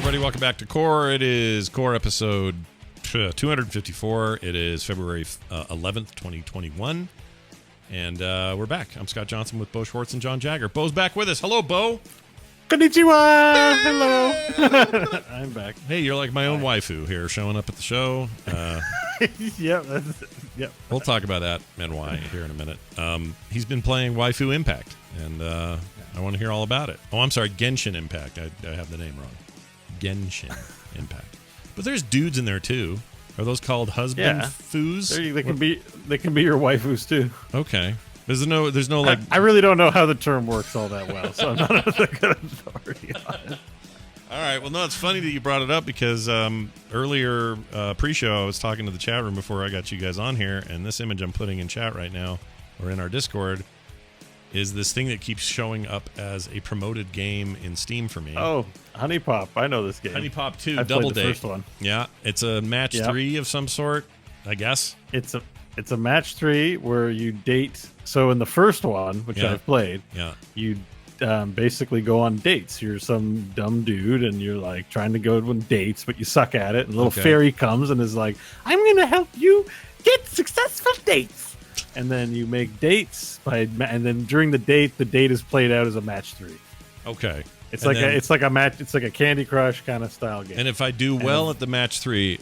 everybody. Welcome back to Core. It is Core episode 254. It is February 11th, 2021. And we're back. I'm Scott Johnson with Bo Schwartz and John Jagger. Bo's back with us. Hello, Bo. Konnichiwa. Hello. I'm back. Hey, you're like my own waifu here, showing up at the show. Yep. We'll talk about that and why here in a minute. He's been playing Waifu Impact, and I want to hear all about it. Oh, I'm sorry, Genshin Impact. I have the name wrong. Genshin Impact. But there's dudes in there too. Are those called husband foos? They can be your waifus too. Okay. There's no like. I really don't know how the term works all that well, so I'm not a good authority on it. All right. Well, no, it's funny that you brought it up because earlier pre-show I was talking to the chat room before I got you guys on here, and this image I'm putting in chat right now or in our Discord is this thing that keeps showing up as a promoted game in Steam for me. Oh, Honey Pop. I know this game. Honey Pop 2 I Double played the Date. first one. Yeah, it's a match 3 of some sort, I guess. It's a match 3 where you date. So in the first one, which I've played, you basically go on dates. You're some dumb dude and you're like trying to go on dates, but you suck at it. And a little fairy comes and is like, I'm going to help you get successful dates. And then you make dates and then during the date is played out as a match 3. Okay. It's like a Candy Crush kind of style game. And if I do well at the match 3,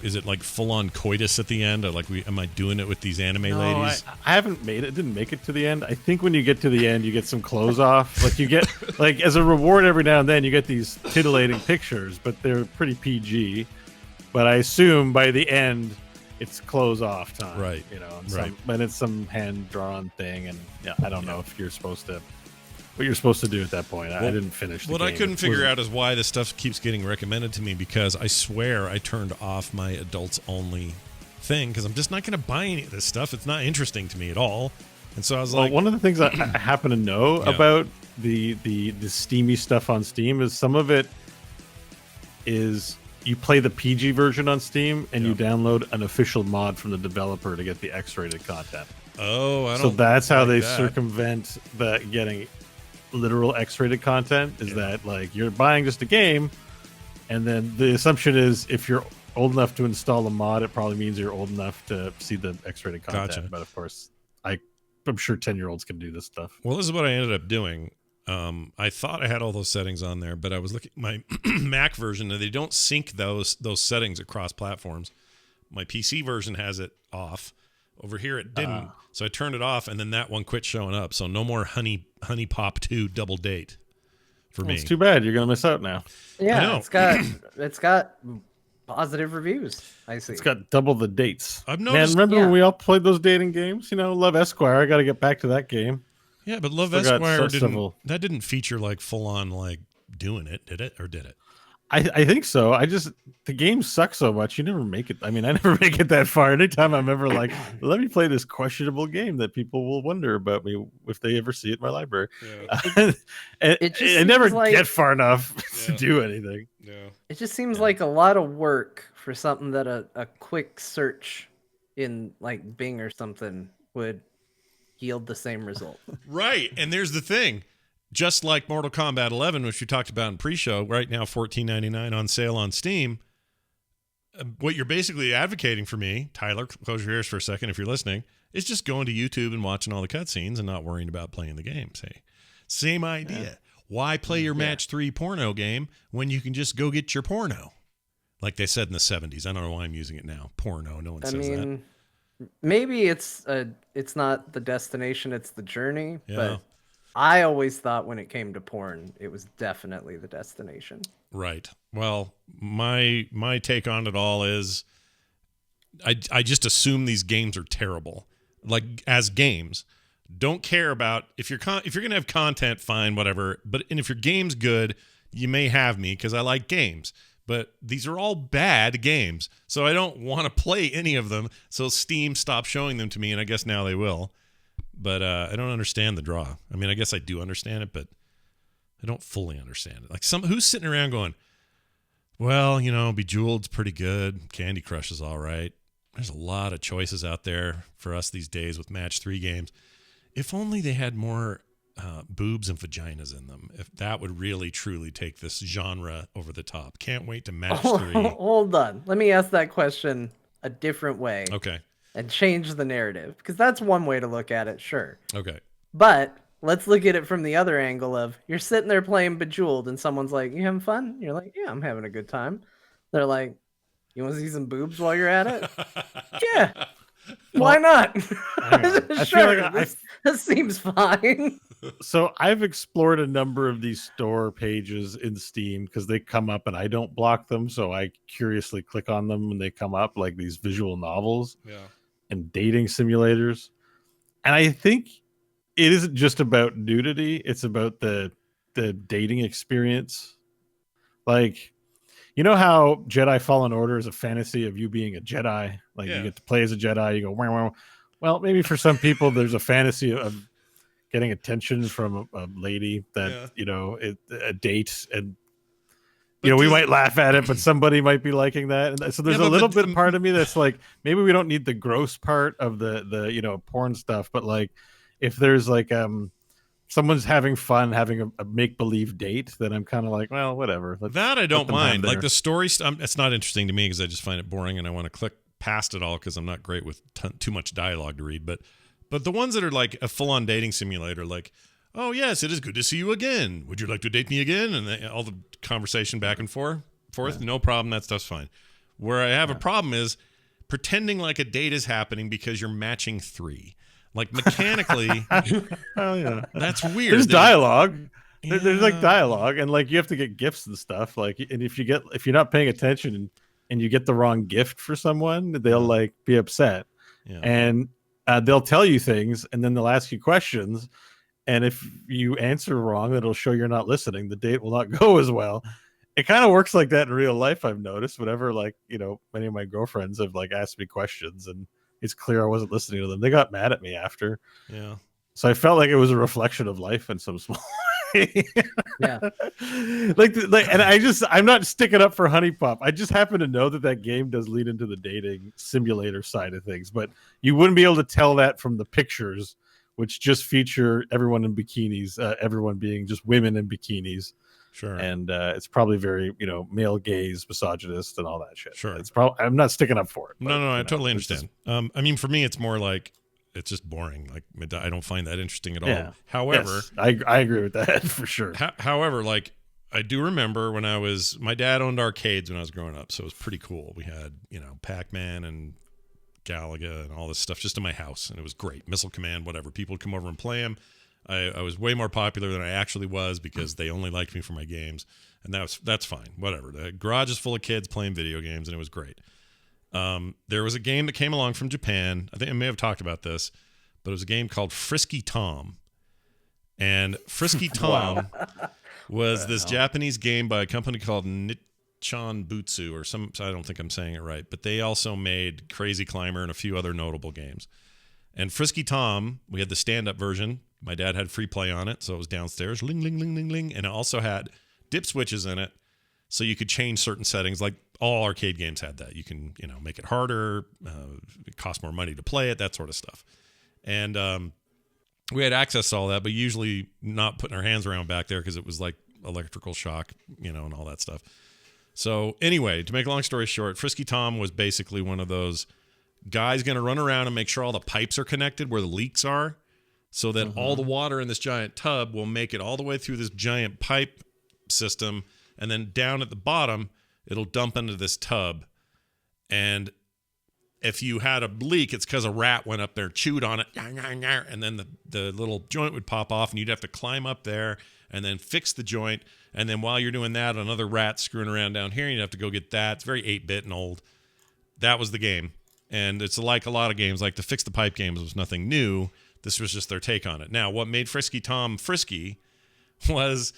is it like full on coitus at the end? Or am I doing it with these anime ladies? I haven't didn't make it to the end. I think when you get to the end you get some clothes off. Like you get like as a reward every now and then you get these titillating pictures, but they're pretty PG. But I assume by the end it's clothes off time. Right. But it's some hand drawn thing and I don't know if you're supposed to what you're supposed to do at that point. I didn't finish the game. What I couldn't figure out is why this stuff keeps getting recommended to me, because I swear I turned off my adults only thing because I'm just not going to buy any of this stuff. It's not interesting to me at all. And so I was like, one of the things I happen to know about the steamy stuff on Steam is some of it is you play the PG version on Steam and you download an official mod from the developer to get the X-rated content. Oh, I don't. So that's how they that. circumvent the getting literal X-rated content is that like you're buying just a game, and then the assumption is if you're old enough to install a mod, it probably means you're old enough to see the X-rated content. Gotcha. But of course, I'm sure 10-year-olds can do this stuff. Well, this is what I ended up doing. I thought I had all those settings on there, but I was looking at my Mac version, and they don't sync those settings across platforms. My PC version has it off. Over here, it didn't. So I turned it off, and then that one quit showing up. So no more Honey Pop 2 Double Date for me. It's too bad. You're going to miss out now. Yeah, it's got positive reviews. I see. It's got double the dates. I've noticed. Man, remember when we all played those dating games? Love Esquire. I got to get back to that game. Yeah, but Love Esquire didn't feature like full on like doing it, did it? Or did it? I think so. The game sucks so much. You never make it. I mean, I never make it that far. Anytime I'm ever like, let me play this questionable game that people will wonder about me if they ever see it in my library. Yeah. I never get far enough to do anything. Yeah. It just seems like a lot of work for something that a quick search in like Bing or something would yield the same result. Right. And there's the thing. Just like Mortal Kombat 11, which we talked about in pre-show, right now $14.99 on sale on Steam. What you're basically advocating for me, Tyler, close your ears for a second if you're listening, is just going to YouTube and watching all the cutscenes and not worrying about playing the game. Same idea. Yeah. Why play your match 3 porno game when you can just go get your porno? Like they said in the 70s. I don't know why I'm using it now. Porno. No one says that. Maybe it's not the destination, it's the journey. Yeah. But I always thought when it came to porn, it was definitely the destination. Right. Well, my take on it all is I just assume these games are terrible. Like as games, don't care about if you're going to have content, fine, whatever. But if your game's good, you may have me because I like games. But these are all bad games, so I don't want to play any of them. So Steam stopped showing them to me, and I guess now they will. But I don't understand the draw. I mean, I guess I do understand it, but I don't fully understand it. Like who's sitting around going, well, Bejeweled's pretty good. Candy Crush is all right. There's a lot of choices out there for us these days with match 3 games. If only they had more boobs and vaginas in them. If that would really truly take this genre over the top. Can't wait to match 3. Hold on. Let me ask that question a different way. Okay. And change the narrative, because that's one way to look at it, sure. Okay. But let's look at it from the other angle of you're sitting there playing Bejeweled and someone's like, "You having fun?" You're like, "Yeah, I'm having a good time." They're like, "You want to see some boobs while you're at it?" Yeah. Why not? I Sure, feel like this seems fine. So I've explored a number of these store pages in Steam because they come up and I don't block them. So I curiously click on them when they come up, like these visual novels and dating simulators. And I think it isn't just about nudity. It's about the dating experience. Like, you know how Jedi Fallen Order is a fantasy of you being a Jedi? Like you get to play as a Jedi. You go, wow, wow. Well, maybe for some people, there's a fantasy of getting attention from a lady that, a date. And, we might laugh at it, but somebody might be liking that. And so there's a little bit part of me that's like, maybe we don't need the gross part of the porn stuff. But like, if there's like, someone's having fun having a make-believe date, then I'm kind of like, well, whatever. That I don't mind. Like the story it's not interesting to me because I just find it boring and I want to click past it all because I'm not great with too much dialogue to read. But the ones that are like a full-on dating simulator, like, "Oh yes, it is good to see you again. Would you like to date me again?" And all the conversation back and forth, no problem. That stuff's fine. Where I have a problem is pretending like a date is happening because you're matching 3. Like mechanically, oh yeah, that's weird. There's dialogue. Yeah. There's like dialogue, and like you have to get gifts and stuff. Like, and if you're not paying attention and you get the wrong gift for someone, they'll like be upset, and they'll tell you things, and then they'll ask you questions, and if you answer wrong, it'll show you're not listening. The date will not go as well. It kind of works like that in real life. I've noticed. Whenever many of my girlfriends have like asked me questions and it's clear I wasn't listening to them, they got mad at me after. Yeah. So I felt like it was a reflection of life in some small way. Yeah. And I'm not sticking up for Honey Pop. I just happen to know that game does lead into the dating simulator side of things, but you wouldn't be able to tell that from the pictures, which just feature everyone in bikinis, everyone being just women in bikinis. Sure. And it's probably very, male gaze, misogynist, and all that shit. Sure. It's probably I'm not sticking up for it. But, no, I totally understand. I mean, for me, it's more like it's just boring. Like I don't find that interesting at all. Yeah. However, yes, I agree with that for sure. However, like I do remember when my dad owned arcades when I was growing up, so it was pretty cool. We had Pac-Man and Galaga and all this stuff just in my house, and it was great. Missile Command, whatever. People would come over and play them. I was way more popular than I actually was because they only liked me for my games, and that's fine. Whatever. The garage is full of kids playing video games, and it was great. There was a game that came along from Japan. I think I may have talked about this, but it was a game called Frisky Tom. And Frisky Tom was this Japanese game by a company called Nichon Butsu or I don't think I'm saying it right, but they also made Crazy Climber and a few other notable games. And Frisky Tom, we had the stand-up version. My dad had free play on it, so it was downstairs, ling, ling, ling, ling, ling. And it also had dip switches in it, so you could change certain settings. Like all arcade games had that. You can, make it harder, it costs more money to play it, that sort of stuff. And we had access to all that, but usually not putting our hands around back there because it was like electrical shock, and all that stuff. So anyway, to make a long story short, Frisky Tom was basically one of those guys going to run around and make sure all the pipes are connected where the leaks are, so that all the water in this giant tub will make it all the way through this giant pipe system, and then down at the bottom, it'll dump into this tub. And if you had a leak, it's because a rat went up there, chewed on it, and then the little joint would pop off, and you'd have to climb up there and then fix the joint. And then while you're doing that, another rat screwing around down here, and you'd have to go get that. It's very 8-bit and old. That was the game. And it's like a lot of games, like the Fix the Pipe games was nothing new. This was just their take on it. Now, what made Frisky Tom frisky was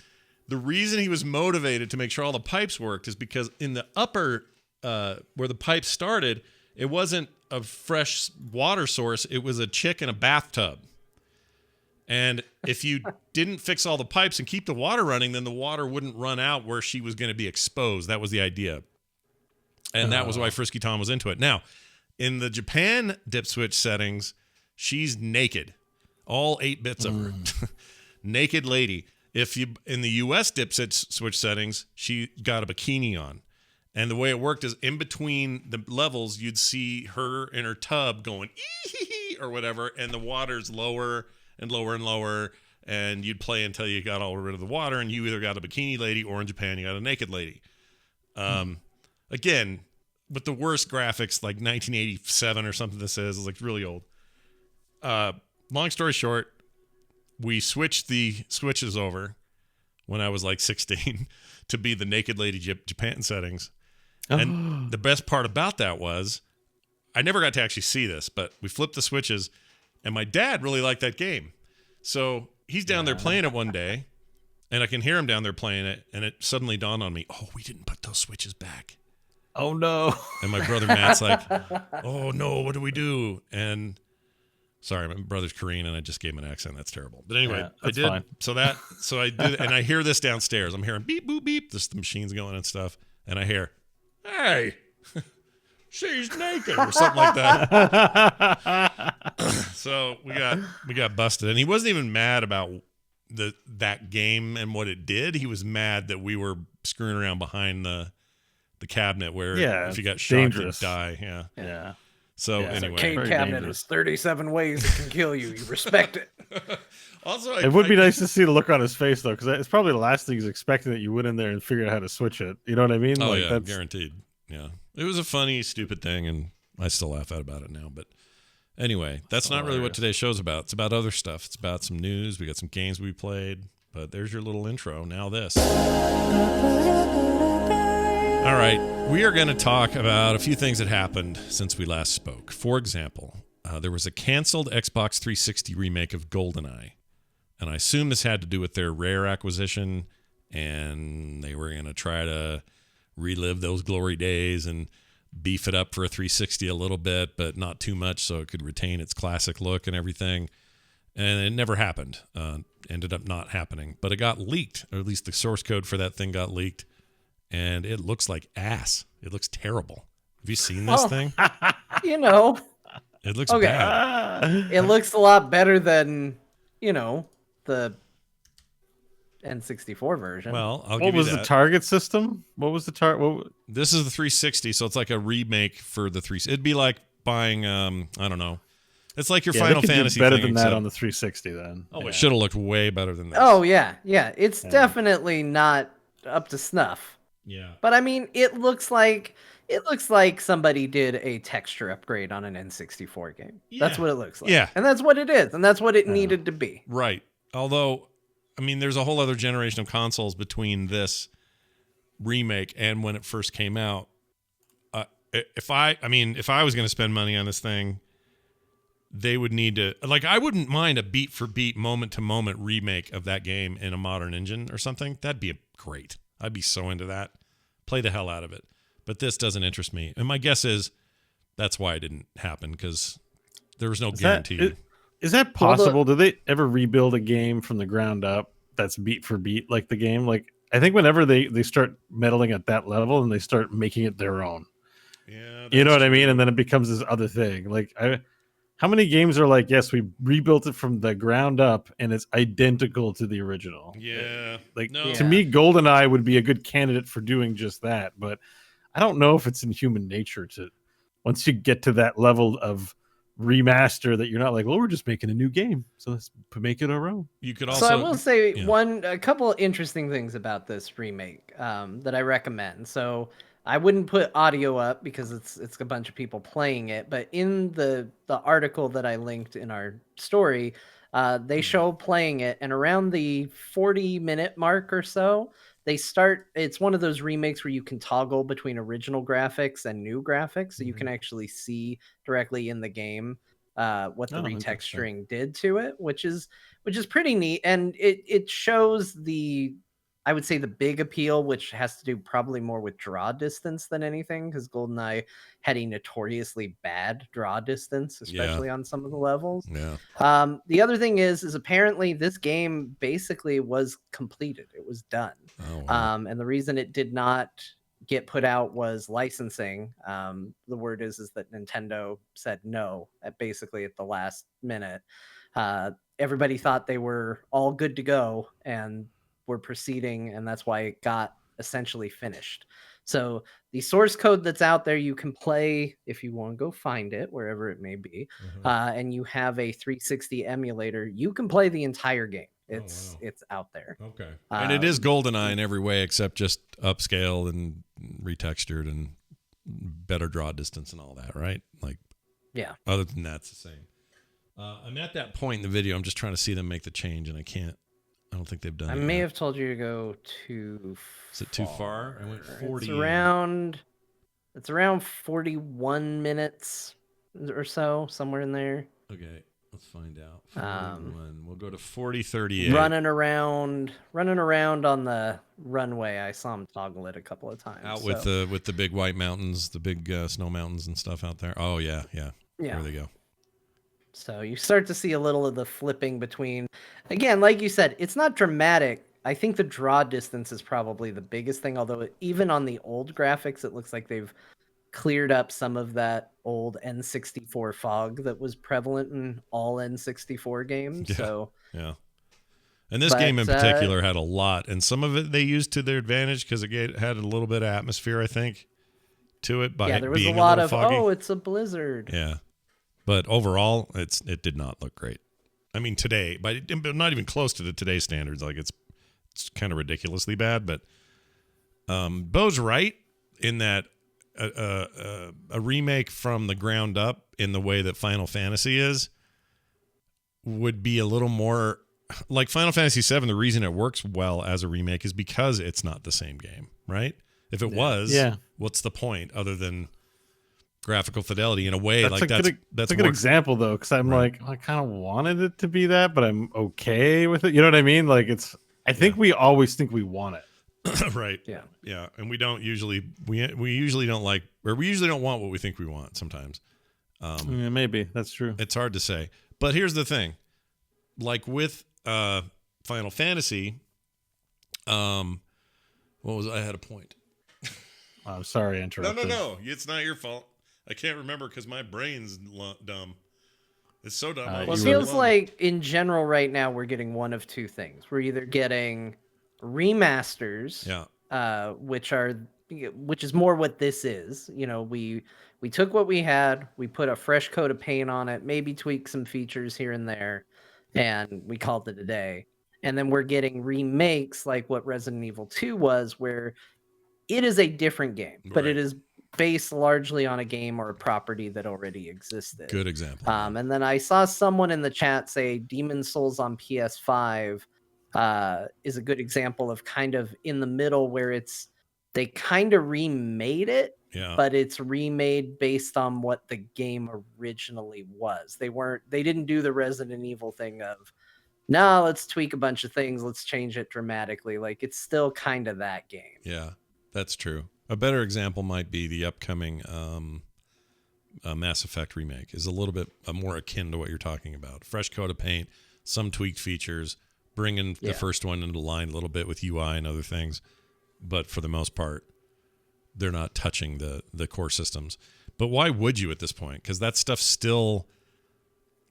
the reason he was motivated to make sure all the pipes worked is because in the upper, where the pipes started, it wasn't a fresh water source. It was a chick in a bathtub. And if you didn't fix all the pipes and keep the water running, then the water wouldn't run out where she was going to be exposed. That was the idea. And that was why Frisky Tom was into it. Now, in the Japan dip switch settings, she's naked. All 8 bits of her. naked lady. If you in the US dipset switch settings, she got a bikini on. And the way it worked is in between the levels, you'd see her in her tub going ee or whatever, and the water's lower and lower and lower, and you'd play until you got all rid of the water, and you either got a bikini lady or in Japan you got a naked lady. Again, with the worst graphics, like 1987 or something. This is like really old. Long story short, we switched the switches over when I was like 16 to be the naked lady Japan settings. And the best part about that was I never got to actually see this, but we flipped the switches, and my dad really liked that game. So he's down there playing it one day, and I can hear him down there playing it, and it suddenly dawned on me, oh, we didn't put those switches back. Oh, no. And my brother Matt's like, oh, no, what do we do? And sorry, my brother's Korean, and I just gave him an accent. That's terrible. But anyway, I did. Fine. So I did, and I hear this downstairs. I'm hearing beep, boop, beep. Just the machine's going and stuff. And I hear, hey, she's naked or something like that. So we got busted. And he wasn't even mad about that game and what it did. He was mad that we were screwing around behind the cabinet where if you got shot, you'd die. Yeah. So anyway, arcade cabinet is 37 ways it can kill you. You respect it. Also, it would be nice to see the look on his face though, because it's probably the last thing he's expecting, that you went in there and figured out how to switch it. You know what I mean? Oh, like, that's guaranteed. Yeah, it was a funny, stupid thing, and I still laugh about it now. But anyway, that's not really what today's show's about. It's about other stuff. It's about some news. We got some games we played. But there's your little intro. Now this. All right, we are going to talk about a few things that happened since we last spoke. For example, there was a canceled Xbox 360 remake of GoldenEye, and I assume this had to do with their Rare acquisition, and they were going to try to relive those glory days and beef it up for a 360 a little bit, but not too much so it could retain its classic look and everything. And it never happened. Ended up not happening, but it got leaked, or at least the source code for that thing got leaked. And it looks like ass. It looks terrible. Have you seen this thing? You know. It looks bad. It looks a lot better than, the N64 version. Well, what was the target system? What was the target? This is the 360, so it's like a remake for the 360. It'd be like buying, I don't know. It's like your Final Fantasy better thing, than that on the 360 then. Oh, it should have looked way better than that. Oh, yeah. Yeah, it's definitely not up to snuff. Yeah. But I mean, it looks like somebody did a texture upgrade on an N64 game. Yeah. That's what it looks like. Yeah. And that's what it is. And that's what it needed to be. Right. Although, I mean, there's a whole other generation of consoles between this remake and when it first came out. If I was going to spend money on this thing, they would need to, like, I wouldn't mind a beat for beat, moment to moment remake of that game in a modern engine or something. That'd be great. I'd be so into that. Play the hell out of it. But this doesn't interest me. And my guess is that's why it didn't happen, because there was no guarantee. Is that possible? Do they ever rebuild a game from the ground up that's beat for beat like the game? Like, I think whenever they start meddling at that level and they start making it their own. Yeah. You know what I mean? And then it becomes this other thing. Like, how many games are like, yes, we rebuilt it from the ground up and it's identical to the original? Yeah. To me, GoldenEye would be a good candidate for doing just that. But I don't know if it's in human nature to, once you get to that level of remaster, that you're not like, well, we're just making a new game, so let's make it our own. You could also. So I will say a couple of interesting things about this remake that I recommend. So I wouldn't put audio up because it's a bunch of people playing it, but in the article that I linked in our story, they show playing it, and around the 40-minute mark or so, it's one of those remakes where you can toggle between original graphics and new graphics, so you can actually see directly in the game what the retexturing did to it, which is pretty neat. And it shows I would say the big appeal, which has to do probably more with draw distance than anything, because GoldenEye had a notoriously bad draw distance, especially on some of the levels. Yeah. The other thing is apparently this game basically was completed. It was done. Oh, wow. And the reason it did not get put out was licensing. The word is that Nintendo said no at the last minute. Everybody thought they were all good to go and were proceeding, and that's why it got essentially finished. So the source code that's out there, you can play if you want to go find it wherever it may be, and you have a 360 emulator. You can play the entire game. It's out there. Okay, and it is GoldenEye in every way except just upscale and retextured and better draw distance and all that, right? Like, yeah. Other than that, it's the same. I'm at that point in the video. I'm just trying to see them make the change, and I can't. I don't think they've done it. I may have told you to go too Is it too far? I went 40. It's around 41 minutes or so, somewhere in there. Okay, let's find out. 41. We'll go to 40:38. Running around on the runway. I saw him toggle it a couple of times. Out with the big white mountains, the big snow mountains and stuff out there. Oh yeah. There they go. So you start to see a little of the flipping between, again, like you said, it's not dramatic. I think the draw distance is probably the biggest thing, although even on the old graphics, it looks like they've cleared up some of that old N64 fog that was prevalent in all N64 games. Yeah. So yeah. And this game in particular had a lot, and some of it they used to their advantage because it had a little bit of atmosphere, I think, to it by there was being a lot of foggy. it's a blizzard. Yeah. But overall, it did not look great. I mean, today, but not even close to the today's standards. Like it's kind of ridiculously bad. But Bo's right in that a remake from the ground up in the way that Final Fantasy is would be a little more like Final Fantasy VII. The reason it works well as a remake is because it's not the same game, right? If it was, what's the point other than graphical fidelity in a way? That's a good example though, because I'm like, I kind of wanted it to be that, but I'm okay with it. You know what I mean? Like I think we always think we want it. Right. Yeah. And we don't usually we usually don't like, or we usually don't want what we think we want sometimes. Maybe that's true. It's hard to say. But here's the thing. Like with Final Fantasy, I had a point. I'm sorry I interrupted. No. It's not your fault. I can't remember because my brain's dumb. It's so dumb. Well, it feels like in general right now we're getting one of two things. We're either getting remasters, which is more what this is. You know, we took what we had, we put a fresh coat of paint on it, maybe tweak some features here and there, and we called it a day. And then we're getting remakes like what Resident Evil 2 was, where it is a different game, but it is based largely on a game or a property that already existed. Good example. And then I saw someone in the chat say Demon's Souls on PS5 is a good example of kind of in the middle where they kind of remade it, but it's remade based on what the game originally was. They didn't do the Resident Evil thing of, no, let's tweak a bunch of things, let's change it dramatically. Like it's still kind of that game. Yeah, that's true. A better example might be the upcoming Mass Effect remake. Is a little bit more akin to what you're talking about. Fresh coat of paint, some tweaked features, bringing the first one into line a little bit with UI and other things. But for the most part, they're not touching the core systems. But why would you at this point? Because that stuff's still,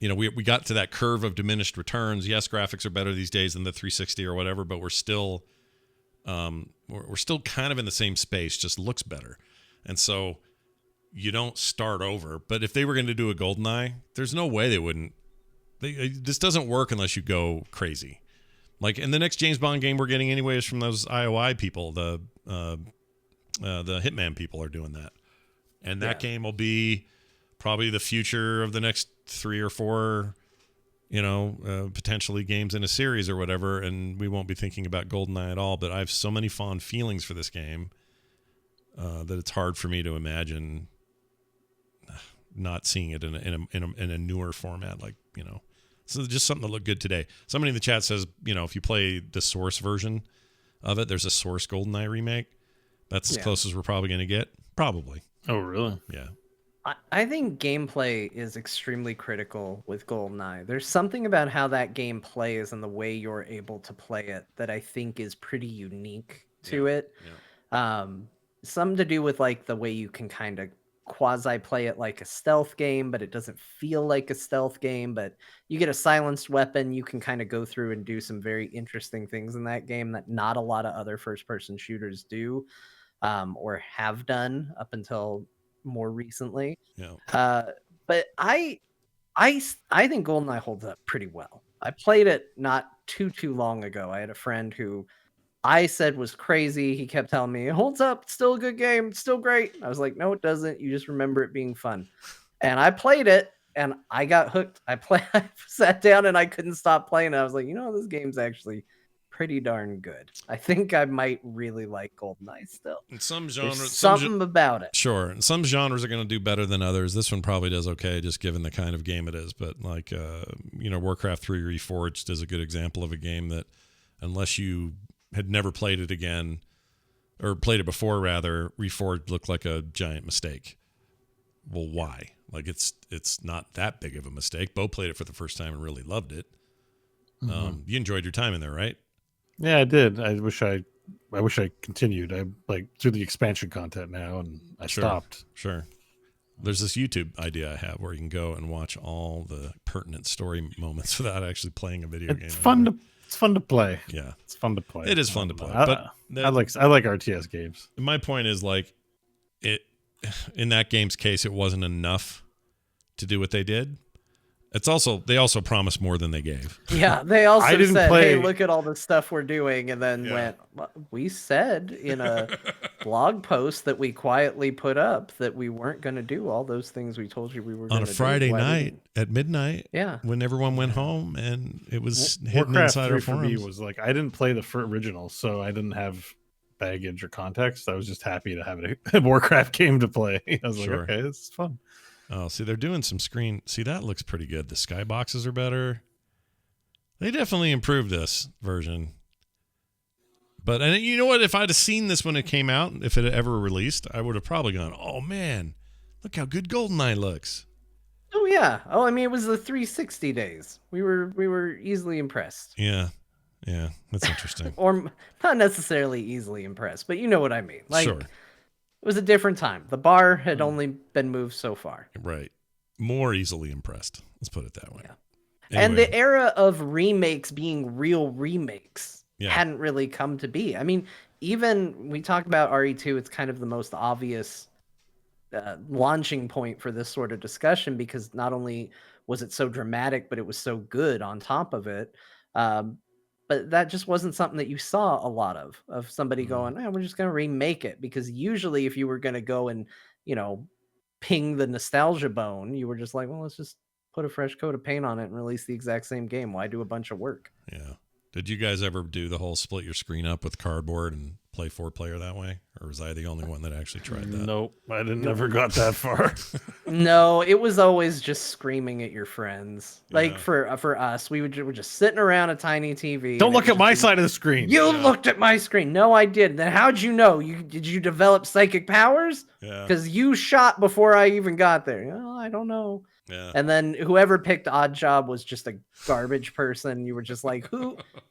we got to that curve of diminished returns. Yes, graphics are better these days than the 360 or whatever, but we're still kind of in the same space, just looks better. And so you don't start over. But if they were going to do a GoldenEye, there's no way they wouldn't. This doesn't work unless you go crazy. Like in the next James Bond game we're getting anyway is from those IOI people. The Hitman people are doing that. And that game will be probably the future of the next 3 or 4 potentially games in a series or whatever, and we won't be thinking about GoldenEye at all. But I have so many fond feelings for this game that it's hard for me to imagine not seeing it in a newer format. Like so just something that looked good today. Somebody in the chat says if you play the Source version of it, there's a Source GoldenEye remake. That's as close as we're probably going to get. Probably. Oh, really? Yeah. I think gameplay is extremely critical with GoldenEye. There's something about how that game plays and the way you're able to play it that I think is pretty unique to it. Yeah. Something to do with like the way you can kind of quasi play it like a stealth game, but it doesn't feel like a stealth game. But you get a silenced weapon, you can kind of go through and do some very interesting things in that game that not a lot of other first person shooters do, or have done up until more recently. Yeah. But I think GoldenEye holds up pretty well. I played it not too long ago. I had a friend who I said was crazy. He kept telling me, it holds up, it's still a good game, it's still great. I was like, no, it doesn't. You just remember it being fun. And I played it and I got hooked. I sat down and I couldn't stop playing it. I was like, this game's actually pretty darn good. I think I might really like GoldenEye still. In some genres, something about it. Sure. And some genres are going to do better than others. This one probably does okay, just given the kind of game it is. But like, Warcraft 3 Reforged is a good example of a game that, unless you had never played it again, or played it before rather, Reforged looked like a giant mistake. Well, why? Like, it's not that big of a mistake. Bo played it for the first time and really loved it. Mm-hmm. You enjoyed your time in there, right? Yeah, I did. I wish I continued. I like through the expansion content now, and I stopped. Sure. There's this YouTube idea I have where you can go and watch all the pertinent story moments without actually playing a video game. It's fun to play. Yeah, it's fun to play. It is fun to play. But I like RTS games. My point is, like, it in that game's case, it wasn't enough to do what they did. They also promised more than they gave. Yeah, they also said, hey, look at all the stuff we're doing, and then went, we said in a blog post that we quietly put up that we weren't going to do all those things we told you we were going to do. On a Friday night at midnight, when everyone went home, and it was hidden inside our forums. For me was like, I didn't play the original, so I didn't have baggage or context. I was just happy to have a Warcraft game to play. I was like, okay, this is fun. Oh, see, they're doing some screen. See, that looks pretty good. The skyboxes are better. They definitely improved this version. But, and you know what? If I'd have seen this when it came out, if it had ever released, I would have probably gone, oh, man, look how good GoldenEye looks. Oh, yeah. Oh, I mean, it was the 360 days. We were easily impressed. Yeah. Yeah, that's interesting. Or not necessarily easily impressed, but you know what I mean. Like, sure. It was a different time. The bar had only been moved so far. Right. More easily impressed. Let's put it that way. Yeah. Anyway. And the era of remakes being real remakes hadn't really come to be. I mean, even we talk about RE2, it's kind of the most obvious launching point for this sort of discussion, because not only was it so dramatic, but it was so good on top of it. But that just wasn't something that you saw a lot of somebody going, we're just going to remake it. Because usually if you were going to go and, ping the nostalgia bone, you were just like, well, let's just put a fresh coat of paint on it and release the exact same game. Why do a bunch of work? Yeah. Did you guys ever do the whole split your screen up with cardboard and play 4-player that way? Or was I the only one that actually tried that? Nope. I never got that far. No, it was always just screaming at your friends. Like for us, we're just sitting around a tiny TV. Don't look at my side of the screen. You looked at my screen. No, I didn't. Then how'd you know? Did you develop psychic powers? Yeah. Because you shot before I even got there. Oh, I don't know. Yeah. And then whoever picked Odd Job was just a garbage person. You were just like,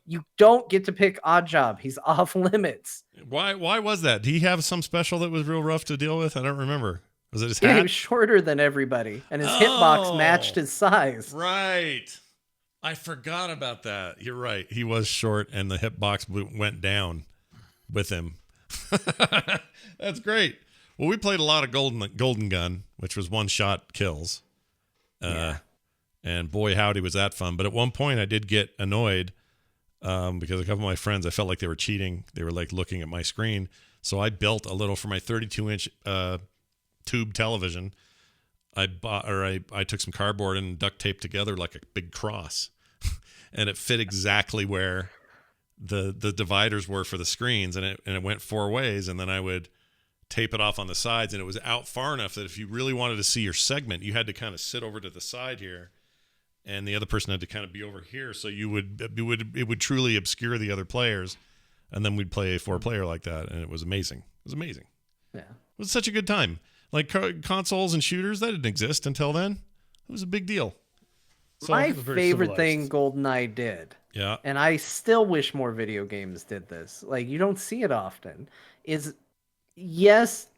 you don't get to pick Odd Job. He's off limits. Why was that? Did he have some special that was real rough to deal with? I don't remember. Was it his hat? Yeah, he was shorter than everybody, and his hitbox matched his size. Right. I forgot about that. You're right. He was short, and the hitbox went down with him. That's great. Well, we played a lot of Golden Gun, which was one-shot kills. And boy, howdy, was that fun. But at one point, I did get annoyed because a couple of my friends, I felt like they were cheating. They were like looking at my screen. So I built a little for my 32-inch tube television. I took some cardboard and duct taped together like a big cross, and it fit exactly where the dividers were for the screens, and it went 4 ways. And then I would tape it off on the sides, and it was out far enough that if you really wanted to see your segment, you had to kind of sit over to the side here, and the other person had to kind of be over here, so it would truly obscure the other players, and then we'd play a 4-player like that, and it was amazing. It was amazing. Yeah, it was such a good time. Like consoles and shooters, that didn't exist until then. It was a big deal. So my favorite thing GoldenEye did, and I still wish more video games did this, like you don't see it often, is yes,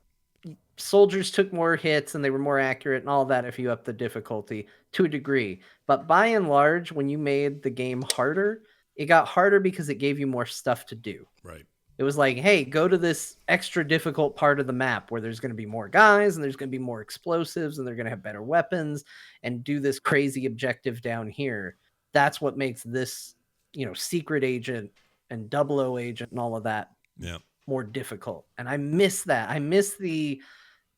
soldiers took more hits and they were more accurate and all that if you up the difficulty to a degree. But by and large, when you made the game harder, it got harder because it gave you more stuff to do. Right. It was like, hey, go to this extra difficult part of the map where there's going to be more guys and there's going to be more explosives and they're going to have better weapons, and do this crazy objective down here. That's what makes this, secret agent and 00 agent and all of that more difficult. And I miss that. I miss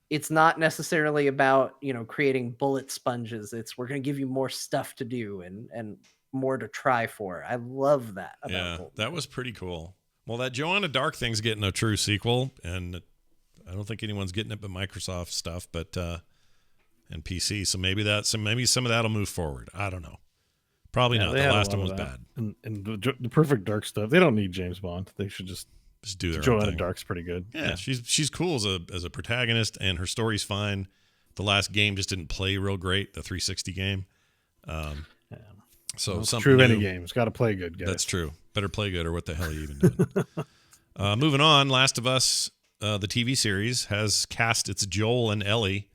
it's not necessarily about, creating bullet sponges. It's we're going to give you more stuff to do and more to try for. I love that. That was pretty cool. Well, that Joanna Dark thing's getting a true sequel, and I don't think anyone's getting it but Microsoft stuff, but and PC. So maybe some of that'll move forward. I don't know. Probably not. The last one was bad. And the Perfect Dark stuff. They don't need James Bond. They should just do their own Joanna thing. Dark's pretty good. Yeah, she's cool as a protagonist, and her story's fine. The last game just didn't play real great. The 360 game. So something true. New. Any game, it's got to play good, guys. That's true. Better play good, or what the hell are you even doing? Moving on, Last of Us, the TV series, has cast its Joel and Ellie,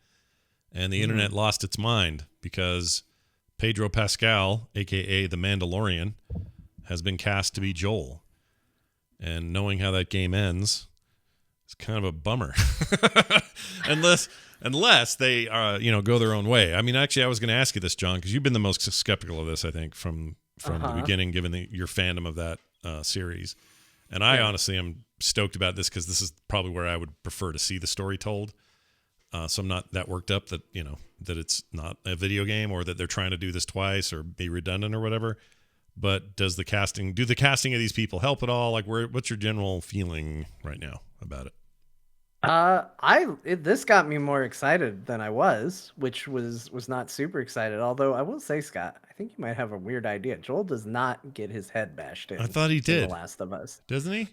and the internet lost its mind because Pedro Pascal, a.k.a. the Mandalorian, has been cast to be Joel. And knowing how that game ends, it's kind of a bummer. Unless they go their own way. I mean, actually, I was going to ask you this, John, because you've been the most skeptical of this, I think, from the beginning, given your fandom of that series. And I honestly am stoked about this because this is probably where I would prefer to see the story told. So I'm not that worked up that it's not a video game or that they're trying to do this twice or be redundant or whatever. But do the casting of these people help at all? Like, what's your general feeling right now about it? This got me more excited than I was, which was not super excited. Although I will say, Scott, I think you might have a weird idea. Joel does not get his head bashed in. I thought he did. In The Last of Us, doesn't he?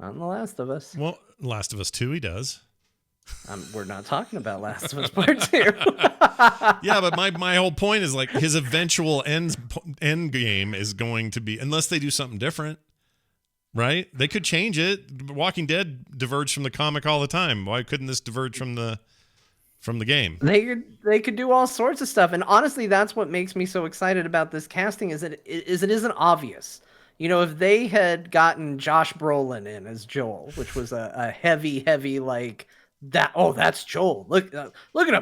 Not in The Last of Us. Well, Last of Us 2, he does. We're not talking about Last of Us Part 2. Yeah, but my whole point is like his eventual end game is going to be, unless they do something different. Right? They could change it. Walking Dead diverged from the comic all the time. Why couldn't this diverge from the game? They could do all sorts of stuff. And honestly, that's what makes me so excited about this casting is it isn't obvious. If they had gotten Josh Brolin in as Joel, which was a heavy like that. Oh, that's Joel. Look at him. Look at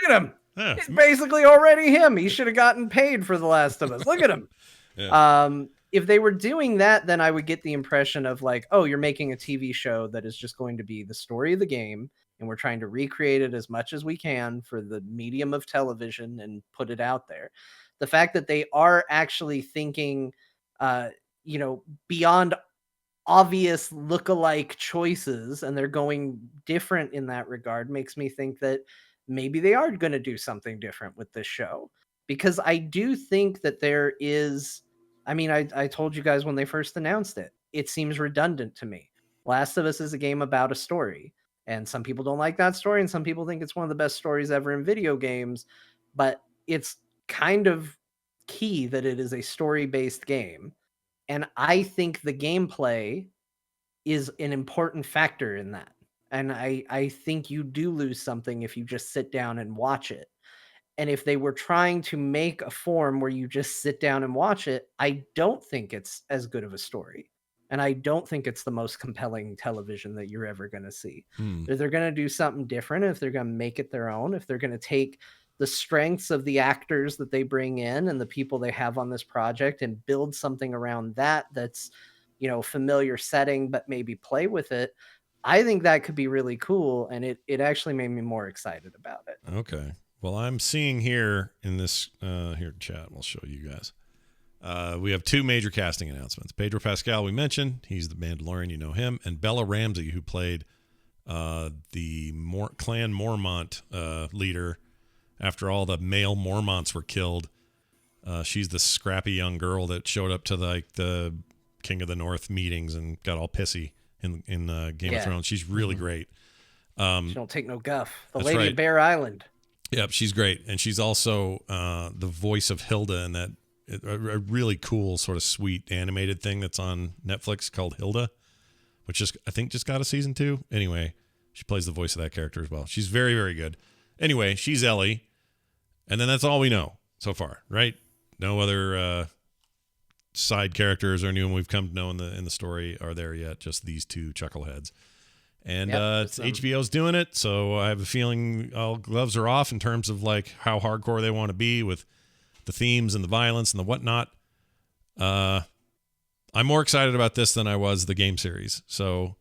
him. Yeah. He's basically already him. He should have gotten paid for The Last of Us. Look at him. Yeah. If they were doing that, then I would get the impression of like, oh, you're making a TV show that is just going to be the story of the game, and we're trying to recreate it as much as we can for the medium of television and put it out there. The fact that they are actually thinking, beyond obvious lookalike choices, and they're going different in that regard, makes me think that maybe they are going to do something different with this show. Because I do think that there is... I mean, I told you guys when they first announced it, it seems redundant to me. Last of Us is a game about a story, and some people don't like that story, and some people think it's one of the best stories ever in video games, but it's kind of key that it is a story-based game, and I think the gameplay is an important factor in that, and I think you do lose something if you just sit down and watch it. And if they were trying to make a form where you just sit down and watch it, I don't think it's as good of a story. And I don't think it's the most compelling television that you're ever going to see. If they're going to do something different, if they're going to make it their own, if they're going to take the strengths of the actors that they bring in and the people they have on this project and build something around that's, familiar setting, but maybe play with it, I think that could be really cool. And it actually made me more excited about it. Okay. Well, I'm seeing here in this here chat, we'll show you guys. We have two major casting announcements. Pedro Pascal, we mentioned, he's the Mandalorian, you know him, and Bella Ramsey, who played the Clan Mormont leader after all the male Mormonts were killed. She's the scrappy young girl that showed up to the King of the North meetings and got all pissy in Game of Thrones. She's really great. She don't take no guff. The Lady of Bear Island. Yep, she's great. And she's also the voice of Hilda in that a really cool sort of sweet animated thing that's on Netflix called Hilda, which I think just got a season 2. Anyway, She plays the voice of that character as well. She's very, very good. Anyway, she's Ellie. And then that's all we know so far, right? No other side characters or anyone we've come to know in the story are there yet. Just these two chuckleheads. And HBO's doing it, so I have a feeling all gloves are off in terms of like how hardcore they want to be with the themes and the violence and the whatnot. I'm more excited about this than I was the game series, so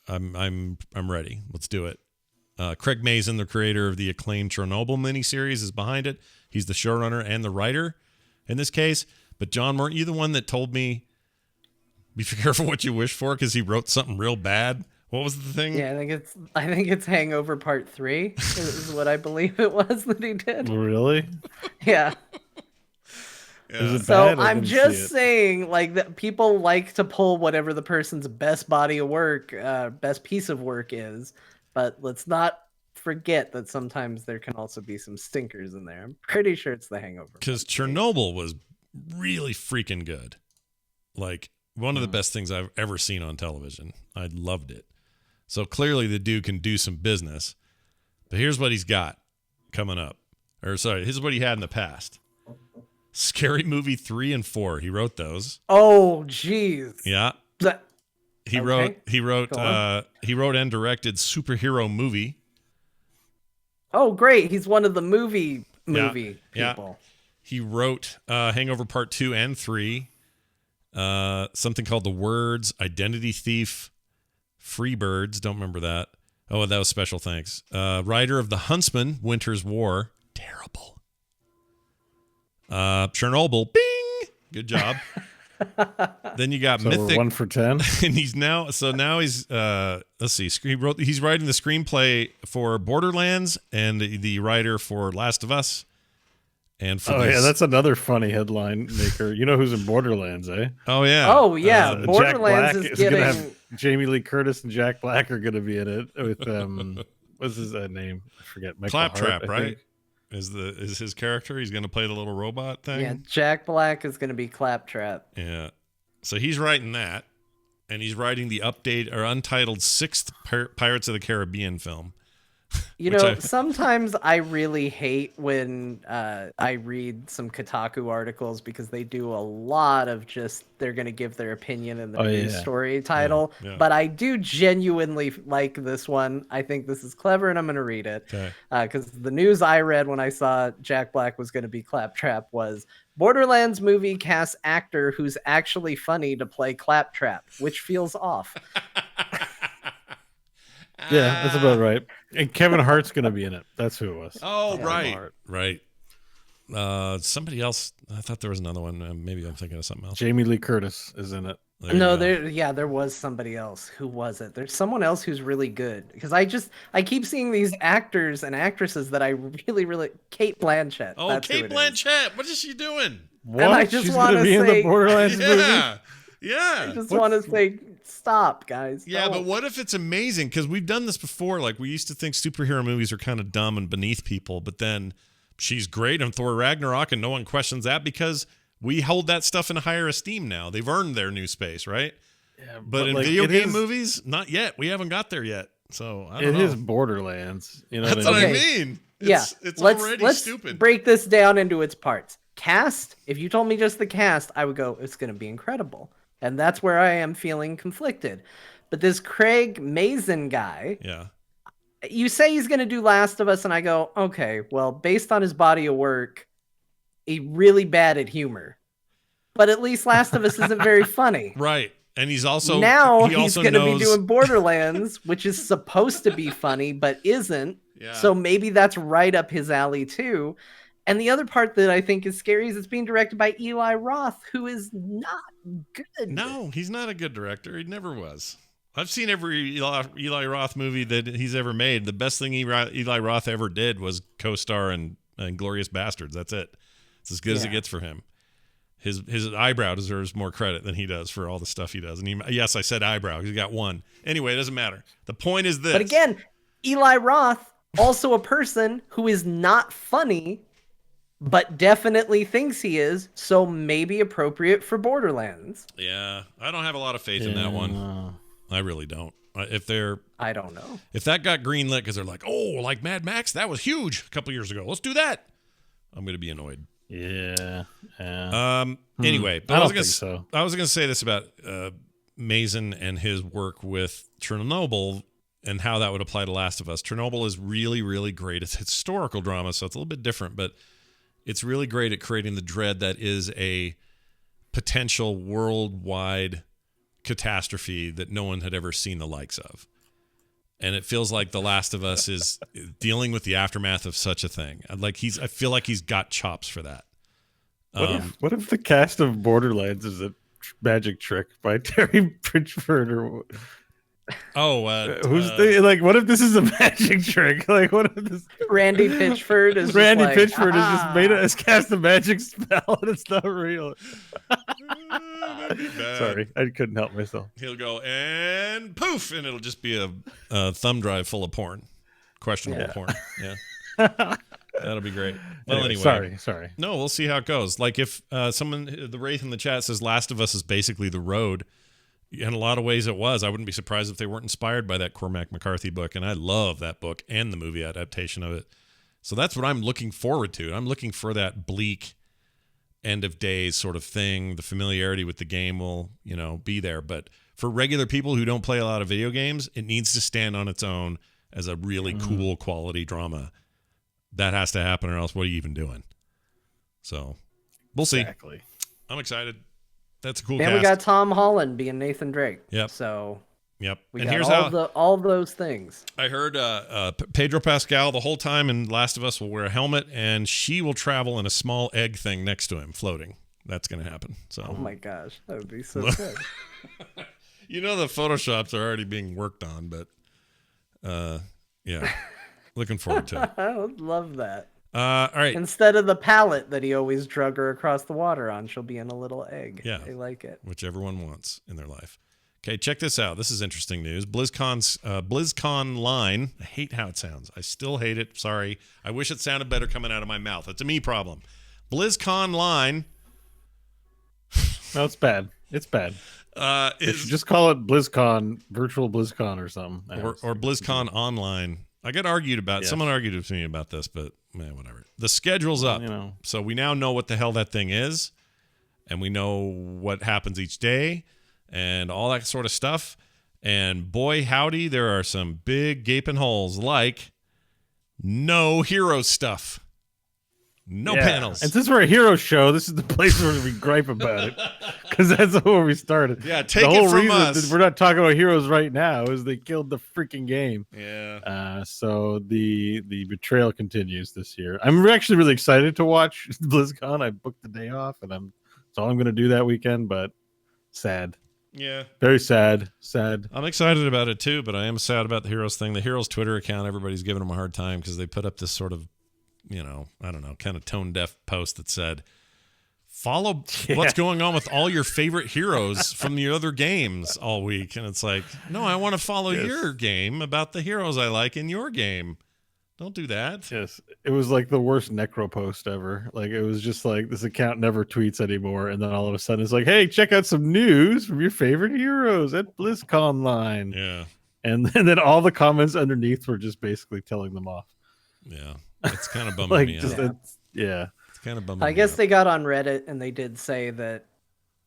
I'm ready. Let's do it. Craig Mazin, the creator of the acclaimed Chernobyl miniseries, is behind it. He's the showrunner and the writer in this case. But John, weren't you the one that told me be careful what you wish for because he wrote something real bad? What was the thing? Yeah, I think it's Hangover Part 3 is what I believe it was that he did. Really? Yeah. Yeah. So I'm just saying, like, that people like to pull whatever the person's best body of work, best piece of work is, but let's not forget that sometimes there can also be some stinkers in there. I'm pretty sure it's The Hangover. Because Chernobyl was really freaking good. Like, one of the best things I've ever seen on television. I loved it. So clearly the dude can do some business. But here's what he's got coming up. Or sorry, here's what he had in the past. Scary Movie 3 and 4. He wrote those. Oh, jeez. Yeah. He wrote and directed Superhero Movie. Oh, great. He's one of the movie people. Yeah. He wrote Hangover Part 2 and 3. Something called The Words, Identity Thief, Freebirds. Don't remember that. Oh, that was Special Thanks. Writer of The Huntsman, Winter's War. Terrible. Chernobyl. Bing. Good job. Then you got Mythic. 1 for 10. And he's let's see. He's writing the screenplay for Borderlands and the writer for Last of Us. And for yeah, that's another funny headline maker. You know who's in Borderlands, eh? Oh yeah. Oh yeah. Borderlands is getting. Gonna have Jamie Lee Curtis and Jack Black are going to be in it with what's his name? I forget. Michael Claptrap, Hart, right? Is his character? He's going to play the little robot thing. Yeah, Jack Black is going to be Claptrap. Yeah. So he's writing that, and he's writing the update or untitled 6th Pirates of the Caribbean film. You know, sometimes I really hate when I read some Kotaku articles because they do a lot of just they're going to give their opinion in the news story title. Yeah. But I do genuinely like this one. I think this is clever, and I'm going to read it. Because the news I read when I saw Jack Black was going to be Claptrap was Borderlands movie casts actor who's actually funny to play Claptrap, which feels off. Yeah, that's about right. And Kevin Hart's going to be in it. That's who it was. Oh, right. Somebody else. I thought there was another one. Maybe I'm thinking of something else. Jamie Lee Curtis is in it. There was somebody else. Who was it? There's someone else who's really good. Because I keep seeing these actors and actresses that I really Cate Blanchett. Oh, that's Cate Blanchett. What is she doing? What? And I just want to say, in the Borderlands movie? Yeah. I just want to say, stop, guys. Yeah, but what if it's amazing? Because we've done this before. Like, we used to think superhero movies are kind of dumb and beneath people, but then she's great in Thor Ragnarok, and no one questions that because we hold that stuff in higher esteem now. They've earned their new space, right? Yeah, but in video game movies, not yet. We haven't got there yet. So I don't know. It is Borderlands. You know That's what I mean. It's already stupid. Let's break this down into its parts. Cast, if you told me just the cast, I would go, it's going to be incredible. And that's where I am feeling conflicted. But this Craig Mazin guy, you say he's going to do Last of Us, and I go, okay, well, based on his body of work, he's really bad at humor. But at least Last of Us isn't very funny. Right. And he's also... Now he's going to be doing Borderlands, which is supposed to be funny, but isn't. Yeah. So maybe that's right up his alley, too. And the other part that I think is scary is it's being directed by Eli Roth, who is not good. No, he's not a good director. He never was. I've seen every Eli Roth movie that he's ever made. The best thing Eli Roth ever did was co-star in Glorious Bastards. That's it. It's as good as it gets for him. His eyebrow deserves more credit than he does for all the stuff he does. And yes, I said eyebrow. He's got one. Anyway, it doesn't matter. The point is this. But again, Eli Roth, also a person who is not funny, but definitely thinks he is, so maybe appropriate for Borderlands. Yeah, I don't have a lot of faith in that one. I really don't. I don't know. If that got greenlit because they're like, oh, like Mad Max, that was huge a couple years ago. Let's do that. I'm going to be annoyed. Yeah. Anyway, but I don't think so. I was going to say this about Mazin and his work with Chernobyl and how that would apply to Last of Us. Chernobyl is really, really great. It's historical drama, so it's a little bit different, but it's really great at creating the dread that is a potential worldwide catastrophe that no one had ever seen the likes of. And it feels like The Last of Us is dealing with the aftermath of such a thing. I feel like he's got chops for that. What if the cast of Borderlands is a magic trick by Terry Pritchford or what if this is a magic trick? Like, what if this Randy Pitchford is just made a cast a magic spell and it's not real? Sorry, I couldn't help myself. He'll go and poof, and it'll just be a thumb drive full of porn, questionable porn. Yeah, that'll be great. Well, anyway, sorry. No, we'll see how it goes. Like if the Wraith in the chat says Last of Us is basically The Road. In a lot of ways it was. I wouldn't be surprised if they weren't inspired by that Cormac McCarthy book, and I love that book and the movie adaptation of it. So that's what I'm looking forward to. I'm looking for that bleak end of days sort of thing. The familiarity with the game will, be there. But for regular people who don't play a lot of video games, it needs to stand on its own as a really cool quality drama. That has to happen, or else what are you even doing? So we'll see. Exactly. I'm excited. That's a cool cast. And we got Tom Holland being Nathan Drake. Yep. So we and got here's all those things. I heard Pedro Pascal the whole time in Last of Us will wear a helmet, and she will travel in a small egg thing next to him, floating. That's going to happen. So. Oh my gosh, that would be so good. The Photoshops are already being worked on, but looking forward to it. I would love that. All right. Instead of the pallet that he always drug her across the water on, she'll be in a little egg. Yeah. I like it. Which everyone wants in their life. Okay, check this out. This is interesting news. BlizzCon line. I hate how it sounds. I still hate it. Sorry. I wish it sounded better coming out of my mouth. It's a me problem. BlizzCon line. No, it's bad. It's bad. Just call it BlizzCon, virtual BlizzCon or something. Or BlizzCon online. I got argued about. Yes. Someone argued with me about this, but whatever. The schedule's up, so we now know what the hell that thing is, and we know what happens each day, and all that sort of stuff. And boy, howdy, there are some big gaping holes, like no hero stuff, no panels. And since we're a hero show, this is the place where we gripe about it, because that's where we started. Yeah, take the whole it from reason us. We're not talking about heroes right now is they killed the freaking game. Yeah. So the betrayal continues this year. I'm actually really excited to watch BlizzCon. I booked the day off, and that's all I'm going to do that weekend. But sad. Yeah. Very sad. Sad. I'm excited about it too, but I am sad about the Heroes thing. The Heroes Twitter account, everybody's giving them a hard time because they put up this sort of, I don't know, kind of tone deaf post that said, follow what's going on with all your favorite heroes from the other games all week. And it's like, no, I want to follow your game about the heroes I like in your game. Don't do that. Yes. It was like the worst necro post ever. Like, it was just like, this account never tweets anymore. And then all of a sudden it's like, hey, check out some news from your favorite heroes at BlizzCon line. Yeah. And then all the comments underneath were just basically telling them off. Yeah. It's kind of bumming me out. It's kind of bumming I guess they got on Reddit and they did say that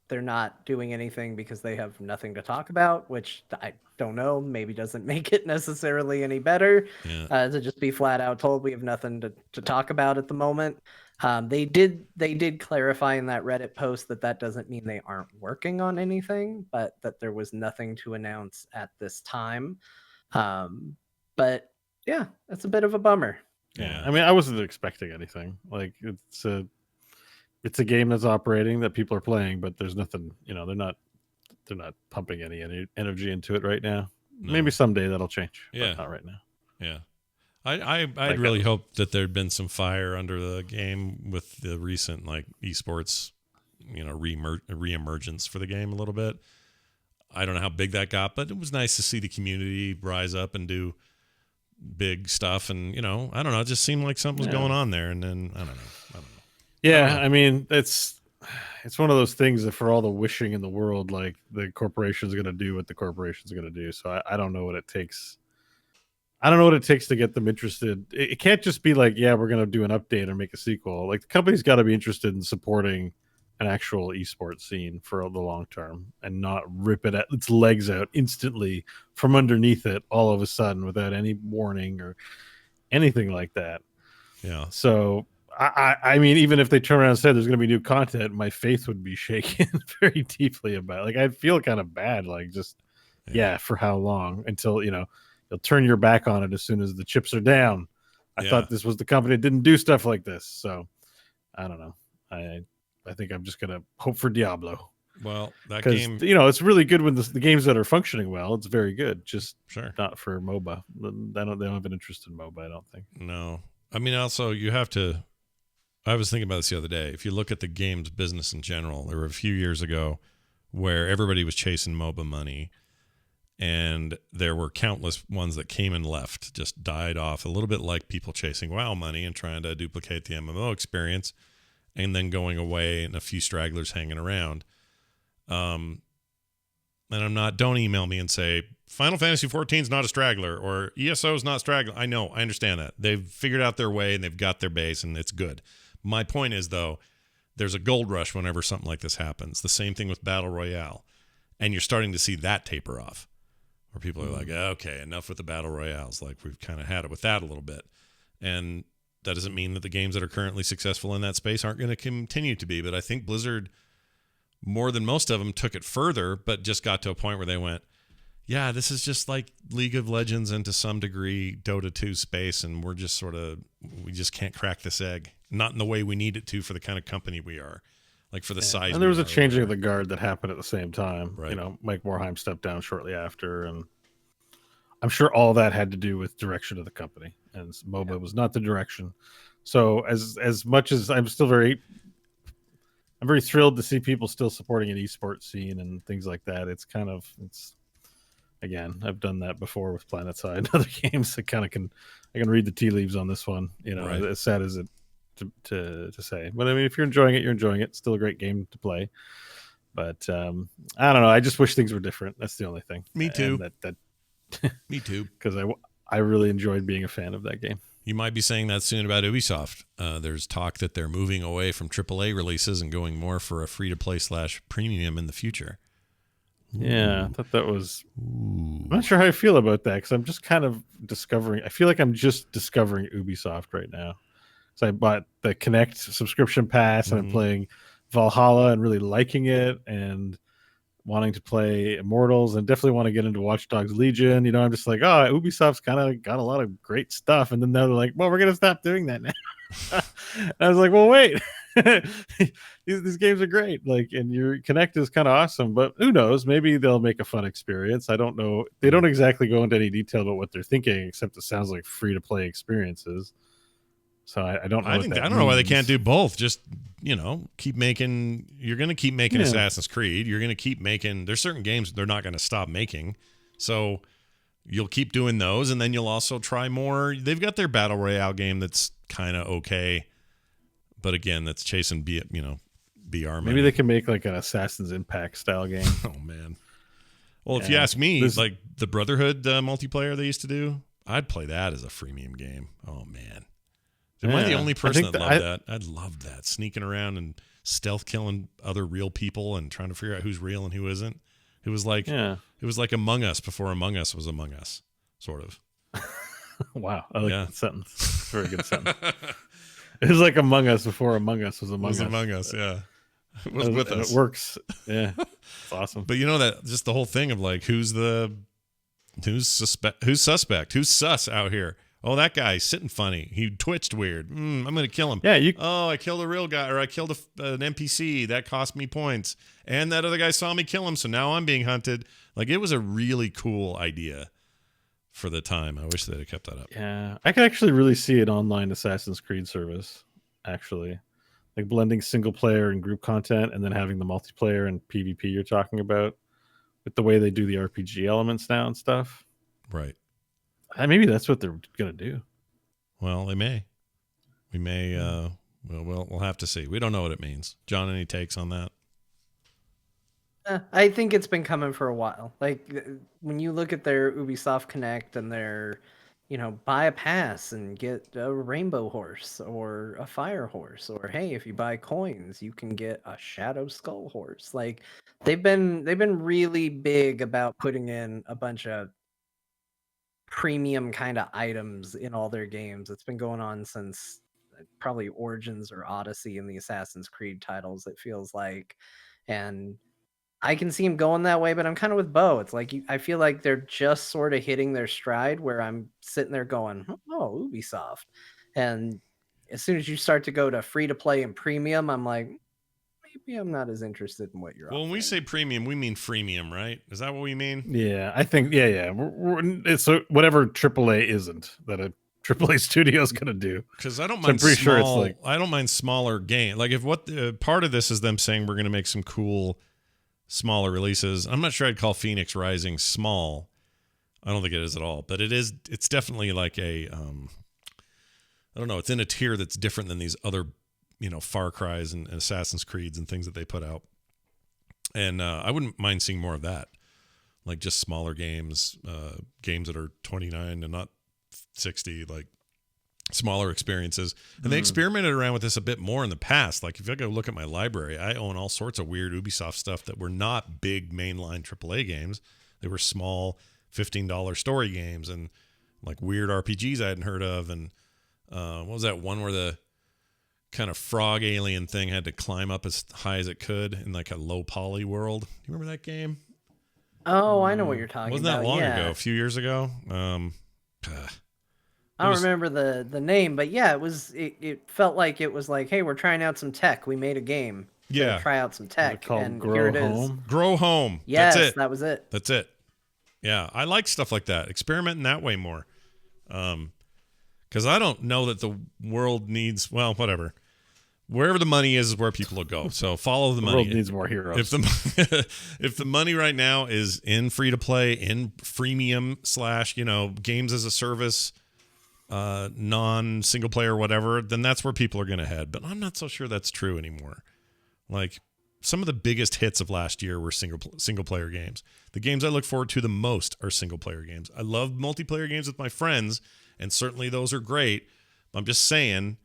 they're not doing anything because they have nothing to talk about, which I don't know, maybe doesn't make it necessarily any better. To just be flat out told we have nothing to talk about at the moment. They did clarify in that Reddit post that doesn't mean they aren't working on anything, but that there was nothing to announce at this time. But yeah, that's a bit of a bummer. Yeah, I mean, I wasn't expecting anything. Like, it's a game that's operating that people are playing, but there's nothing. They're not pumping any energy into it right now. No. Maybe someday that'll change. But not right now. Yeah, I'd really hoped that there'd been some fire under the game with the recent esports, reemergence for the game a little bit. I don't know how big that got, but it was nice to see the community rise up and do big stuff. And I don't know, it just seemed like something was going on there. And then I don't know. Yeah, I mean, it's it's one of those things that for all the wishing in the world, like the corporation's going to do what the corporation's going to do. So I don't know what it takes. I don't know what it takes to get them interested. It can't just be like, yeah, we're going to do an update or make a sequel. Like the company's got to be interested in supporting an actual esports scene for the long term and not rip it at its legs out instantly from underneath it all of a sudden without any warning or anything like that. Yeah. So I mean, even if they turn around and said there's going to be new content, my faith would be shaken very deeply about it. Like I'd feel kind of bad, like just for how long until you'll turn your back on it as soon as the chips are down. I thought this was the company that didn't do stuff like this, so I don't know. I think I'm just gonna hope for Diablo. Well, that game, it's really good when the games that are functioning well. It's very good. Just not for MOBA. They don't have an interest in MOBA. I don't think. No, I mean, also you have to. I was thinking about this the other day. If you look at the games business in general, there were a few years ago where everybody was chasing MOBA money, and there were countless ones that came and left, just died off, a little bit like people chasing WoW money and trying to duplicate the MMO experience, and then going away and a few stragglers hanging around. And don't email me and say Final Fantasy 14 is not a straggler or ESO is not a straggler. I know, I understand that. They've figured out their way and they've got their base and it's good. My point is, though, there's a gold rush whenever something like this happens. The same thing with Battle Royale. And you're starting to see that taper off, where people are like, okay, enough with the Battle Royales. Like, we've kind of had it with that a little bit. And that doesn't mean that the games that are currently successful in that space aren't going to continue to be. But I think Blizzard, more than most of them, took it further, but just got to a point where they went, yeah, this is just like League of Legends and to some degree Dota 2 space, and we're just we just can't crack this egg. Not in the way we need it to for the kind of company we are, like for the size. And there was a changing of the guard that happened at the same time. Right. Mike Morhaime stepped down shortly after, and I'm sure all that had to do with direction of the company, and MOBA was not the direction. So as much as I'm very thrilled to see people still supporting an esports scene and things like that. Again, I've done that before with PlanetSide and other games. I can read the tea leaves on this one. Right. As sad as it to say, but I mean, if you're enjoying it, you're enjoying it. It's still a great game to play. But I don't know. I just wish things were different. That's the only thing. Me too. Me too. Because I really enjoyed being a fan of that game. You might be saying that soon about Ubisoft. There's talk that they're moving away from AAA releases and going more for a free-to-play / premium in the future. Yeah, I thought that was... I'm not sure how I feel about that, because I'm just kind of discovering... I feel like I'm just discovering Ubisoft right now. So I bought the Kinect subscription pass, and I'm playing Valhalla and really liking it, and wanting to play Immortals, and definitely want to get into Watch Dogs Legion. I'm just like, Ubisoft's kind of got a lot of great stuff. And then they're like, well, we're going to stop doing that now. And I was like, well, wait. these games are great. Like, and your Kinect is kind of awesome, but who knows? Maybe they'll make a fun experience. I don't know. They don't exactly go into any detail about what they're thinking, except it sounds like free-to-play experiences. So I don't know. I don't know why they can't do both. Just, keep making. You're going to keep making Assassin's Creed. You're going to keep making. There's certain games they're not going to stop making. So you'll keep doing those, and then you'll also try more. They've got their Battle Royale game that's kind of okay, but again, that's chasing BR money. Maybe they can make like an Assassin's Impact style game. Oh man. Well, if you ask me, like the Brotherhood multiplayer they used to do, I'd play that as a freemium game. Oh man. Am I the only person that loved that? I loved that. Sneaking around and stealth killing other real people and trying to figure out who's real and who isn't. It was like Among Us before Among Us was Among Us, sort of. Wow. I like that sentence. Very good sentence. It was like Among Us before Among Us was Among Us. Among Us, yeah. It was with us. It works. Yeah. It's awesome. But that just the whole thing of like who's suspect, who's sus out here. Oh, that guy's sitting funny. He twitched weird. I'm going to kill him. Yeah, I killed a real guy, or I killed an NPC. That cost me points. And that other guy saw me kill him, so now I'm being hunted. Like, it was a really cool idea for the time. I wish they'd have kept that up. Yeah, I could actually really see an online Assassin's Creed service, actually. Like, blending single-player and group content, and then having the multiplayer and PvP you're talking about, with the way they do the RPG elements now and stuff. Right. Maybe that's what they're going to do. Well, they may. We may Well, we'll have to see. We don't know what it means. John, any takes on that? I think it's been coming for a while. Like when you look at their Ubisoft Connect and their, buy a pass and get a rainbow horse or a fire horse, or hey, if you buy coins, you can get a shadow skull horse. Like they've been really big about putting in a bunch of premium kind of items in all their games. It's been going on since probably Origins or Odyssey in the Assassin's Creed titles, it feels like. And I can see him going that way, but I'm kind of with Bo. It's like I feel like they're just sort of hitting their stride where I'm sitting there going, oh, Ubisoft. And as soon as you start to go to free to play and premium, I'm like, maybe I'm not as interested in what you're Well, offering. when we say premium, we mean freemium, right? Is that what we mean? Yeah, I think, yeah. It's whatever AAA isn't that a AAA studio is going to do. Because I don't mind. So I'm pretty sure it's like, I don't mind smaller game. Like if part of this is them saying we're going to make some cool smaller releases. I'm not sure I'd call Phoenix Rising small. I don't think it is at all, but it's definitely like a I don't know, it's in a tier that's different than these other, Far Cries and Assassin's Creeds and things that they put out. And I wouldn't mind seeing more of that. Like just smaller games, games that are 29 and not 60, like smaller experiences. And they experimented around with this a bit more in the past. Like if I go look at my library, I own all sorts of weird Ubisoft stuff that were not big mainline AAA games. They were small $15 story games and like weird RPGs I hadn't heard of. And what was that one where the kind of frog alien thing had to climb up as high as it could in like a low poly world? Do you remember that game? Oh, I know what you're talking Wasn't about. that long yeah. ago? A few years ago? I don't remember the name, but yeah, it felt like it was like, hey, we're trying out some tech. We made a game. Yeah. Try out some tech. And Grow here it Home? is. Grow Home. Yes, That's it. that was it. That's it. Yeah, I like stuff like that. Experiment in that way more. Because I don't know that the world needs, well, whatever. Wherever the money is where people will go. So follow the money. The world needs more heroes. If the money right now is in free to play, in freemium / games as a service, non single player, whatever, then that's where people are going to head. But I'm not so sure that's true anymore. Like some of the biggest hits of last year were single player games. The games I look forward to the most are single player games. I love multiplayer games with my friends, and certainly those are great. I'm just saying,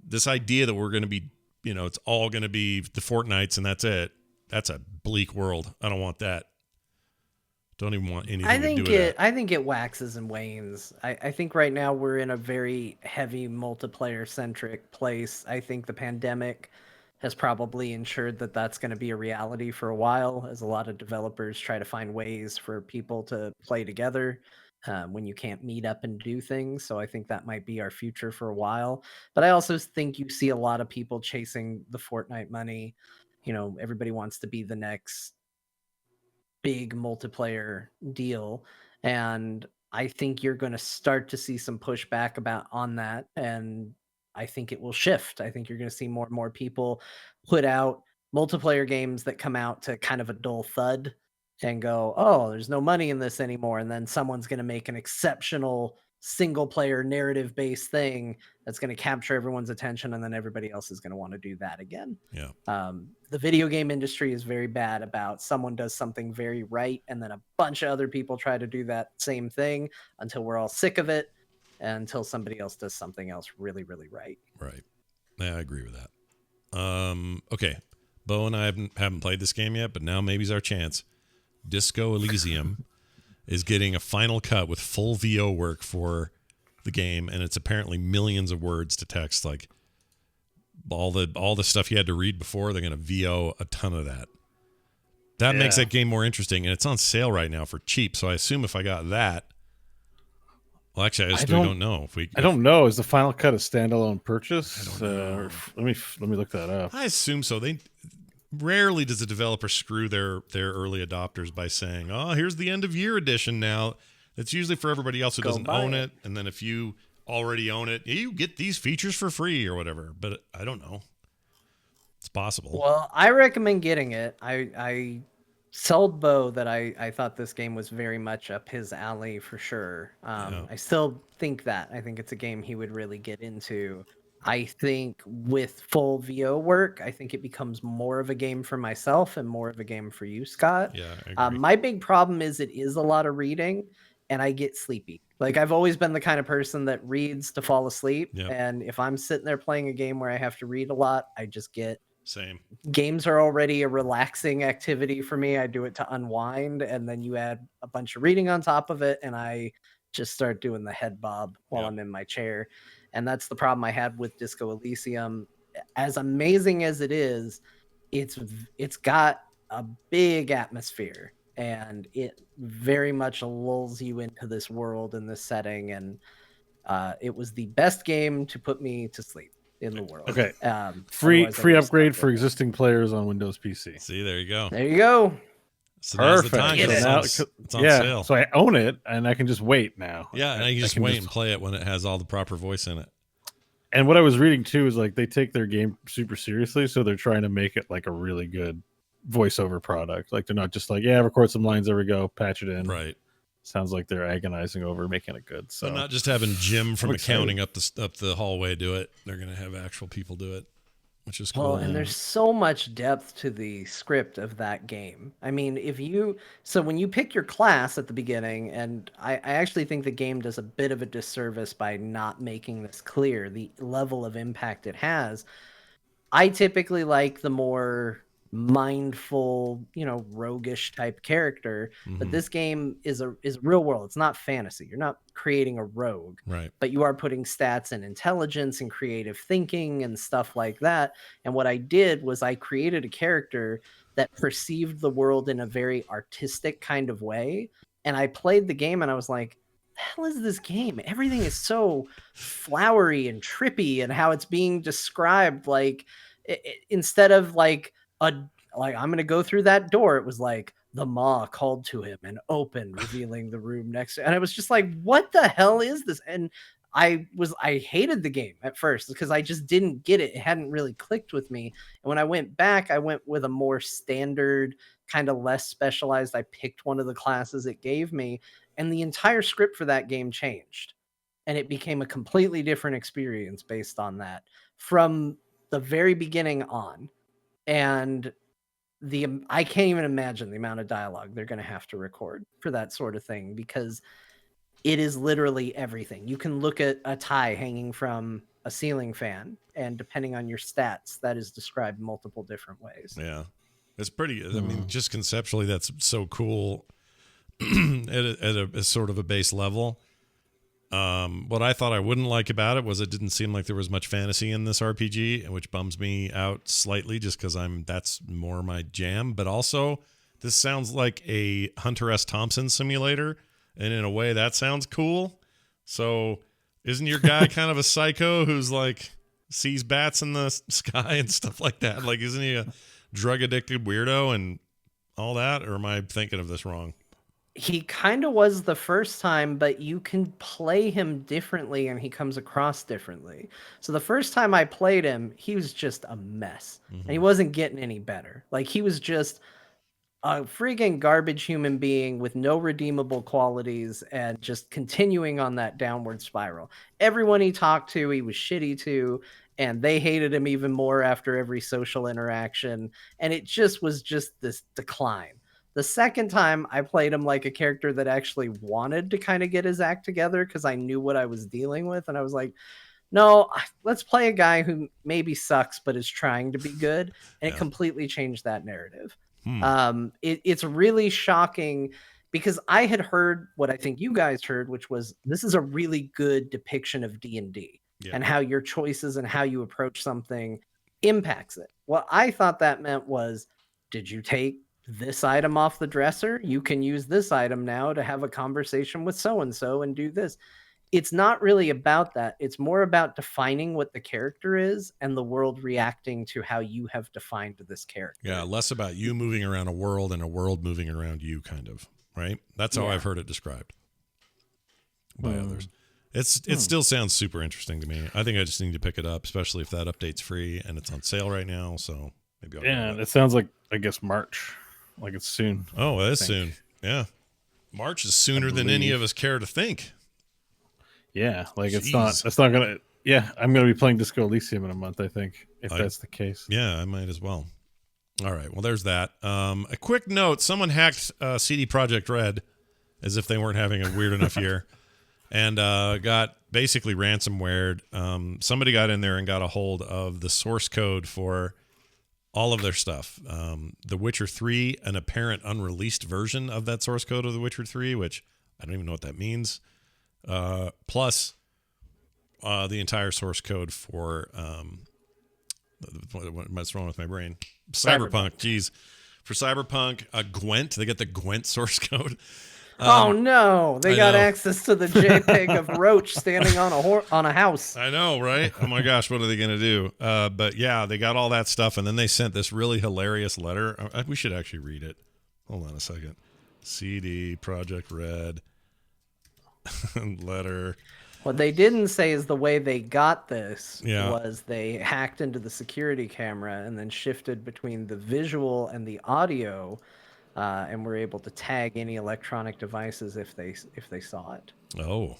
this idea that we're going to be, it's all going to be the Fortnites and that's it. That's a bleak world. I don't want that. Don't even want anything to do with that. I think it waxes and wanes. I think right now we're in a very heavy multiplayer centric place. I think the pandemic has probably ensured that that's going to be a reality for a while, as a lot of developers try to find ways for people to play together when you can't meet up and do things. So I think that might be our future for a while. But I also think you see a lot of people chasing the Fortnite money. Everybody wants to be the next big multiplayer deal. And I think you're going to start to see some pushback on that. And I think it will shift. I think you're going to see more and more people put out multiplayer games that come out to kind of a dull thud and go, oh, there's no money in this anymore. And then someone's going to make an exceptional single player narrative based thing that's going to capture everyone's attention. And then everybody else is going to want to do that again. Yeah. The video game industry is very bad about someone does something very right. And then a bunch of other people try to do that same thing until we're all sick of it. Until somebody else does something else really, really right. Right. Yeah, I agree with that. Okay. Bo and I haven't played this game yet, but now maybe's our chance. Disco Elysium is getting a final cut with full VO work for the game, and it's apparently millions of words to text. Like all the stuff you had to read before, they're going to VO a ton of that. That makes that game more interesting, and it's on sale right now for cheap. So I assume if I got that. Well, actually, I don't know. I don't know. Is the Final Cut a standalone purchase? Let me look that up. I assume so. Rarely does a developer screw their early adopters by saying, "Oh, here's the end of year edition now." That's usually for everybody else who doesn't own it. And then if you already own it, you get these features for free or whatever. But I don't know. It's possible. Well, I recommend getting it. I sold Bo that I thought this game was very much up his alley for sure. I still think that. I think it's a game he would really get into. I think with full VO work, I think it becomes more of a game for myself and more of a game for you, Scott. Yeah, I agree. My big problem is it is a lot of reading and I get sleepy. Like I've always been the kind of person that reads to fall asleep. Yep. And if I'm sitting there playing a game where I have to read a lot, I just get same. Games are already a relaxing activity for me. I do it to unwind, and then you add a bunch of reading on top of it, and I just start doing the head bob while I'm in my chair. And that's the problem I had with Disco Elysium. As amazing as it is, it's got a big atmosphere, and it very much lulls you into this world and this setting. And it was the best game to put me to sleep in the world. Okay. Free upgrade for there. existing players on Windows PC. See, there you go. There you go. So now's the time. Get it. It's on sale. So I own it, and I can just wait now. Yeah, and you just wait and play it when it has all the proper voice in it. And what I was reading too is like they take their game super seriously, so they're trying to make it like a really good voiceover product. Like they're not just like, yeah, record some lines, there we go, patch it in. Right. Sounds like they're agonizing over making it good. So they're not just having Jim from accounting up the hallway do it. They're going to have actual people do it, which is cool. Well, and there's so much depth to the script of that game. I mean, when you pick your class at the beginning, and I actually think the game does a bit of a disservice by not making this clear, the level of impact it has. I typically like the more mindful, roguish type character, but this game is real world. It's not fantasy. You're not creating a rogue, right? But you are putting stats and intelligence and creative thinking and stuff like that. And what I did was I created a character that perceived the world in a very artistic kind of way. And I played the game and I was like, the hell is this game? Everything is so flowery and trippy, and how it's being described, like instead of like I'm gonna go through that door, it was like the maw called to him and opened, revealing the room next to, and I was just like, what the hell is this? And I hated the game at first because I just didn't get it. It hadn't really clicked with me. And when I went back, I went with a more standard, kind of less specialized. I picked one of the classes it gave me, and the entire script for that game changed. And it became a completely different experience based on that from the very beginning on. And I can't even imagine the amount of dialogue they're going to have to record for that sort of thing, because it is literally everything. You can look at a tie hanging from a ceiling fan, and depending on your stats, that is described multiple different ways. Yeah, it's pretty. I mean, just conceptually, that's so cool at a sort of a base level. What I thought I wouldn't like about it was it didn't seem like there was much fantasy in this RPG, which bums me out slightly just because that's more my jam. But also, this sounds like a Hunter S. Thompson simulator, and in a way that sounds cool. So isn't your guy kind of a psycho who's like sees bats in the sky and stuff like that? Like, isn't he a drug addicted weirdo and all that? Or am I thinking of this wrong? He kind of was the first time, but you can play him differently and he comes across differently. So the first time I played him, he was just a mess and he wasn't getting any better. Like, he was just a freaking garbage human being with no redeemable qualities and just continuing on that downward spiral. Everyone he talked to, he was shitty to, and they hated him even more after every social interaction. And it just was just this decline. The second time I played him like a character that actually wanted to kind of get his act together because I knew what I was dealing with. And I was like, no, let's play a guy who maybe sucks but is trying to be good. And it completely changed that narrative. It's really shocking because I had heard what I think you guys heard, which was this is a really good depiction of D&D and how your choices and how you approach something impacts it. What I thought that meant was, did you take this item off the dresser? You can use this item now to have a conversation with so-and-so and do this. It's not really about that. It's more about defining what the character is and the world reacting to how you have defined this character. Yeah, less about you moving around a world and a world moving around you, kind of, right? That's how I've heard it described by others. It still sounds super interesting to me. I think I just need to pick it up, especially if that update's free and it's on sale right now. So maybe I'll it sounds like, I guess, March. Like it's soon. Oh, it is soon. Yeah. March is sooner than any of us care to think. Yeah, like it's not gonna, yeah, I'm going to be playing Disco Elysium in a month, I think, if that's the case. Yeah, I might as well. All right, well, there's that. A quick note, someone hacked CD Projekt Red as if they weren't having a weird enough year and got basically ransomwared. Somebody got in there and got a hold of the source code for all of their stuff. The Witcher 3, an apparent unreleased version of that source code of The Witcher 3, which I don't even know what that means. Plus the entire source code for what's wrong with my brain? Cyberpunk. Jeez. For Cyberpunk, Gwent. They got the Gwent source code. Oh no! They got access to the JPEG of Roach standing on a house. I know, right? Oh my gosh, what are they gonna do? But yeah, they got all that stuff, and then they sent this really hilarious letter. We should actually read it. Hold on a second. CD Projekt Red letter. What they didn't say is the way they got this Yeah. was they hacked into the security camera and then shifted between the visual and the audio. And were able to tag any electronic devices if they saw it. Oh,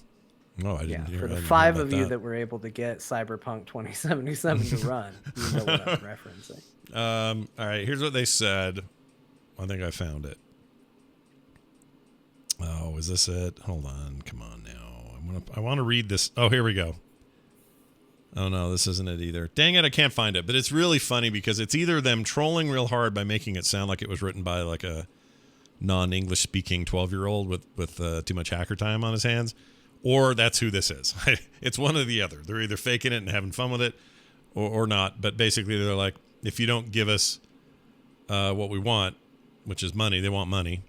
no, I didn't hear. For the 5 of you that were able to get Cyberpunk 2077 to run, you know what I'm referencing. All right, here's what they said. I think I found it. Oh, is this it? Hold on, come on now. I want to read this. Oh, here we go. Oh no, this isn't it either. Dang it, I can't find it. But it's really funny because it's either them trolling real hard by making it sound like it was written by like a non-English speaking 12-year-old with too much hacker time on his hands, or that's who this is. It's one or the other. They're either faking it and having fun with it or not. But basically they're like, if you don't give us what we want, which is money, they want money,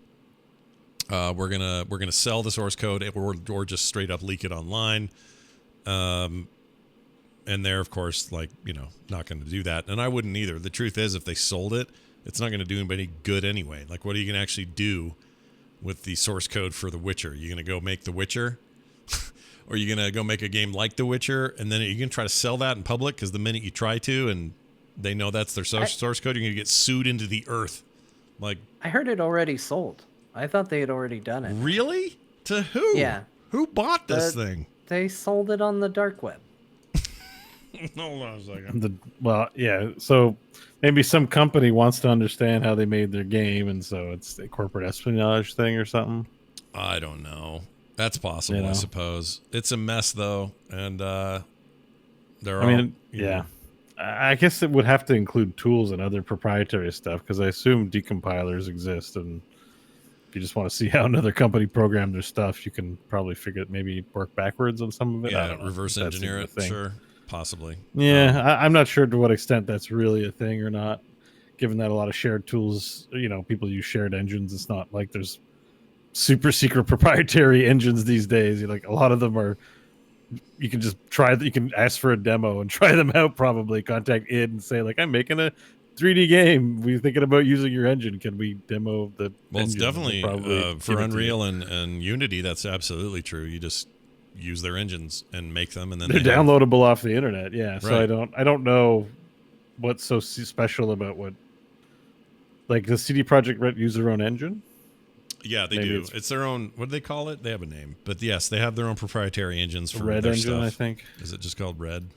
we're gonna sell the source code or just straight up leak it online. And they're, of course, like, not going to do that. And I wouldn't either. The truth is, if they sold it, it's not going to do anybody good anyway. Like, what are you going to actually do with the source code for The Witcher? Are you going to go make The Witcher? Or are you going to go make a game like The Witcher? And then are you going to try to sell that in public? Because the minute you try to and they know that's their source code, you're going to get sued into the earth. Like, I heard it already sold. I thought they had already done it. Really? To who? Yeah. Who bought this thing? They sold it on the dark web. Hold on a second. So maybe some company wants to understand how they made their game, and so it's a corporate espionage thing or something. I don't know. That's possible, I suppose. It's a mess, though, and I guess it would have to include tools and other proprietary stuff, because I assume decompilers exist, and if you just want to see how another company programmed their stuff, you can probably maybe work backwards on some of it. Yeah, reverse engineer it, sure. Possibly. Yeah, I'm not sure to what extent that's really a thing or not, given that a lot of shared tools, people use shared engines. It's not like there's super secret proprietary engines these days. Like, a lot of them are, you can just you can ask for a demo and try them out, probably contact id and say, like, I'm making a 3D game. We're thinking about using your engine. Can we demo the Well, it's engine? definitely for Unreal and Unity, that's absolutely true. You just use their engines and make them, and then they're downloadable off the internet. Yeah, so right. I don't know what's so special about like, does CD Projekt Red use their own engine? Yeah, they do. It's their own. What do they call it? They have a name, but yes, they have their own proprietary engines for Red their engine, stuff. I think. Is it just called Red?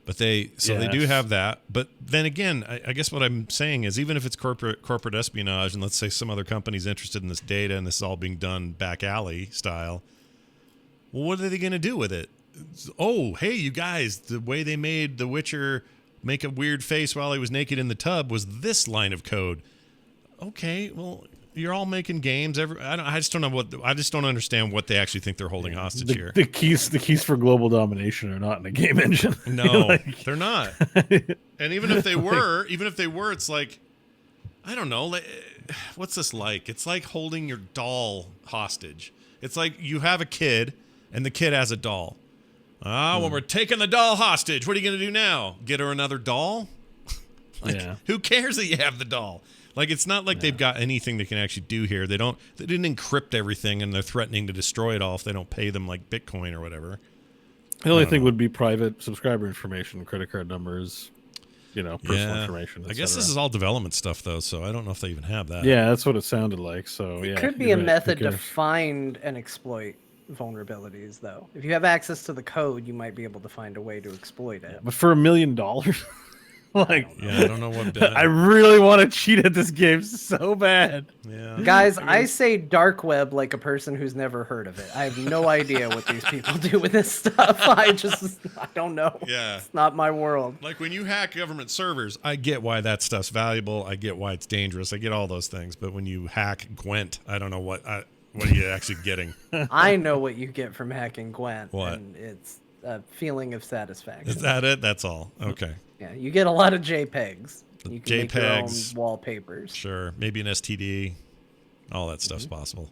But they do have that. But then again, I guess what I'm saying is, even if it's corporate espionage, and let's say some other company's interested in this data and this is all being done back alley style, well, what are they going to do with it? Oh, hey, you guys, the way they made The Witcher make a weird face while he was naked in the tub was this line of code. Okay, well, you're all making games. I just don't understand what they actually think they're holding hostage here. The keys for global domination are not in a game engine. No, they're not. And even if they were, it's like, I don't know. What's this like? It's like holding your doll hostage. It's like you have a kid and the kid has a doll. Well, we're taking the doll hostage. What are you going to do now? Get her another doll? Who cares that you have the doll? Like, it's not like they've got anything they can actually do here. They didn't encrypt everything, and they're threatening to destroy it all if they don't pay them like Bitcoin or whatever. The only thing would be private subscriber information, credit card numbers, personal information. I guess this is all development stuff, though, so I don't know if they even have that. Yeah, that's what it sounded like. So it could be a method to find and exploit vulnerabilities, though. If you have access to the code, you might be able to find a way to exploit it. But for $1 million, like, I don't know what. I really want to cheat at this game so bad. Yeah, guys, I say dark web like a person who's never heard of it. I have no idea what these people do with this stuff. I don't know. Yeah, it's not my world. Like when you hack government servers, I get why that stuff's valuable. I get why it's dangerous. I get all those things. But when you hack Gwent, I don't know what are you actually getting. I know what you get from hacking Gwent. What? And it's a feeling of satisfaction. Is that it? That's all. Okay. Yeah, you get a lot of JPEGs. You can make your own JPEGs. wallpapers. Sure. Maybe an STD. All that stuff's possible.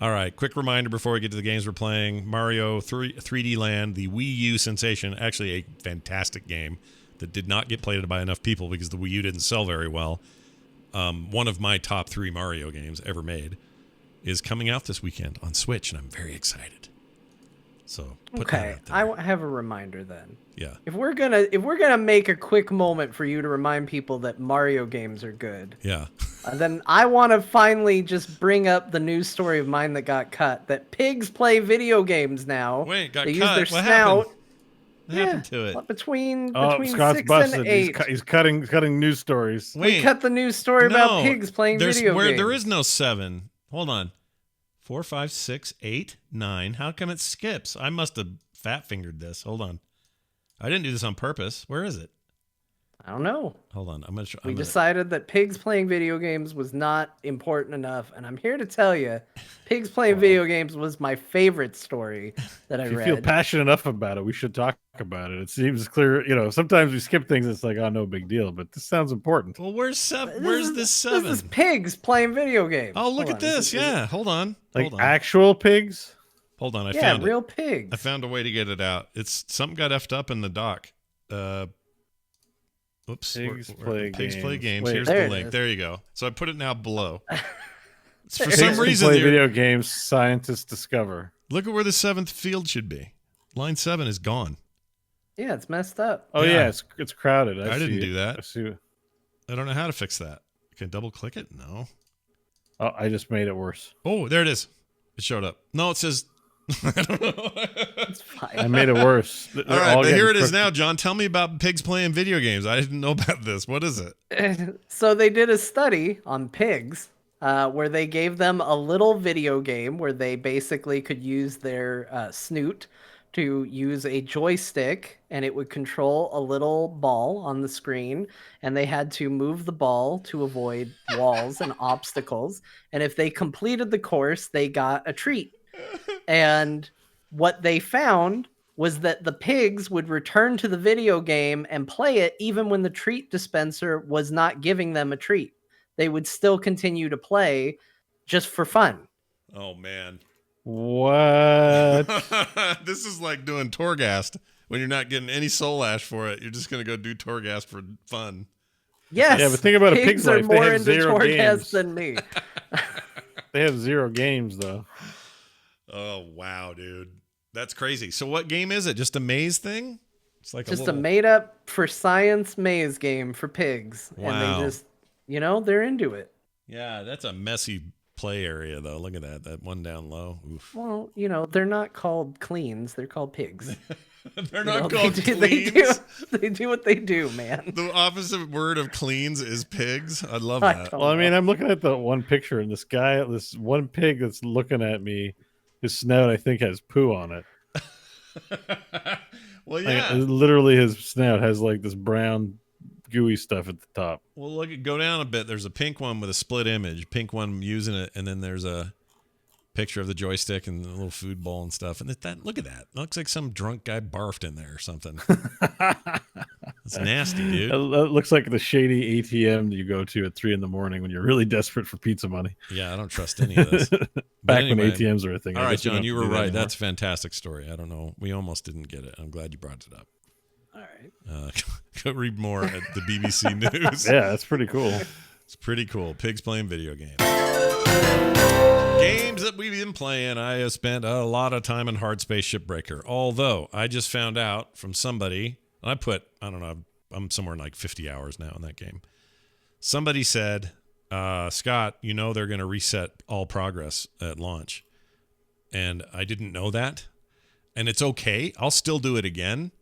All right. Quick reminder before we get to the games we're playing. Mario 3D Land, the Wii U sensation. Actually, a fantastic game that did not get played by enough people because the Wii U didn't sell very well. One of my top 3 Mario games ever made is coming out this weekend on Switch, and I'm very excited. So, okay, I have a reminder then. Yeah. If we're gonna make a quick moment for you to remind people that Mario games are good. Yeah. Then I want to finally just bring up the news story of mine that got cut. That pigs play video games now. Wait, got they cut. Use their What snout. happened? What happened to it? Between Scott's 6 busted. and 8. He's cutting news stories. We cut the news story about pigs playing video games. There is no 7. Hold on. 4, 5, 6, 8, 9. How come it skips? I must have fat fingered this. Hold on. I didn't do this on purpose. Where is it? I don't know. Hold on. We decided that pigs playing video games was not important enough, and I'm here to tell you, pigs playing video games was my favorite story that I read. If you feel passionate enough about it, we should talk about it. It seems clear. Sometimes we skip things. It's like, oh, no big deal. But this sounds important. Well, where's 7? Where's this 7? This is pigs playing video games. Oh, look at this. Yeah. Hold on. Like actual pigs? Hold on. I found it. Real pigs. I found a way to get it out. It's something got effed up in the dock. Oops. Pigs play games. Wait, here's the link. There you go. So I put it now below. For Pigs some reason, play video games. Scientists discover. Look at where the 7th field should be. Line 7 is gone. Yeah, it's messed up. Oh yeah, it's crowded. I didn't do that. I see. I don't know how to fix that. Can I double click it? No. Oh, I just made it worse. Oh, there it is. It showed up. No, it says. I don't know. It's fine. I made it worse. All right, but here it is now, John. Tell me about pigs playing video games. I didn't know about this. What is it? So they did a study on pigs where they gave them a little video game where they basically could use their snoot to use a joystick, and it would control a little ball on the screen, and they had to move the ball to avoid walls and obstacles. And if they completed the course, they got a treat. And what they found was that the pigs would return to the video game and play it even when the treat dispenser was not giving them a treat. They would still continue to play just for fun. Oh, man. What? This is like doing Torghast when you're not getting any soul ash for it. You're just going to go do Torghast for fun. Yes. Yeah, but think about a pig's life. They are more into Torghast than me. They have 0 games, though. Oh, wow, dude. That's crazy. So what game is it? Just a maze thing? It's like a made-up for science maze game for pigs. Wow. And they just, they're into it. Yeah, that's a messy play area, though. Look at that one down low. Oof. Well, they're not called cleans. They're called pigs. They're not called cleans. They do what they do, man. The opposite word of cleans is pigs. I love that. Well, I mean, I'm looking at the one picture, and this one pig that's looking at me, his snout, I think, has poo on it. Well, yeah. Literally, his snout has like this brown, gooey stuff at the top. Well, go down a bit. There's a pink one with a split image. Pink one using it, and then there's a picture of the joystick and the little food bowl and stuff. And look at that. It looks like some drunk guy barfed in there or something. It's nasty, dude. It looks like the shady ATM that you go to at 3 a.m. when you're really desperate for pizza money. Yeah, I don't trust any of this. Back when ATMs were a thing. All right, John, you were right. That's a fantastic story. I don't know. We almost didn't get it. I'm glad you brought it up. All right. Go read more at the BBC News. Yeah, that's pretty cool. It's pretty cool. Pigs playing video games. Games that we've been playing. I have spent a lot of time in Hardspace Shipbreaker. Although I just found out from somebody, I don't know, I'm somewhere in like 50 hours now in that game. Somebody said, Scott, they're going to reset all progress at launch. and I didn't know that. And it's okay. I'll still do it again,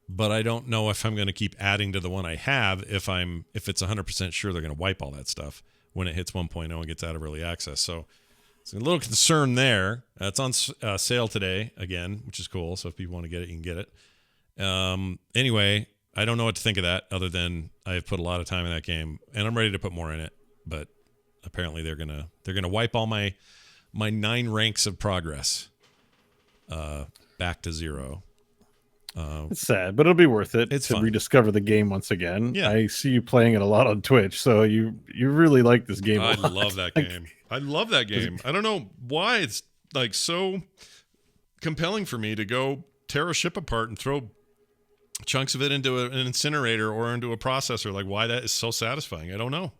but I don't know if I'm going to keep adding to the one I have if it's 100% sure they're going to wipe all that stuff when it hits 1.0 and gets out of early access. So it's a little concern there. It's on sale today again, which is cool. So if people want to get it, you can get it. Anyway, I don't know what to think of that other than I've put a lot of time in that game and I'm ready to put more in it. But apparently they're gonna wipe all my 9 ranks of progress back to 0. It's sad, but it'll be worth it. It's to fun. Rediscover the game once again. Yeah. I see you playing it a lot on Twitch, so you really like this game. I love that game. I love that game. I don't know why it's like so compelling for me to go tear a ship apart and throw chunks of it into an incinerator or into a processor. Like why that is so satisfying. I don't know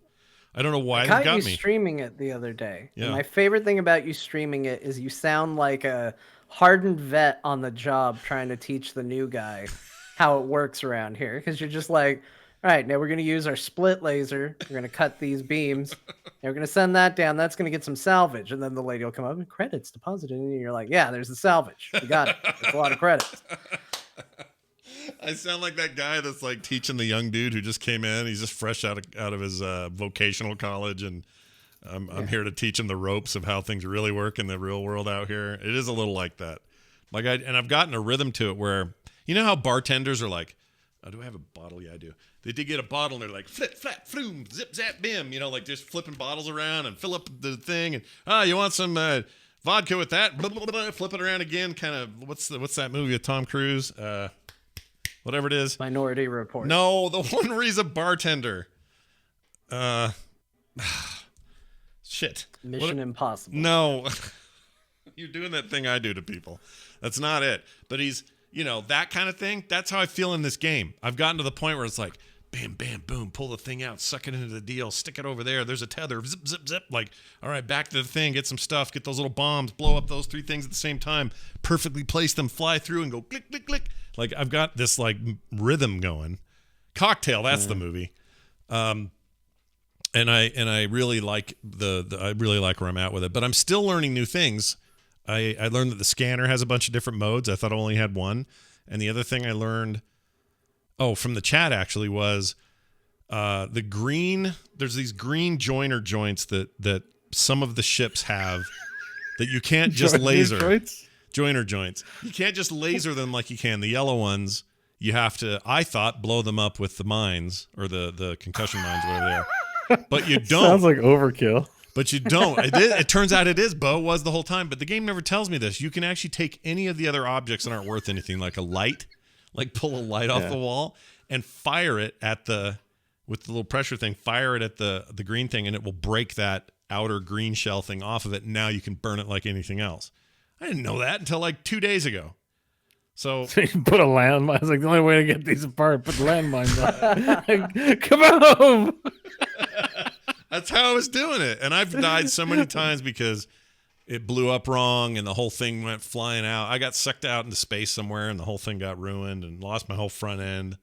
why I it got you me. Streaming it the other day. Yeah. And my favorite thing about you streaming it is you sound like a hardened vet on the job trying to teach the new guy how it works around here. Because you're just like, all right, now we're going to use our split laser. We're going to cut these beams. And we're going to send that down. That's going to get some salvage. And then the lady will come up and credits deposited. And you're like, yeah, there's the salvage. You got it. It's a lot of credits. I sound like that guy that's like teaching the young dude who just came in. He's just fresh out of his vocational college, and I'm here to teach him the ropes of how things really work in the real world out here. It is a little like that. I've gotten a rhythm to it where you know how bartenders are like, oh, do I have a bottle? Yeah, I do. They did get a bottle and they're like flip, flap, floom, zip, zap, bim. You know, like just flipping bottles around and fill up the thing. And you want some vodka with that? Blah, blah, blah, flip it around again. Kind of what's that movie with Tom Cruise? Whatever it is. Minority Report. No, the one where he's a bartender. Shit. Mission Impossible. No. You're doing that thing I do to people. That's not it. But he's, that kind of thing. That's how I feel in this game. I've gotten to the point where it's like, bam, bam, boom, pull the thing out, suck it into the deal, stick it over there. There's a tether, zip, zip, zip. Like, all right, back to the thing, get some stuff, get those little bombs, blow up those 3 things at the same time, perfectly place them, fly through and go click, click, click. Like I've got this like rhythm going. Cocktail, that's the movie. And I really like I really like where I'm at with it, but I'm still learning new things. I learned that the scanner has a bunch of different modes. I thought I only had one. And the other thing I learned, from the chat actually, was there's these green joiner joints that some of the ships have that you can't just laser. Joiner joints. You can't just laser them like you can. The yellow ones, you have to, I thought, blow them up with the mines or the concussion mines, whatever they are. But you don't. Sounds like overkill. But you don't. It turns out it is, Bo. It was the whole time. But the game never tells me this. You can actually take any of the other objects that aren't worth anything, like a light, like pull a light off the wall and fire it with the little pressure thing, fire it at the green thing, and it will break that outer green shell thing off of it. And now you can burn it like anything else. I didn't know that until like 2 days ago. So you put a landmine. It's like the only way to get these apart. Put the landmine down. Come on. That's how I was doing it. And I've died so many times because it blew up wrong and the whole thing went flying out. I got sucked out into space somewhere and the whole thing got ruined and lost my whole front end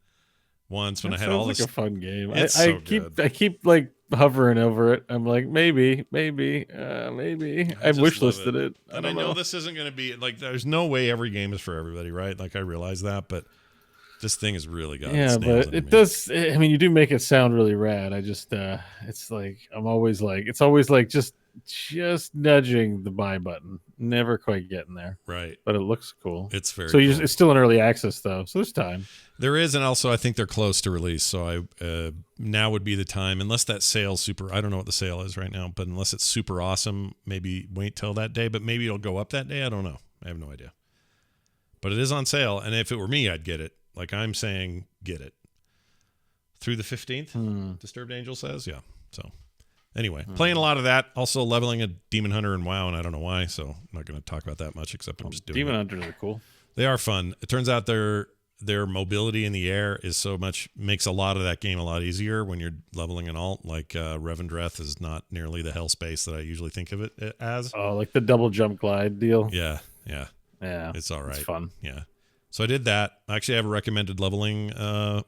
once when I had all this. Like a fun game. I keep like hovering over it. I'm like, maybe. I've wish listed it. And I know this isn't going to be like, there's no way every game is for everybody, right? Like I realize that, but this thing has really got its nails but into it me. does. I mean, you do make it sound really rad. I just, it's like it's always like just nudging the buy button, never quite getting there. Right, but it looks cool. It's very. So cool. It's still in early access though, so there's time. There is, and also I think they're close to release. So now would be the time, unless that sale's super. I don't know what the sale is right now, but unless it's super awesome, maybe wait till that day. But maybe it'll go up that day. I don't know. I have no idea. But it is on sale, and if it were me, I'd get it. Like I'm saying, get it through the 15th. Disturbed Angel says, yeah. So anyway, playing a lot of that. Also leveling a Demon Hunter and WoW, and I don't know why. So I'm not going to talk about that much, except I'm just doing Demon it. Hunters are cool. They are fun. It turns out their mobility in the air is makes a lot of that game a lot easier when you're leveling an alt. Like Revendreth is not nearly the hell space that I usually think of it as. Oh, like the double jump glide deal. Yeah. It's all right. It's fun. Yeah. So I did that. Actually, I have a recommended leveling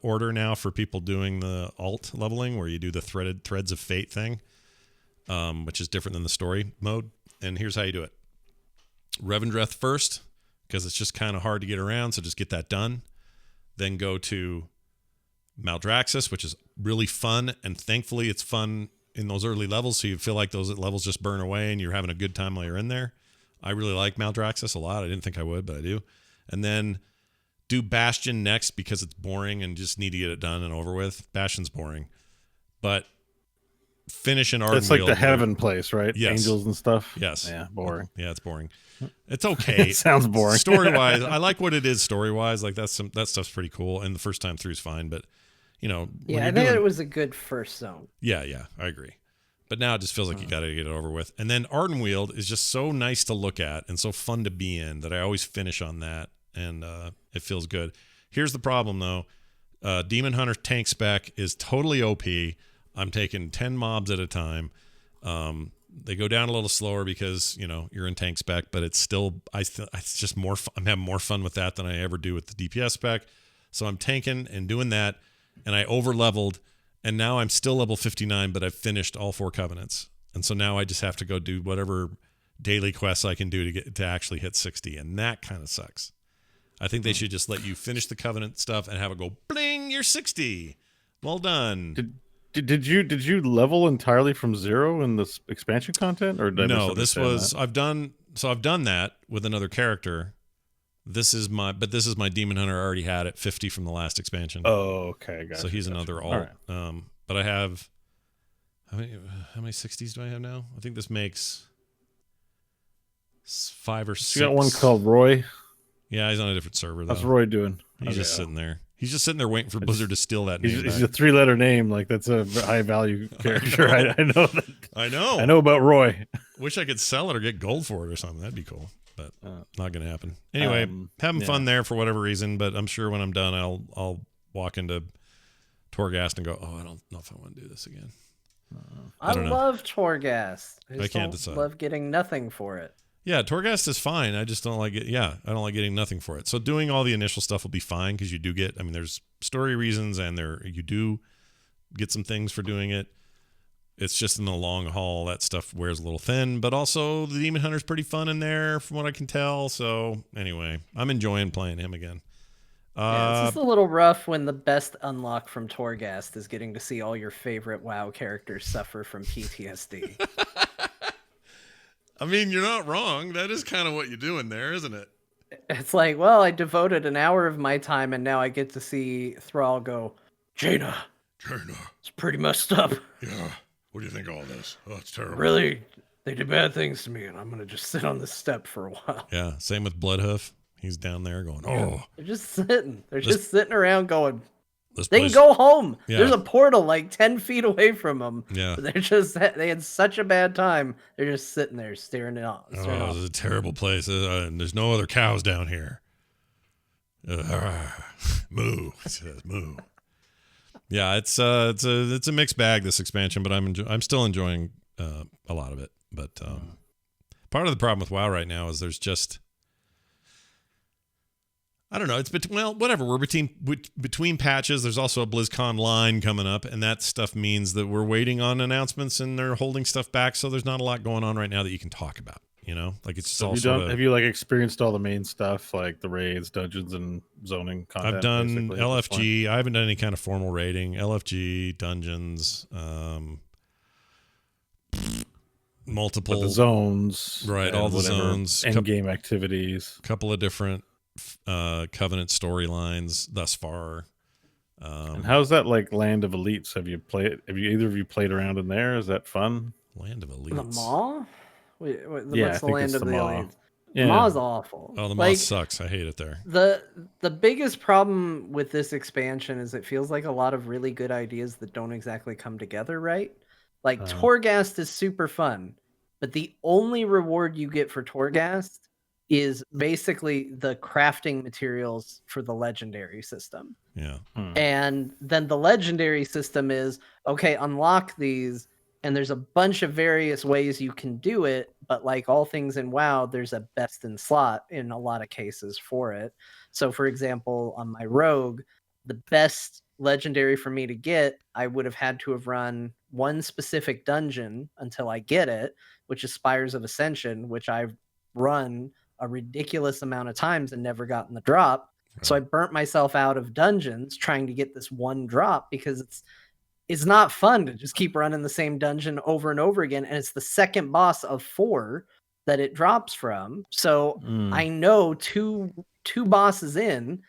order now for people doing the alt leveling, where you do the threads of fate thing, which is different than the story mode. And here's how you do it. Revendreth first, because it's just kind of hard to get around, so just get that done. Then go to Maldraxxus, which is really fun, and thankfully it's fun in those early levels, so you feel like those levels just burn away and you're having a good time while you're in there. I really like Maldraxxus a lot. I didn't think I would, but I do. And then do Bastion next because it's boring and just need to get it done and over with. Bastion's boring. But finish an Ardenweald. It's like the heaven place, right? Yes. Angels and stuff. Yes. Yeah, boring. Yeah, it's boring. It's okay. It sounds boring. Story-wise, I like what it is story-wise. Like that stuff's pretty cool, and the first time through is fine. But yeah, I think it was a good first zone. Yeah, I agree. But now it just feels like you got to get it over with. And then Ardenweald is just so nice to look at and so fun to be in that I always finish on that, and it feels good. Here's the problem, though. Demon Hunter tank spec is totally OP. I'm taking 10 mobs at a time. They go down a little slower because, you're in tank spec, but it's still, it's just more fun. I'm having more fun with that than I ever do with the DPS spec. So I'm tanking and doing that, and I over-leveled, and now I'm still level 59, but I've finished all 4 covenants. And so now I just have to go do whatever daily quests I can do to actually hit 60, and that kind of sucks. I think they should just let you finish the covenant stuff and have it go, bling, you're 60. Well done. Did you level entirely from 0 in this expansion content, or did I misunderstand that? I've done that with another character. This is my Demon Hunter. I already had it 50 from the last expansion. Oh, okay, gotcha. So he's another alt. Right. But I have how many 60s do I have now? I think this makes 5 or 6. You got one called Roy. Yeah, he's on a different server though. How's Roy doing? He's just sitting there. He's just sitting there waiting for Blizzard to steal that name. He's a 3-letter name. Like, that's a high value character. I know that. I know. I know about Roy. Wish I could sell it or get gold for it or something. That'd be cool, but not going to happen. Anyway, having fun there for whatever reason, but I'm sure when I'm done, I'll walk into Torghast and go, oh, I don't know if I want to do this again. I love Torghast. I can't decide. Love getting nothing for it. Yeah, Torghast is fine. I just don't like it. Yeah, I don't like getting nothing for it. So doing all the initial stuff will be fine because you do get, there's story reasons and you do get some things for doing it. It's just in the long haul, that stuff wears a little thin, but also the Demon Hunter's pretty fun in there from what I can tell. So anyway, I'm enjoying playing him again. It's just a little rough when the best unlock from Torghast is getting to see all your favorite WoW characters suffer from PTSD. You're not wrong. That is kind of what you're doing there, isn't it? It's like, well, I devoted an hour of my time, and now I get to see Thrall go, Jaina, it's pretty messed up. Yeah. What do you think of all this? Oh, it's terrible. Really? They did bad things to me, and I'm going to just sit on this step for a while. Yeah, same with Bloodhoof. He's down there going, oh. They're just sitting. They're just sitting around going, they can go home. Yeah. There's a portal like 10 feet away from them. Yeah. They had such a bad time. They're just sitting there staring it off. This is a terrible place. There's no other cows down here. Moo. It says moo. Yeah, it's a mixed bag, this expansion, but I'm still enjoying a lot of it. But part of the problem with WoW right now is there's just, I don't know. Whatever. We're between patches. There's also a BlizzCon line coming up, and that stuff means that we're waiting on announcements, and they're holding stuff back. So there's not a lot going on right now that you can talk about. Like it's just have you experienced all the main stuff, like the raids, dungeons, and zoning content? I've done LFG. I haven't done any kind of formal raiding. LFG, dungeons, multiple but the zones, right? All the zones, end game activities. Couple of different Covenant storylines thus far. And how's that like Land of Elites? Have either of you played around in there? Is that fun? Land of Elites. The Maw? What's I the Land of the Maw. Elites? Yeah. The Maw's awful. Oh, the Maw sucks. I hate it there. The biggest problem with this expansion is it feels like a lot of really good ideas that don't exactly come together right. Like Torghast is super fun, but the only reward you get for Torghast is basically the crafting materials for the legendary system. Yeah. And then the legendary system is, okay, unlock these, and there's a bunch of various ways you can do it, but like all things in WoW, there's a best in slot in a lot of cases for it. So for example, on my rogue, the best legendary for me to get, I would have had to have run one specific dungeon until I get it, which is Spires of Ascension, which I've run a ridiculous amount of times and never gotten the drop. Right. So I burnt myself out of dungeons trying to get this one drop because it's not fun to just keep running the same dungeon over and over again. And it's the second boss of 4 that it drops from. So I know two bosses in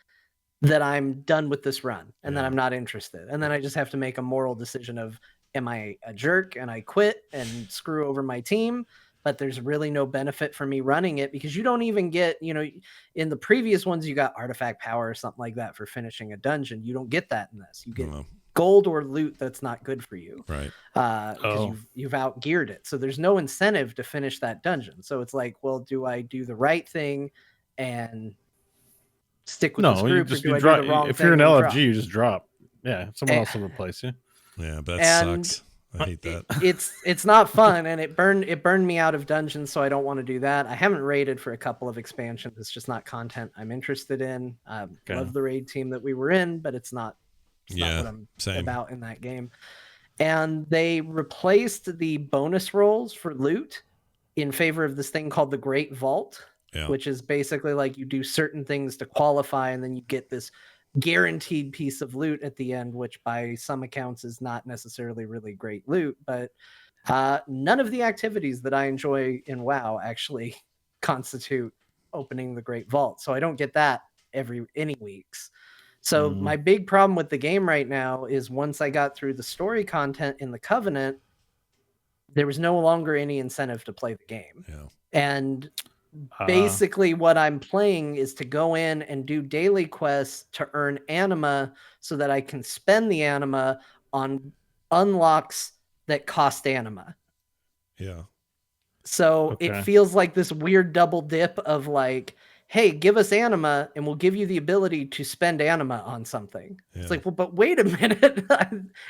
that I'm done with this run and that I'm not interested. And then I just have to make a moral decision of, am I a jerk and I quit and screw over my team? But there's really no benefit for me running it because you don't even get, in the previous ones, you got artifact power or something like that for finishing a dungeon. You don't get that in this. You get gold or loot that's not good for you. Right. Because you've outgeared it. So there's no incentive to finish that dungeon. So it's like, well, do I do the right thing and stick with this group? Do the wrong if you're an LFG, you just drop. Yeah, someone else will replace you. Yeah, that sucks. I hate that. It's not fun, and it burned me out of dungeons, so I don't want to do that. I haven't raided for a couple of expansions. It's just not content I'm interested in. Love the raid team that we were in, but it's not what I'm about in that game. And they replaced the bonus rolls for loot in favor of this thing called the Great Vault, which is basically like you do certain things to qualify, and then you get this guaranteed piece of loot at the end, which by some accounts is not necessarily really great loot, but none of the activities that I enjoy in WoW actually constitute opening the Great Vault. So I don't get that any weeks. So my big problem with the game right now is once I got through the story content in the Covenant, there was no longer any incentive to play the game. Yeah. And basically what I'm playing is to go in and do daily quests to earn anima so that I can spend the anima on unlocks that cost anima. Yeah. So it feels like this weird double dip of like, hey, give us anima and we'll give you the ability to spend anima on something. Yeah. It's like, well, but wait a minute.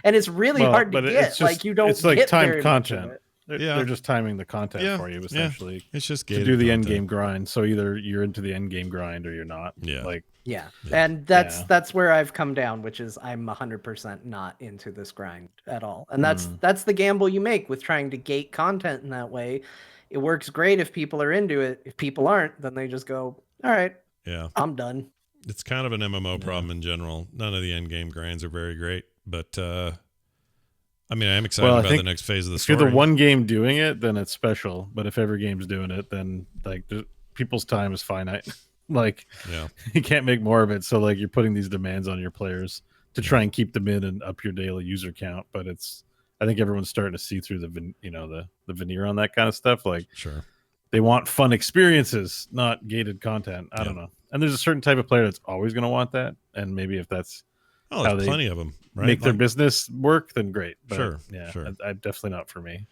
And it's really hard to get. Just, like you don't it's like get timed content. They're just timing the content for you essentially. Yeah. It's just to do the end game grind. So either you're into the end game grind or you're not. Yeah. And that's where I've come down, which is I'm 100% not into this grind at all. And that's the gamble you make with trying to gate content in that way. It works great if people are into it. If people aren't, then they just go, all right, I'm done. It's kind of an MMO problem in general. None of the end game grinds are very great, but I mean, I'm excited about the next phase of the story. If you're the one game doing it, then it's special. But if every game's doing it, then like people's time is finite. Like, you can't make more of it. So like, you're putting these demands on your players to try and keep them in and up your daily user count. But I think everyone's starting to see through the veneer on that kind of stuff. Like, they want fun experiences, not gated content. I don't know. And there's a certain type of player that's always going to want that. And maybe if that's there's plenty of them, right? Make their business work, then great. But sure. I definitely not for me.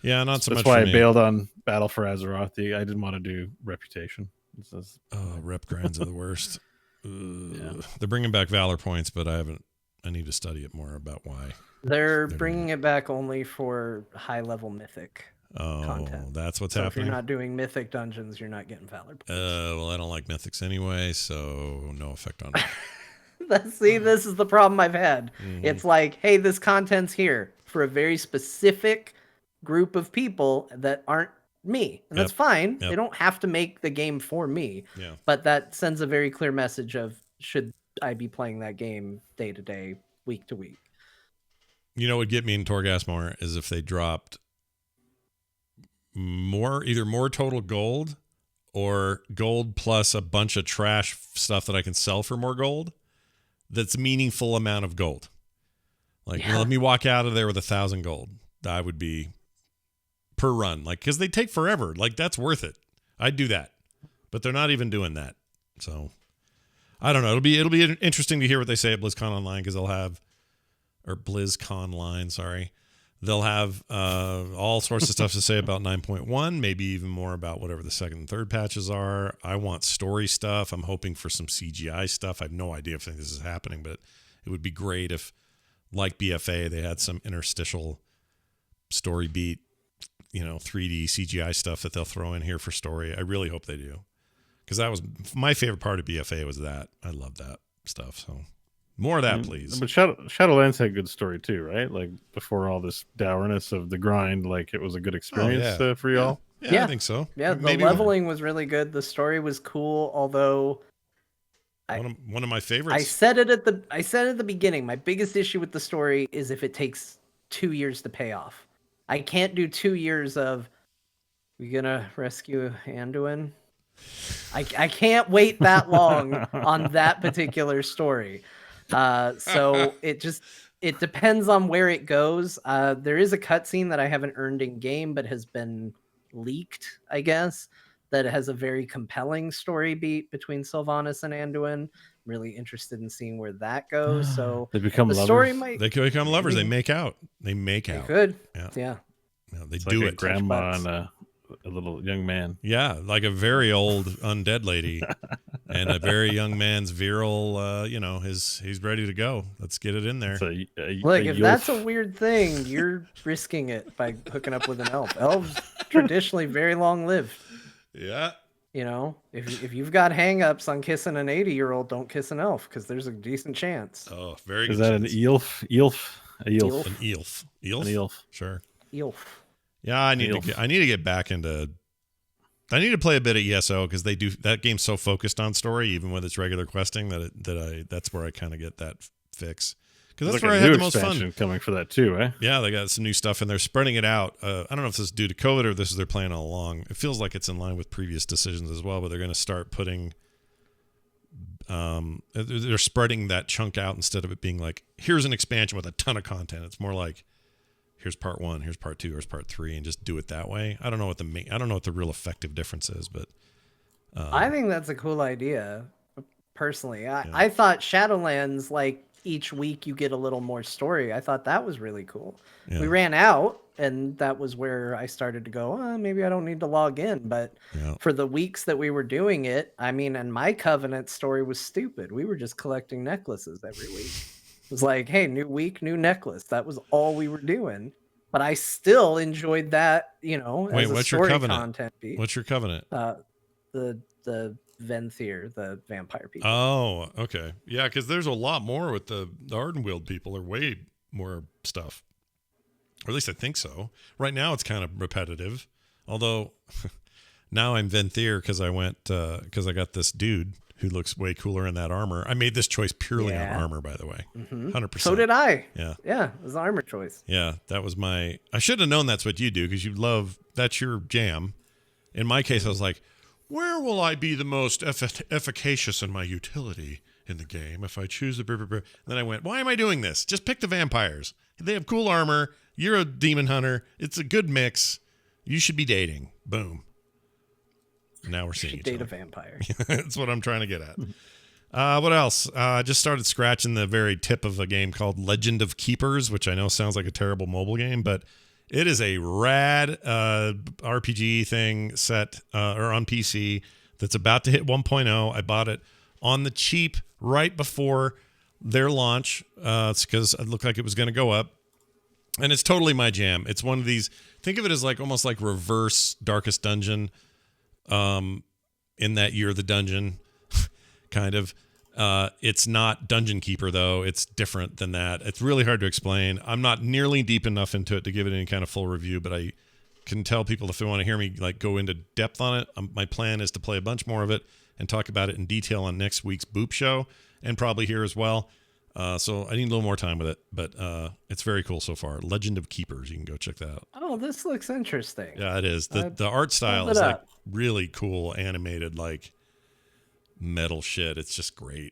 Yeah, not so much. That's why I bailed on Battle for Azeroth. I didn't want to do Reputation. Rep grinds are the worst. They're bringing back Valor points, but I need to study it more about why. They're bringing it back only for high level mythic content. That's what's happening. If you're not doing mythic dungeons, you're not getting Valor points. Well, I don't like mythics anyway, so no effect on it. See, this is the problem I've had. It's like, hey, this content's here for a very specific group of people that aren't me. And that's fine. They don't have to make the game for me. Yeah. But that sends a very clear message of, should I be playing that game day to day, week to week? You know what would get me in Torghast more is if they dropped either more total gold or gold plus a bunch of trash stuff that I can sell for more gold. That's meaningful amount of gold. Like, let me walk out of there with 1,000 gold. That would be per run. Like, because they take forever. Like, that's worth it. I'd do that. But they're not even doing that. So, I don't know. It'll be interesting to hear what they say at BlizzCon Online because they'll have, or BlizzCon Line, sorry. They'll have all sorts of stuff to say about 9.1, maybe even more about whatever the second and third patches are. I want story stuff. I'm hoping for some CGI stuff. I have no idea if this is happening, but it would be great if, like BFA, they had some interstitial story beat, 3D CGI stuff that they'll throw in here for story. I really hope they do. Because that was my favorite part of BFA was that. I love that stuff, so... More of that, please. But Shadowlands had good story too, right? Like before all this dourness of the grind, like it was a good experience for y'all. Yeah, I think so. Yeah, the leveling was really good. The story was cool, although one of my favorites. I said it at the beginning. My biggest issue with the story is if it takes 2 years to pay off. I can't do 2 years of we gonna rescue Anduin. I can't wait that long on that particular story. So it depends on where it goes. There is a cutscene that I haven't earned in game, but has been leaked, I guess, that has a very compelling story beat between Sylvanas and Anduin. I'm really interested in seeing where that goes. So they become lovers. They could become lovers. They make out. They could. Yeah. They it's do like it. A grandma and a little young man. Yeah, like a very old undead lady and a very young man's virile. He's ready to go. Let's get it in there. If that's a weird thing, you're risking it by hooking up with an elf. Elves traditionally very long lived. Yeah. If you've got hangups on kissing an 80-year-old, don't kiss an elf because there's a decent chance. Oh, very good. Is that chance. An eelf? An eelf. An eelf. Sure. Eelf. Yeah, I need to get back into. I need to play a bit of ESO because they do that game's so focused on story, even with its regular questing, that's where I kind of get that fix. Because that's where I had the most fun. Coming for that too, eh? Yeah, they got some new stuff and they're spreading it out. I don't know if this is due to COVID or if this is their plan all along. It feels like it's in line with previous decisions as well, but they're going to start putting. They're spreading that chunk out instead of it being like, here's an expansion with a ton of content. It's more like, here's part 1, here's part 2, here's part 3, and just do it that way. I don't know what the real effective difference is, but I think that's a cool idea. Personally, I thought Shadowlands, like each week you get a little more story. I thought that was really cool. Yeah. We ran out, and that was where I started to go, maybe I don't need to log in. But for the weeks that we were doing it, and my Covenant story was stupid. We were just collecting necklaces every week. It was like, hey, new week, new necklace. That was all we were doing. But I still enjoyed that, Wait, as a what's story your Covenant? Content beat. What's your Covenant? The Venthyr, the vampire people. Oh, okay. Yeah, because there's a lot more with the Ardenweald people. Are way more stuff. Or at least I think so. Right now it's kind of repetitive. Although now I'm Venthyr because I got this dude who looks way cooler in that armor. I made this choice purely on armor, by the way. 100%. So did I. Yeah. Yeah, it was an armor choice. Yeah, that was I should have known that's what you do because that's your jam. In my case, I was like, where will I be the most efficacious in my utility in the game if I choose the... And then I went, why am I doing this? Just pick the vampires. They have cool armor. You're a demon hunter. It's a good mix. You should be dating. Boom. Now we're seeing each other. Date a vampire. That's what I'm trying to get at. What else? I just started scratching the very tip of a game called Legend of Keepers, which I know sounds like a terrible mobile game, but it is a rad RPG thing set or on PC that's about to hit 1.0. I bought it on the cheap right before their launch. It's because it looked like it was going to go up. And it's totally my jam. It's one of these, think of it as like almost like reverse Darkest Dungeon. In that You're the Dungeon kind of. It's not Dungeon Keeper though. It's different than that. It's really hard to explain. I'm not nearly deep enough into it to give it any kind of full review, but I can tell people if they want to hear me like go into depth on it. My plan is to play a bunch more of it and talk about it in detail on next week's Boop Show and probably here as well. So I need a little more time with it, but it's very cool so far. Legend of Keepers. You can go check that out. Oh, this looks interesting. Yeah, it is. The art style is like really cool, animated, like metal shit. It's just great.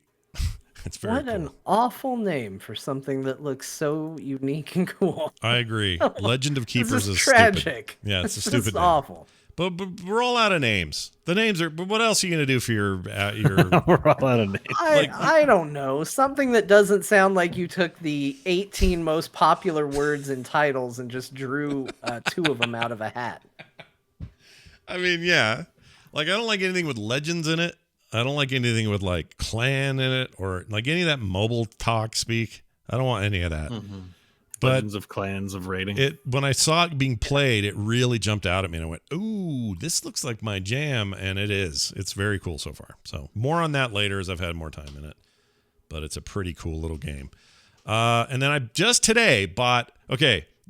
It's very cool. An awful name for something that looks so unique and cool. I agree. Legend of Keepers is tragic. Stupid. Yeah, it's a stupid name. Awful. But we're all out of names. The names are. But what else are you gonna do for your? We're all out of names. I don't know. Something that doesn't sound like you took the 18 most popular words in titles and just drew 2 of them out of a hat. I mean, yeah. Like I don't like anything with legends in it. I don't like anything with like clan in it or like any of that mobile talk speak. I don't want any of that. Mm-hmm. But Legends of Clans of raiding. When I saw it being played, it really jumped out at me and I went, ooh, this looks like my jam. And it is. It's very cool so far. So more on that later as I've had more time in it. But it's a pretty cool little game. And then I just today bought,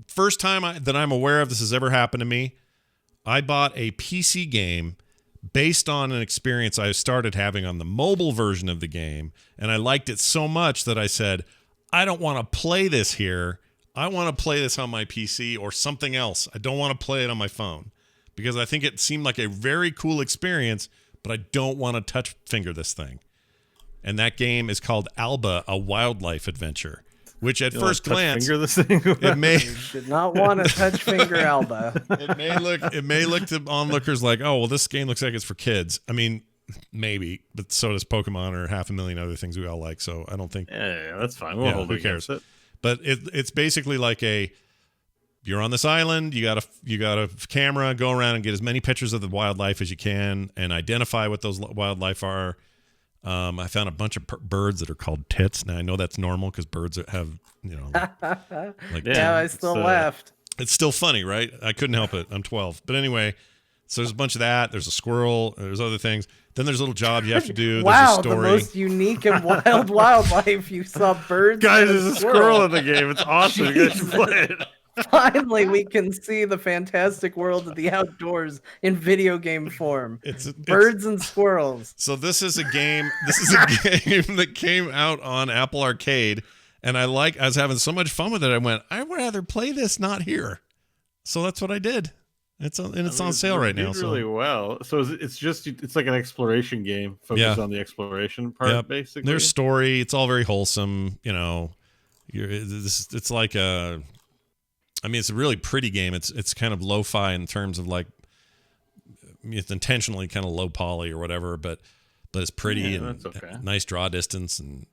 first time that I'm aware of this has ever happened to me. I bought a PC game based on an experience I started having on the mobile version of the game, and I liked it so much that I said, I don't want to play this here. I want to play this on my PC or something else. I don't want to play it on my phone because I think it seemed like a very cool experience, but I don't want to touch finger this thing. And that game is called Alba, a wildlife adventure. Which at first glance, finger this thing? it may did not want to touch finger Alba. it may look to onlookers like, oh well, this game looks like it's for kids. I mean, maybe, but so does Pokemon or 500,000 other things we all like. So I don't think. Yeah, that's fine. We'll hold it against it. But it's basically like you're on this island. You got a camera. Go around and get as many pictures of the wildlife as you can and identify what those wildlife are. I found a bunch of birds that are called tits. Now I know that's normal because birds have, like I still laughed. It's still funny, right? I couldn't help it. I'm 12, but anyway. So there's a bunch of that. There's a squirrel. There's other things. Then there's little jobs you have to do. Wow, there's a story. The most unique and wild wildlife. You saw birds. Guys, there's a squirrel in the game. It's awesome. You guys should play it. Finally, we can see the fantastic world of the outdoors in video game form. Birds and squirrels. So this is a game. This is a game that came out on Apple Arcade, and I was having so much fun with it. I went, I'd rather play this, not here. So that's what I did. It's on sale right now. Really well. So it's like an exploration game focused on the exploration part, basically. There's story. It's all very wholesome. It's like a. I mean, it's a really pretty game. It's kind of lo-fi in terms of like, it's intentionally kind of low poly or whatever, but it's pretty and nice draw distance and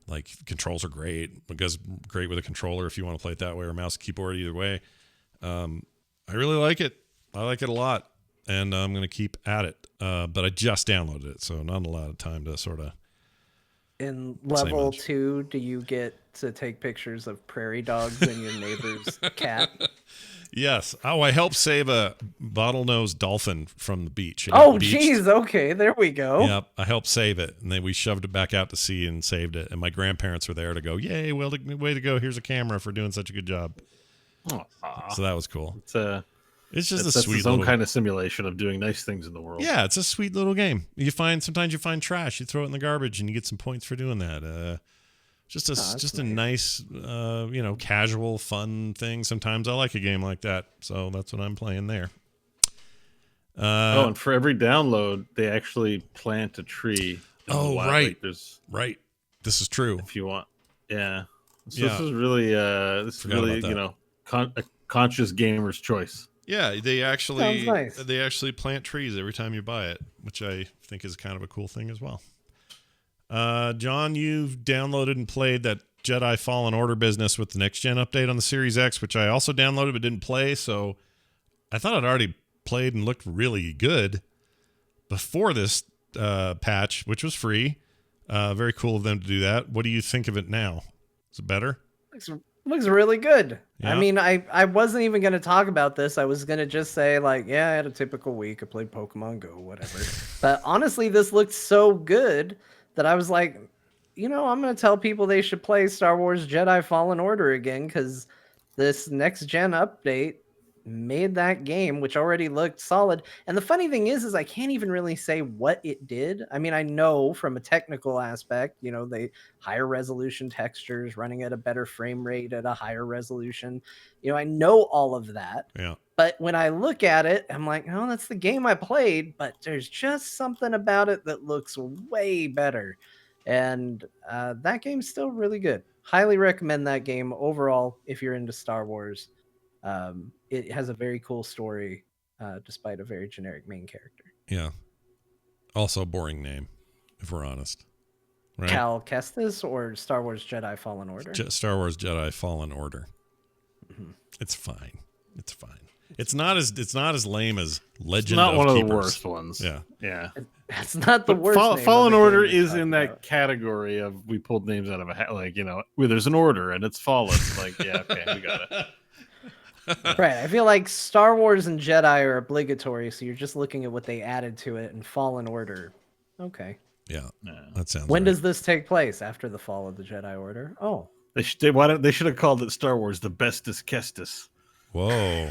like controls are great. It goes great with a controller if you want to play it that way or mouse and keyboard, either way. I really like it. I like it a lot, and I'm going to keep at it. But I just downloaded it, so not a lot of time to sort of. In level 2, do you get to take pictures of prairie dogs and your neighbor's cat? Yes. Oh, I helped save a bottlenose dolphin from the beach. Oh, geez. Okay, there we go. Yep. I helped save it, and then we shoved it back out to sea and saved it. And my grandparents were there to go, yay, well, way to go. Here's a camera for doing such a good job. So that was cool. It's just a sweet its own kind of simulation of doing nice things in the world. Yeah, it's a sweet little game. Sometimes you find trash, you throw it in the garbage, and you get some points for doing that. Just a nice, casual, fun thing. Sometimes I like a game like that, so that's what I'm playing there. And for every download, they actually plant a tree. Right. Right. This is true. If you want, yeah. So this is really, a conscious gamer's choice. Yeah, they actually plant trees every time you buy it, which I think is kind of a cool thing as well. John, you've downloaded and played that Jedi Fallen Order business with the next gen update on the Series X, which I also downloaded but didn't play. So I thought I'd already played and looked really good before this patch, which was free. Very cool of them to do that. What do you think of it now? Is it better? Looks really good. Yeah. I mean, I wasn't even going to talk about this. I was going to just say, like, yeah, I had a typical week. I played Pokemon Go, whatever. But honestly, this looked so good that I was like, I'm going to tell people they should play Star Wars Jedi Fallen Order again because this next gen update made that game, which already looked solid. And the funny thing is I can't even really say what it did. I mean, I know from a technical aspect, they higher resolution textures running at a better frame rate at a higher resolution. I know all of that. Yeah. But when I look at it, I'm like, oh, that's the game I played, but there's just something about it that looks way better. And that game's still really good. Highly recommend that game overall if you're into Star Wars. It has a very cool story, despite a very generic main character. Yeah. Also a boring name, if we're honest. Right? Cal Kestis or Star Wars Jedi Fallen Order? Star Wars Jedi Fallen Order. Mm-hmm. It's fine. It's fine. It's not as lame as Legend of Keepers. Not one of the worst ones. Yeah. Yeah. That's not the worst. Fallen Order is in that category of we pulled names out of a hat. Like, where there's an order and it's fallen. Like, yeah, okay, we got it. Right. I feel like Star Wars and Jedi are obligatory, so you're just looking at what they added to it and Fallen Order. Okay. Yeah. That sounds When right. does this take place? After the fall of the Jedi Order? Oh. They should have called it Star Wars The Bestus Kestis. Whoa.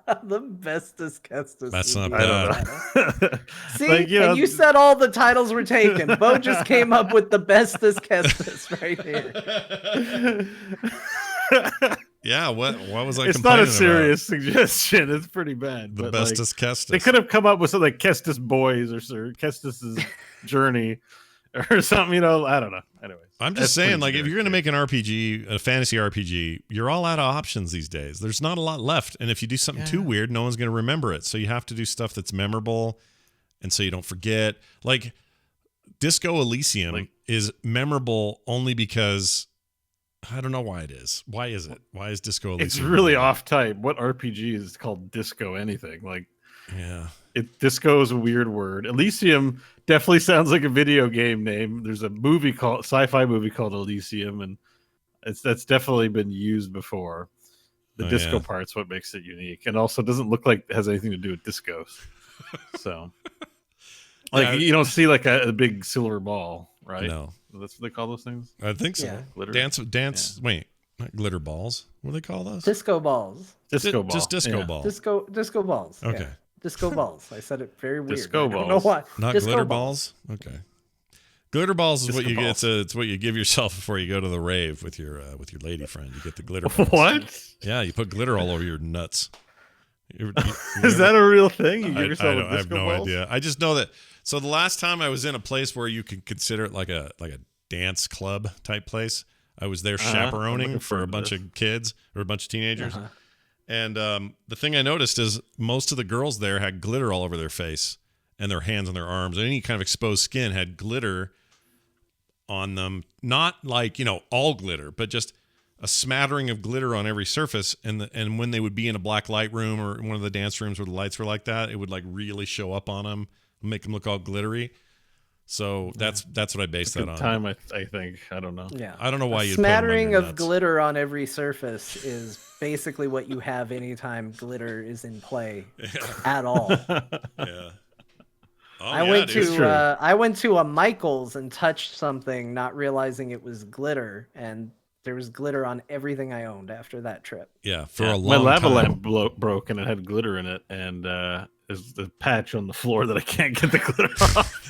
The bestest Kestis. That's not bad. See, Like, and you said all the titles were taken. Bo just came up with the bestest Kestis right here. Yeah, what was I? It's not a complaining serious suggestion. It's pretty bad. about? The but, bestest Kestis. They could have come up with something like Kestis Boys or Kestis's Journey or something. I don't know. Anyways, I'm just saying, like, if you're going to make an RPG, a fantasy RPG, you're all out of options these days. There's not a lot left. And if you do something too weird, no one's going to remember it. So you have to do stuff that's memorable. And so you don't forget. Like, Disco Elysium is memorable only because I don't know why it is. Why is it? Why is Disco Elysium? It's really off type. What RPG is called Disco anything? Like, yeah. Disco is a weird word. Elysium definitely sounds like a video game name. There's a sci-fi movie called Elysium, and that's definitely been used before. The disco part's what makes it unique, and also doesn't look like it has anything to do with discos. So, you don't see like a big silver ball, right? No, that's what they call those things. I think so. Yeah. Glitter. Dance. Yeah. Wait, not glitter balls. What do they call those? Disco balls. Disco ball. Just disco balls. Disco balls. Okay. Yeah. Disco balls. I said it very weird. Disco I don't know why. Not disco glitter balls. Okay. Glitter balls is what you get. It's what you give yourself before you go to the rave with your lady friend. You get the glitter balls. What? Yeah, you put glitter all over your nuts. Is that a real thing? You give yourself I have no balls? idea. I just know that. So the last time I was in a place where you could consider it like a dance club type place, I was there chaperoning for a bunch of kids or a bunch of teenagers. And the thing I noticed is most of the girls there had glitter all over their face and their hands and their arms. Any kind of exposed skin had glitter on them. Not like, all glitter, but just a smattering of glitter on every surface. And when they would be in a black light room or one of the dance rooms where the lights were like that, it would like really show up on them, make them look all glittery. So that's what I based that on. Time, I think. I don't know. Yeah. I don't know why you smattering of glitter on every surface is basically what you have anytime glitter is in play at all. Yeah. Oh, I went to a Michael's and touched something, not realizing it was glitter, and there was glitter on everything I owned after that trip. Yeah, for a long my lava time. lamp broke and it had glitter in it, and there's the patch on the floor that I can't get the glitter off.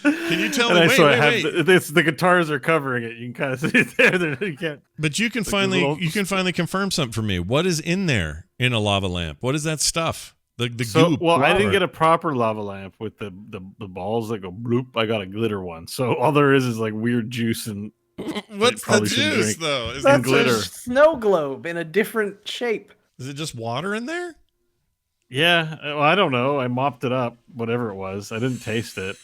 Can you tell me? Wait. The guitars are covering it. You can kind of see it there. You can't. But you can finally confirm something for me. What is in there in a lava lamp? What is that stuff? The goop. Well, I didn't get a proper lava lamp with the balls that go bloop. I got a glitter one. So all there is like weird juice and. What's the juice though? Is that glitter? A snow globe in a different shape. Is it just water in there? Yeah, well, I don't know. I mopped it up, whatever it was. I didn't taste it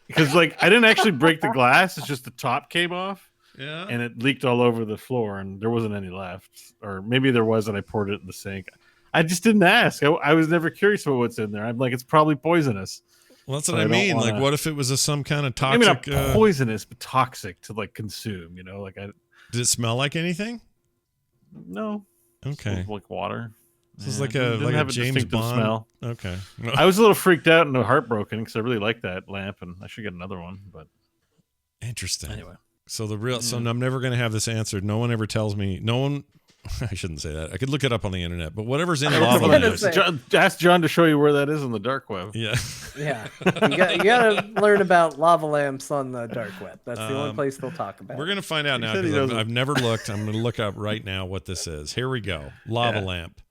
because I didn't actually break the glass. It's just the top came off. Yeah, and it leaked all over the floor, and there wasn't any left, or maybe there was, and I poured it in the sink. I just didn't ask. I was never curious about what's in there. I'm like, it's probably poisonous. Well, that's what I mean. Like, what if it was some kind of toxic? Maybe not poisonous, but toxic to like consume. Did it smell like anything? No. Okay. Like water. This is like a James Bond smell. Okay. I was a little freaked out and heartbroken because I really like that lamp, and I should get another one. But interesting. Anyway, so so I'm never going to have this answered. No one ever tells me. No one. I shouldn't say that. I could look it up on the internet. But whatever's in lava lamps. Ask John to show you where that is on the dark web. Yeah. Yeah. You got to learn about lava lamps on the dark web. That's the only place they'll talk about. We're going to find out now because I've never looked. I'm going to look up right now what this is. Here we go. Lava lamp.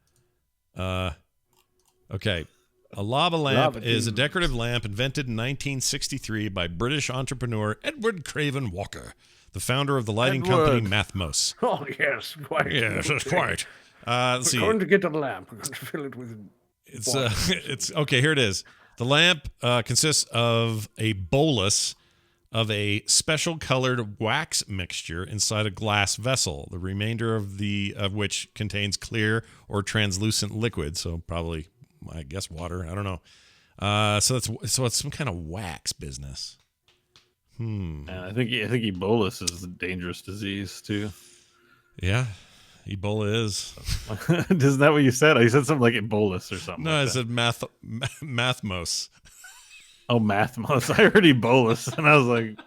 Okay. A lava lamp is a decorative lamp invented in 1963 by British entrepreneur Edward Craven Walker, the founder of the lighting company Mathmos. Oh, yes, quite. Yes, it's quite. Let's see. We're going to get a lamp. We're going to fill it with it's okay, here it is. The lamp consists of a bolus of a special colored wax mixture inside a glass vessel, the remainder of which contains clear or translucent liquid, so probably, I guess, water. I don't know. So it's some kind of wax business. I think Ebola is a dangerous disease too. Yeah, Ebola is. Isn't that what you said? You said something like Ebola or something. No, like I said Mathmos. Oh, Mathmos. I heard Ebola, and I was like,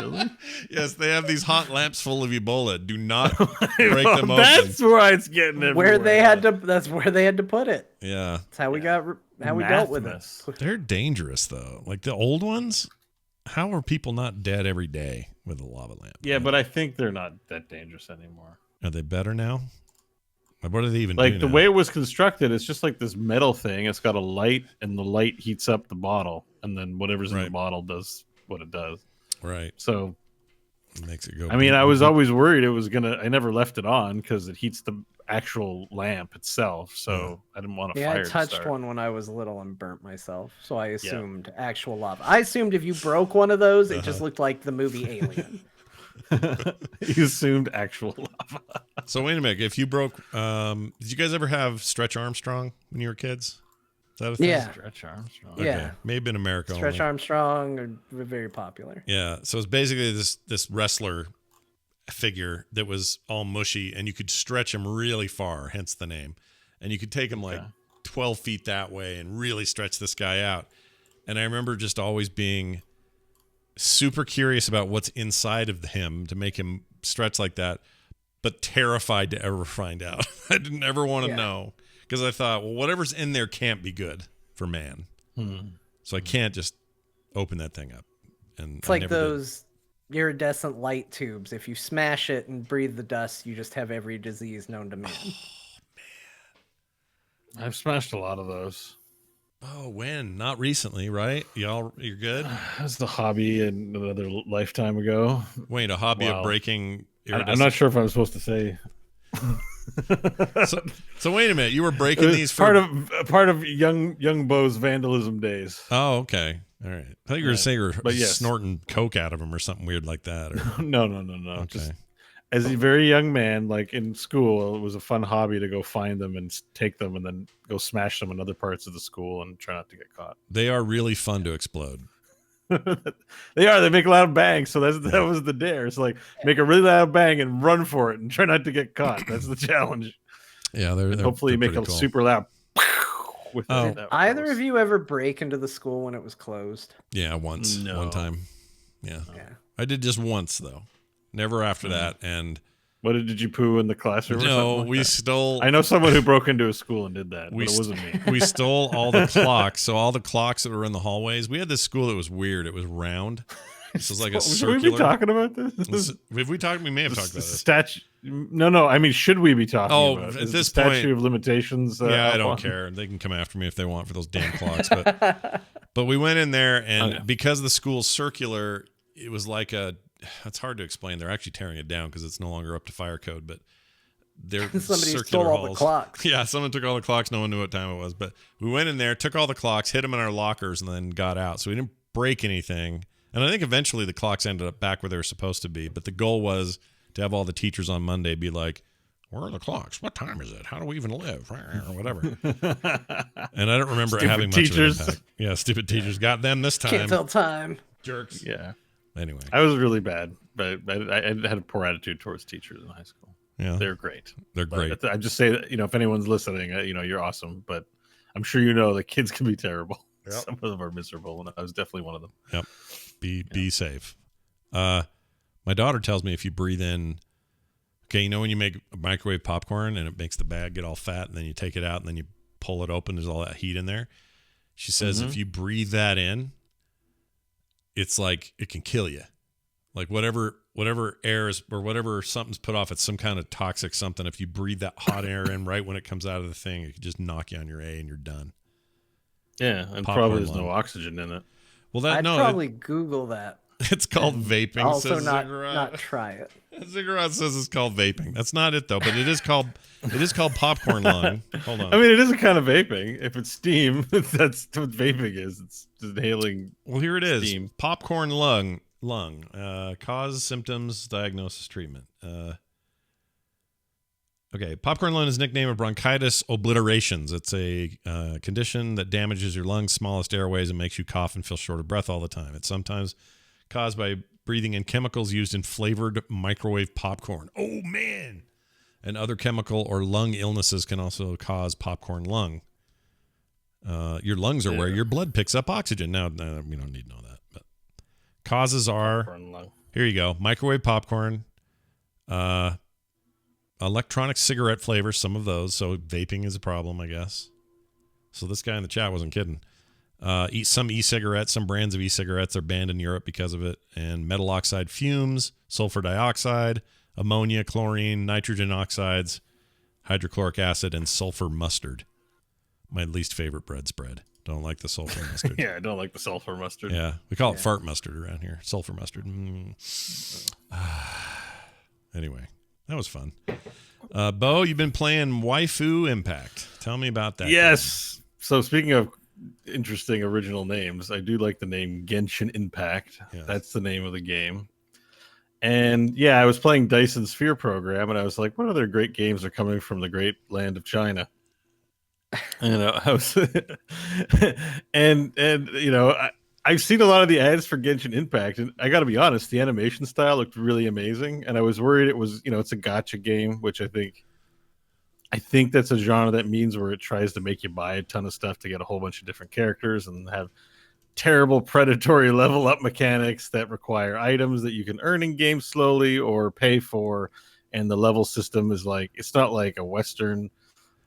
Really? Yes, they have these hot lamps full of Ebola. Do not break them open. That's why it's getting everywhere. Where they had to. That's where they had to put it. Yeah, That's how we got. How we dealt with it. they're dangerous though. Like the old ones. How are people not dead every day with a lava lamp? Yeah, but I think they're not that dangerous anymore. Are they better now? What do they even like do the now? way it was constructed? It's just like this metal thing. It's got a light, and the light heats up the bottle, and then whatever's in the bottle does what it does. Right. So it makes it go. I mean, I was always worried it was gonna. I never left it on because it heats the actual lamp itself. So I didn't want to fire. I touched one when I was little and burnt myself. So I assumed actual lava. I assumed if you broke one of those, it just looked like the movie Alien. You assumed actual lava. So wait a minute. If you broke, did you guys ever have Stretch Armstrong when you were kids? Is that a thing? Yeah. Stretch Armstrong. Okay. Yeah. Maybe in America. Stretch only. Armstrong are very popular. Yeah. So it's basically this wrestler figure that was all mushy, and you could stretch him really far, hence the name. And you could take him like 12 feet that way and really stretch this guy out. And I remember just always being super curious about what's inside of him to make him stretch like that, but terrified to ever find out. I didn't ever want to know because I thought, well, whatever's in there can't be good for man. So I can't just open that thing up. And it's like those iridescent light tubes. If you smash it and breathe the dust, you just have every disease known to man. Oh, man. I've smashed a lot of those. Oh, when? Not recently, right? You're good? That was the hobby and another lifetime ago. Wait, a hobby of breaking iridescent? I'm not sure if I'm supposed to say. So wait a minute. You were breaking these for part of young Bo's vandalism days. Oh, okay. All right. I thought you were saying you were snorting coke out of him or something weird like that. Or... No. Okay. Just as a very young man, like in school, it was a fun hobby to go find them and take them and then go smash them in other parts of the school and try not to get caught. They are really fun to explode. They are. They make a loud bang. So that was the dare. It's like make a really loud bang and run for it and try not to get caught. That's the challenge. Yeah, they're hopefully make a super loud. Did either of you ever break into the school when it was closed? Yeah, once. No. One time. Yeah. I did just once though. Never after that. And what did you poo in the classroom? No, we stole. I know someone who broke into a school and did that. But it wasn't me. We stole all the clocks. So all the clocks that were in the hallways. We had this school that was weird. It was round. This was like a circular. Should we be talking about this? If we talked, we may have talked about this. Statue. No. I mean, should we be talking about it? At this point, statute of limitations. I don't care. They can come after me if they want for those damn clocks. But we went in there, and because the school's circular, it was like it's hard to explain. They're actually tearing it down because it's no longer up to fire code. But they're somebody circular stole halls. all the clocks. Yeah, someone took all the clocks. No one knew what time it was. But we went in there, took all the clocks, hid them in our lockers, and then got out. So we didn't break anything. And I think eventually the clocks ended up back where they were supposed to be. But the goal was to have all the teachers on Monday be like, where are the clocks? What time is it? How do we even live? Or whatever. And I don't remember it having much of an impact. Yeah, stupid teachers. Got them this time. Can't tell time. Jerks. Yeah. Anyway. I was really bad, but I had a poor attitude towards teachers in high school. Yeah. They're great. They're great. I just say that, if anyone's listening, you're awesome. But I'm sure the kids can be terrible. Yep. Some of them are miserable, and I was definitely one of them. Yep. Be safe. My daughter tells me if you breathe in, okay, when you make microwave popcorn and it makes the bag get all fat, and then you take it out and then you pull it open, there's all that heat in there. She says if you breathe that in, it's like it can kill you. Like whatever air is or whatever something's put off, it's some kind of toxic something. If you breathe that hot air in right when it comes out of the thing, it can just knock you on your A and you're done. Yeah, and probably there's no oxygen in it. Well, I'd probably Google that. It's called vaping. Also, says not try it. Ziggurat says it's called vaping. That's not it though, but it is called popcorn lung. Hold on. I mean, it is a kind of vaping. If it's steam, that's what vaping is. It's just inhaling. Well, here it is. Steam. Popcorn lung. Cause, symptoms, diagnosis, treatment. Okay, popcorn lung is a nickname of bronchitis obliterations. It's a condition that damages your lungs' smallest airways and makes you cough and feel short of breath all the time. It's sometimes caused by breathing in chemicals used in flavored microwave popcorn. Oh, man. And other chemical or lung illnesses can also cause popcorn lung. Your lungs are where your blood picks up oxygen. Now, we don't need to know that. But Causes are here. You go. Microwave popcorn, electronic cigarette flavors. Some of those. So vaping is a problem, I guess. So this guy in the chat wasn't kidding. Eat some e-cigarettes. Some brands of e-cigarettes are banned in Europe because of it. And metal oxide fumes, sulfur dioxide, ammonia, chlorine, nitrogen oxides, hydrochloric acid, and sulfur mustard. My least favorite bread spread. Don't like the sulfur mustard. Yeah, I don't like the sulfur mustard. Yeah, we call it fart mustard around here. Sulfur mustard. Anyway, that was fun. Bo, you've been playing Waifu Impact. Tell me about that. Yes. Game. So speaking of interesting original names, I do like the name Genshin Impact. Yes. That's the name of the game. And yeah, I was playing Dyson Sphere Program, and I was like, what other great games are coming from the great land of China? And I was, and you know, I've seen a lot of the ads for Genshin Impact, and I got to be honest, the animation style looked really amazing, and I was worried it was, you know, it's a gacha game, which I think that's a genre that means where it tries to make you buy a ton of stuff to get a whole bunch of different characters and have terrible predatory level up mechanics that require items that you can earn in game slowly or pay for, and the level system is like, it's not like a Western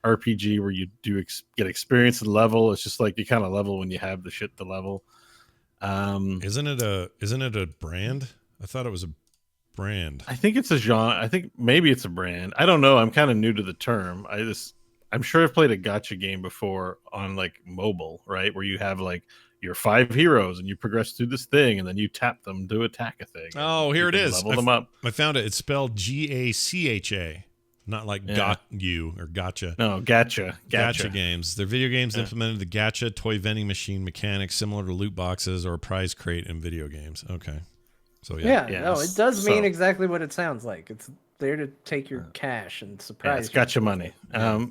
RPG where you do get experience and level. It's just like you kind of level when you have the shit to level. Isn't it a brand? I thought it was a brand. I think it's a genre. I think maybe it's a brand. I don't know. I'm kind of new to the term. I'm sure I've played a gacha game before on like mobile, right? Where you have like your 5 heroes and you progress through this thing and then you tap them to attack a thing. Oh, here it is. Level them up. I found it. It's spelled Gacha. Not like got you or gotcha. No, gotcha. Gacha games. They're video games implemented the gacha toy vending machine mechanics similar to loot boxes or a prize crate in video games. Okay. So no, it does mean exactly what it sounds like. It's there to take your cash and surprise. It's gotcha money. Yeah.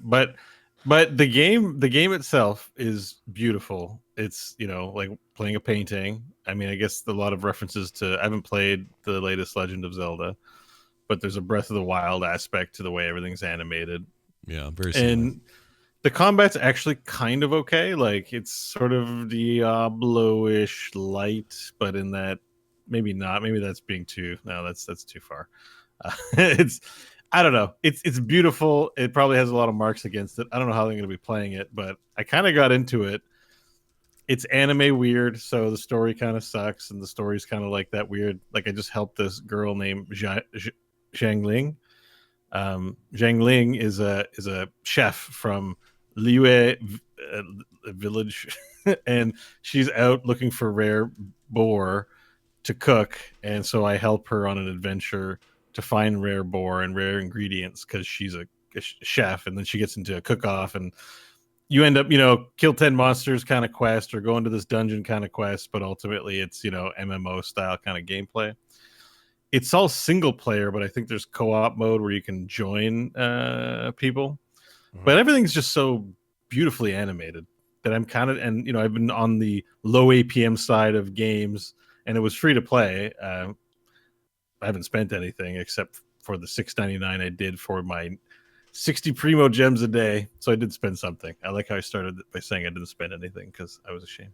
But the game itself is beautiful. It's, you know, like playing a painting. I mean, I guess a lot of references to, I haven't played the latest Legend of Zelda, but there's a Breath of the Wild aspect to the way everything's animated. Yeah, very similar. And the combat's actually kind of okay. Like, it's sort of Diablo-ish light, but in that, maybe not. Maybe that's being too, no, that's too far. I don't know. It's beautiful. It probably has a lot of marks against it. I don't know how they're going to be playing it, but I kind of got into it. It's anime weird, so the story kind of sucks, and the story's kind of like that weird. Like, I just helped this girl named Zhang Ling. Zhang Ling is a chef from Liyue village, and she's out looking for rare boar to cook, and so I help her on an adventure to find rare boar and rare ingredients because she's a chef, and then she gets into a cook-off, and you end up, you know, kill 10 monsters kind of quest or go into this dungeon kind of quest, but ultimately it's, you know, MMO style kind of gameplay. It's all single player, but I think there's co-op mode where you can join people. Mm-hmm. But everything's just so beautifully animated that I'm kind of, and, you know, I've been on the low APM side of games, and it was free to play. I haven't spent anything except for the $6.99 I did for my 60 Primo gems a day. So I did spend something. I like how I started by saying I didn't spend anything because I was ashamed.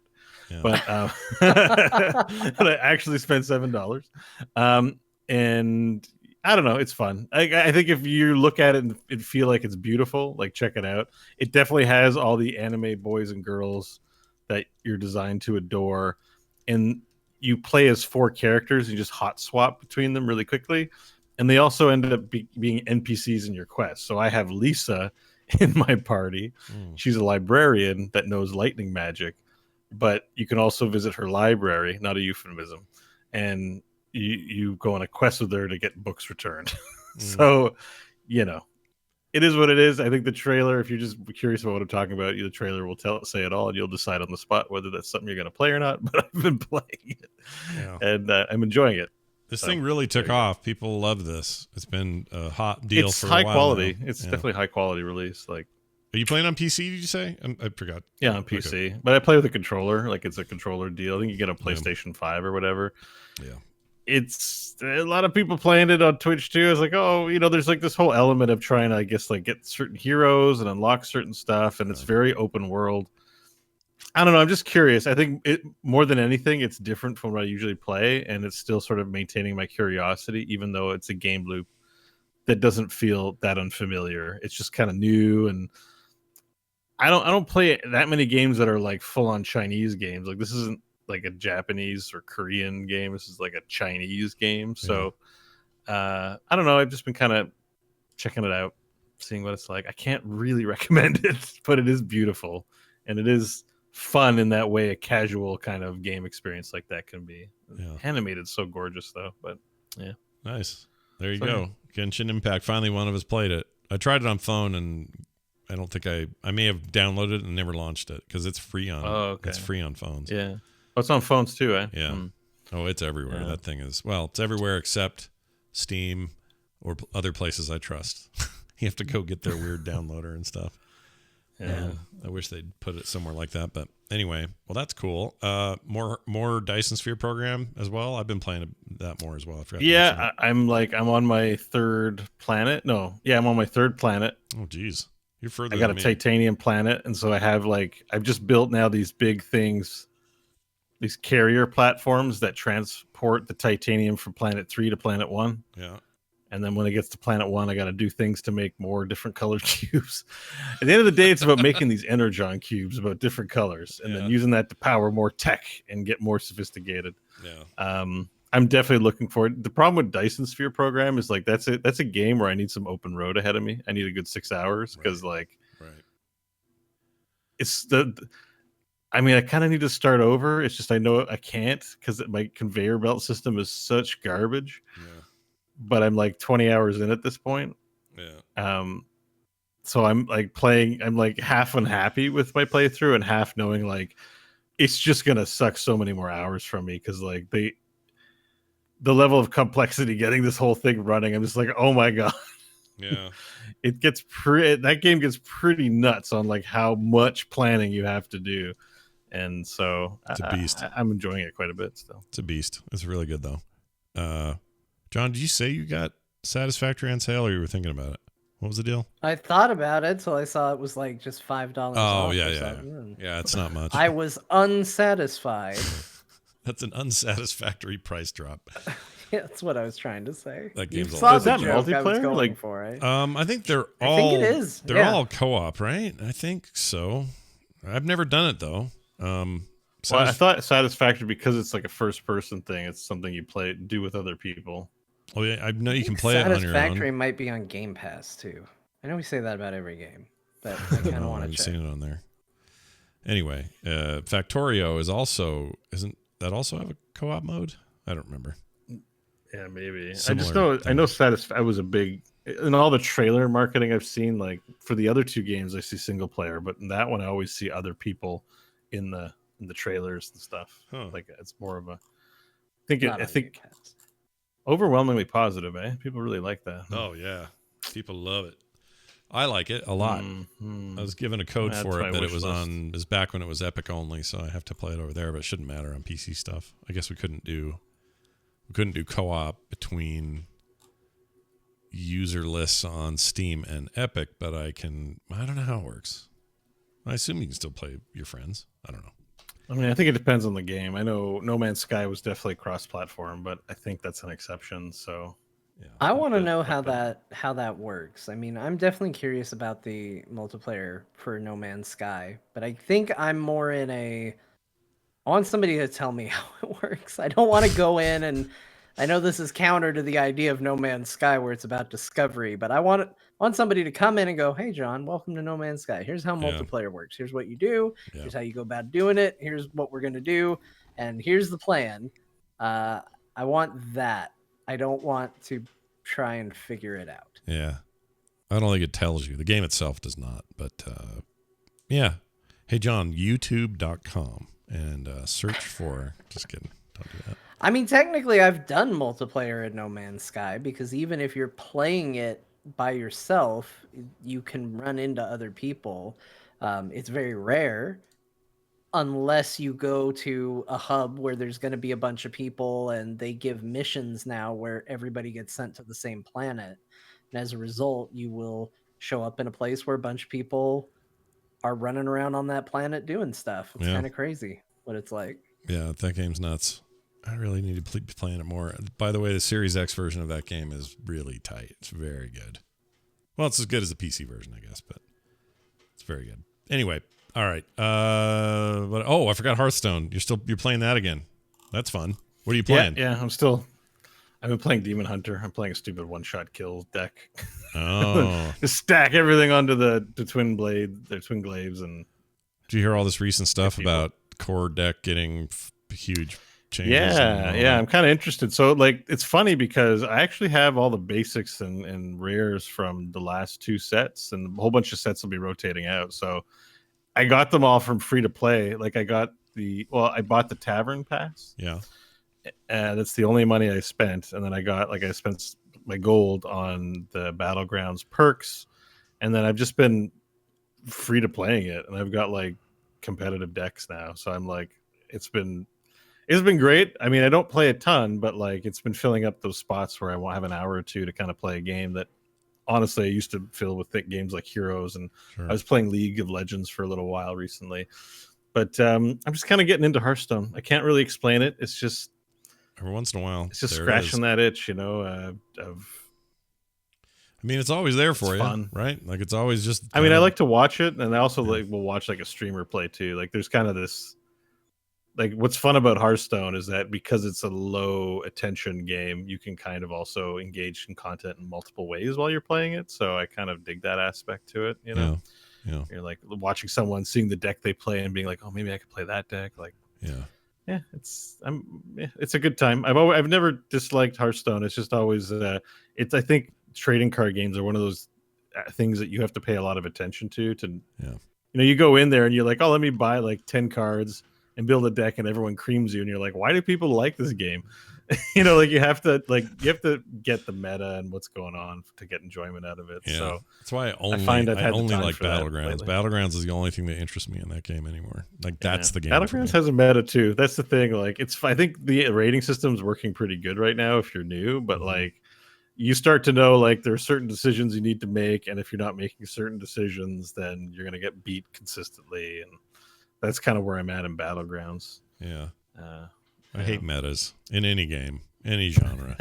Yeah. But I actually spent $7. And I don't know. It's fun. I think if you look at it and feel like it's beautiful, like, check it out. It definitely has all the anime boys and girls that you're designed to adore. And you play as 4 characters and you just hot swap between them really quickly. And they also ended up being NPCs in your quest. So I have Lisa in my party. She's a librarian that knows lightning magic, but you can also visit her library, not a euphemism, and you go on a quest with her to get books returned. So, you know, it is what it is. I think the trailer, if you're just curious about what I'm talking about, the trailer will say it all, and you'll decide on the spot whether that's something you're going to play or not. But I've been playing it, and I'm enjoying it. This thing really took off. People love this. It's been a hot deal for a while. It's high quality. It's definitely high quality release. Like, are you playing on PC? Did you say? I forgot. Yeah, on PC. Okay. But I play with a controller. Like, it's a controller deal. I think you get a PlayStation 5 or whatever. Yeah. It's a lot of people playing it on Twitch too. It's like, oh, you know, there's like this whole element of trying to, I guess, like, get certain heroes and unlock certain stuff, and it's very open world. I don't know. I'm just curious. I think it more than anything, it's different from what I usually play, and it's still sort of maintaining my curiosity, even though it's a game loop that doesn't feel that unfamiliar. It's just kind of new, and I don't play that many games that are like full on Chinese games. Like this isn't like a Japanese or Korean game. This is like a Chinese game. So I don't know. I've just been kind of checking it out, seeing what it's like. I can't really recommend it, but it is beautiful and it is fun in that way. A casual kind of game experience like that can be. Animated so gorgeous though, but yeah, nice. There you go. Genshin Impact. Finally, one of us played it. I tried it on phone, and I don't think I may have downloaded it and never launched it because it's free on. It's free on phones. Yeah. Oh, it's on phones too, eh? Yeah. Oh, it's everywhere. That thing is. Well, it's everywhere except Steam or other places I trust. You have to go get their weird downloader and stuff. Yeah. I wish they'd put it somewhere like that, but anyway, well, that's cool. More Dyson Sphere program as well. I've been playing that more as well. I'm on my third planet. I'm on my third planet. Oh, geez. You're further. I got a titanium planet, and so I've just built now these big things, these carrier platforms that transport the titanium from planet 3 to planet 1. Yeah. And then when it gets to planet 1, I got to do things to make more different colored cubes. At the end of the day, it's about making these energon cubes about different colors and then using that to power more tech and get more sophisticated. Yeah. I'm definitely looking forward. The problem with Dyson Sphere program is like that's a game where I need some open road ahead of me. I need a good 6 hours because it's I kind of need to start over. It's just I know I can't because my conveyor belt system is such garbage. Yeah. But I'm like 20 hours in at this point. Yeah. So I'm like playing. I'm like half unhappy with my playthrough and half knowing like it's just gonna suck so many more hours from me because like the level of complexity getting this whole thing running. I'm just like, oh my god. Yeah. It gets that game gets pretty nuts on like how much planning you have to do, and so it's a beast. I'm enjoying it quite a bit still. It's a beast. It's really good though. John, did you say you got Satisfactory on sale, or you were thinking about it? What was the deal? I thought about it till I saw it was like just $5. Oh, yeah. It's not much. I was unsatisfied. That's an unsatisfactory price drop. Yeah, that's what I was trying to say. That game's is that multiplayer? Like for it. I think they're all. I think it is. They're all co-op, right? I think so. I've never done it though. I thought Satisfactory because it's like a first-person thing. It's something you do with other people. Oh yeah, I know you can play it on your own. Satisfactory might be on Game Pass too. I know we say that about every game, but I kind of want to check. I've seen it on there. Anyway, Factorio isn't that also have a co-op mode? I don't remember. Yeah, maybe. I know I was a big in all the trailer marketing I've seen. Like for the other two games, I see single player, but in that one, I always see other people in the trailers and stuff. Like it's more of a. I think overwhelmingly positive. People really like that. Oh yeah, people love it. I like it a lot. I was given a code for it, but it was back when it was Epic only, so I have to play it over there. But it shouldn't matter on PC stuff. I guess we couldn't do co-op between user lists on Steam and Epic, but I don't know how it works. I assume you can still play your friends. I don't know. I mean, I think it depends on the game. I know No Man's Sky was definitely cross-platform, but I think that's an exception. So, yeah, I want to know how that works. I mean, I'm definitely curious about the multiplayer for No Man's Sky, but I think I'm more I want somebody to tell me how it works. I don't want to go in and I know this is counter to the idea of No Man's Sky where it's about discovery, but I want somebody to come in and go, "Hey, John, welcome to No Man's Sky. Here's how multiplayer works. Here's what you do. Yeah. Here's how you go about doing it. Here's what we're going to do. And here's the plan." I want that. I don't want to try and figure it out. Yeah. I don't think it tells you. The game itself does not. But, yeah. Hey, John, youtube.com and search for... Just kidding. Don't do that. I mean, technically, I've done multiplayer in No Man's Sky because even if you're playing it by yourself, you can run into other people. It's very rare unless you go to a hub where there's going to be a bunch of people and they give missions now where everybody gets sent to the same planet. And as a result, you will show up in a place where a bunch of people are running around on that planet doing stuff. It's kind of crazy what it's like. Yeah, that game's nuts. I really need to be playing it more. By the way, the Series X version of that game is really tight. It's very good. Well, it's as good as the PC version, I guess, but it's very good. Anyway, all right. I forgot Hearthstone. You're playing that again. That's fun. What are you playing? Yeah, I've been playing Demon Hunter. I'm playing a stupid one-shot kill deck. Oh. Just stack everything onto the twin glaives. And did you hear all this recent stuff about core deck getting huge changes? Yeah, I'm kind of interested. So, like, it's funny because I actually have all the basics and rares from the last 2 sets, and a whole bunch of sets will be rotating out. So, I got them all from free to play. Like, I bought the Tavern Pass. Yeah. That's the only money I spent. And then I spent my gold on the Battlegrounds perks. And then I've just been free to playing it. And I've got like competitive decks now. So I'm like, it's been great. I mean, I don't play a ton, but like it's been filling up those spots where I won't have an hour or two to kind of play a game that honestly I used to fill with thick games like Heroes. And I was playing League of Legends for a little while recently. But I'm just kind of getting into Hearthstone. I can't really explain it. It's just every once in a while, it's just scratching that itch, of. I mean, it's always there for you, fun. Right? Like it's always just. I mean, I like to watch it, and I also will watch like a streamer play too. Like, there's kind of this. Like, what's fun about Hearthstone is that because it's a low attention game, you can kind of also engage in content in multiple ways while you're playing it. So I kind of dig that aspect to it. Yeah. You're like watching someone, seeing the deck they play, and being like, "Oh, maybe I could play that deck." Like, yeah, it's a good time. I've never disliked Hearthstone. It's just always I think trading card games are one of those things that you have to pay a lot of attention to. You go in there and you're like, "Oh, let me buy like 10 cards and build a deck," and everyone creams you, and you're like, "Why do people like this game?" Like you have to get the meta and what's going on to get enjoyment out of it. Yeah. So that's why I only like Battlegrounds. Battlegrounds is the only thing that interests me in that game anymore. Like that's the game. Battlegrounds has a meta too. That's the thing. Like I think the rating system is working pretty good right now if you're new, but like you start to know like there are certain decisions you need to make, and if you're not making certain decisions, then you're gonna get beat consistently, and that's kind of where I'm at in Battlegrounds. Yeah. I hate metas in any game, any genre.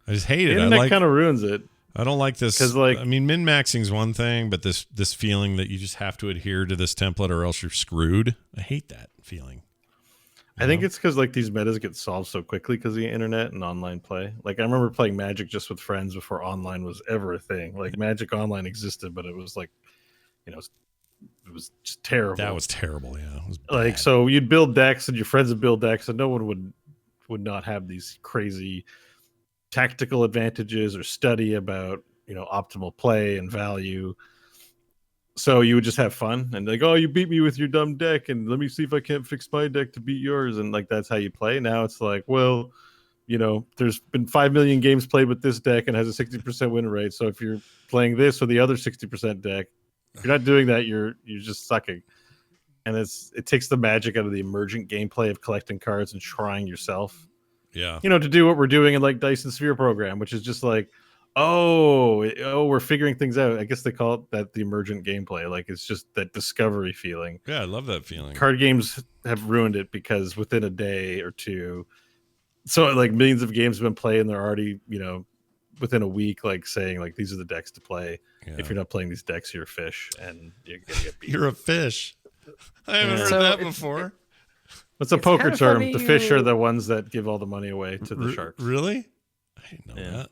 I just hate it. That kind of ruins it. I don't like this. Because, like, I mean, min-maxing is one thing, but this feeling that you just have to adhere to this template or else you're screwed. I hate that feeling. I think it's because like these metas get solved so quickly because of the internet and online play. Like I remember playing Magic just with friends before online was ever a thing. Like Magic Online existed, but it was like, it was just terrible. That was terrible. Yeah, it was bad. Like, so you'd build decks and your friends would build decks, and no one would not have these crazy tactical advantages or study about optimal play and value. So you would just have fun and like, "Oh, you beat me with your dumb deck, and let me see if I can't fix my deck to beat yours." And like that's how you play. Now it's like, well, there's been 5 million games played with this deck and has a 60% win rate. So if you're playing this or the other 60% deck, if you're not doing that, you're just sucking. And it takes the magic out of the emergent gameplay of collecting cards and trying yourself. Yeah. To do what we're doing in like Dyson Sphere program, which is just like, we're figuring things out. I guess they call it that the emergent gameplay. Like it's just that discovery feeling. Yeah, I love that feeling. Card games have ruined it because within a day or two, so like millions of games have been played and they're already, within a week, like saying like these are the decks to play. Yeah. If you're not playing these decks, you're a fish and you're gonna get beat. You're a fish. I haven't heard that before. It's a poker term. The fish are the ones that give all the money away to the sharks. Really? I didn't know that.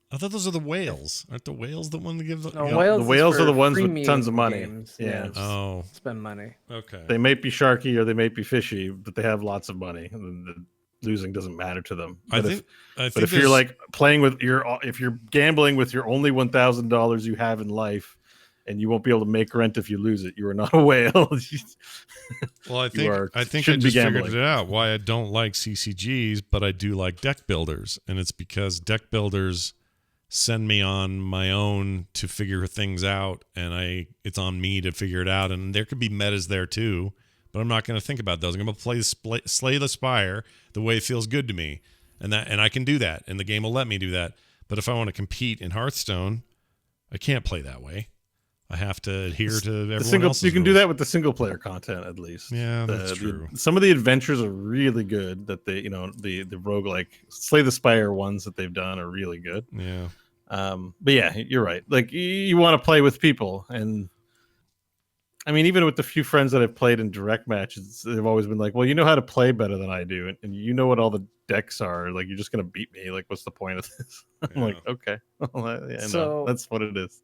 I thought those are the whales. Aren't the whales the one that give the whales are the ones with tons of money. Yeah. Oh. Spend money. Okay. They might be sharky or they might be fishy, but they have lots of money. The losing doesn't matter to them. But if you're like playing with if you're gambling with your only $1,000 you have in life, and you won't be able to make rent if you lose it, you are not a whale. Well, I think I just figured it out why I don't like CCGs, but I do like deck builders, and it's because deck builders send me on my own to figure things out, and it's on me to figure it out. And there could be metas there too, but I'm not going to think about those. I'm going to play Slay the Spire the way it feels good to me, and I can do that, and the game will let me do that. But if I want to compete in Hearthstone, I can't play that way. I have to adhere to everyone else's You can do rules. that with the single player content at least. Yeah, that's true. Some of the adventures are really good. That they, the roguelike Slay the Spire ones that they've done are really good. Yeah. But yeah, you're right. Like you want to play with people, and I mean, even with the few friends that I've played in direct matches, they've always been like, "Well, you know how to play better than I do, and you know what all the decks are. Like, you're just gonna beat me. Like, what's the point of this?" I'm like, "Okay, well, yeah, So- no, that's what it is."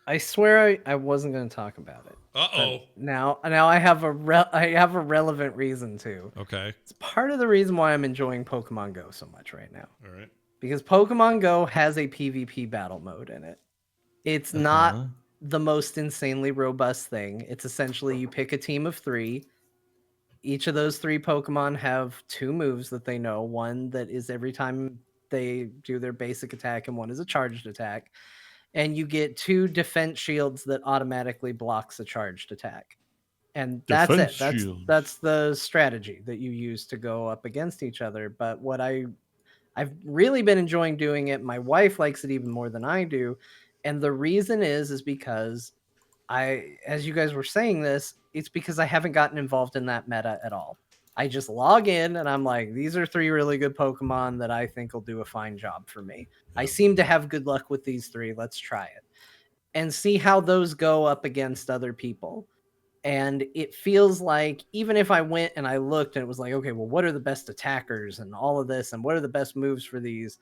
I swear I wasn't going to talk about it. Uh-oh. Now I have a relevant reason to. Okay. It's part of the reason why I'm enjoying Pokemon Go so much right now. All right. Because Pokemon Go has a PvP battle mode in it. It's not the most insanely robust thing. It's essentially you pick a team of 3. Each of those 3 Pokemon have 2 moves that they know. One that is every time they do their basic attack, and one is a charged attack. And you get 2 defense shields that automatically blocks a charged attack. And that's Defense it. shields. That's the strategy that you use to go up against each other. But what I've really been enjoying doing it. My wife likes it even more than I do. And the reason is because as you guys were saying this, it's because I haven't gotten involved in that meta at all. I just log in and I'm like, these are 3 really good Pokemon that I think will do a fine job for me. I seem to have good luck with these 3. Let's try it and see how those go up against other people. And it feels like even if I went and I looked and it was like, okay, well, what are the best attackers and all of this and what are the best moves for these?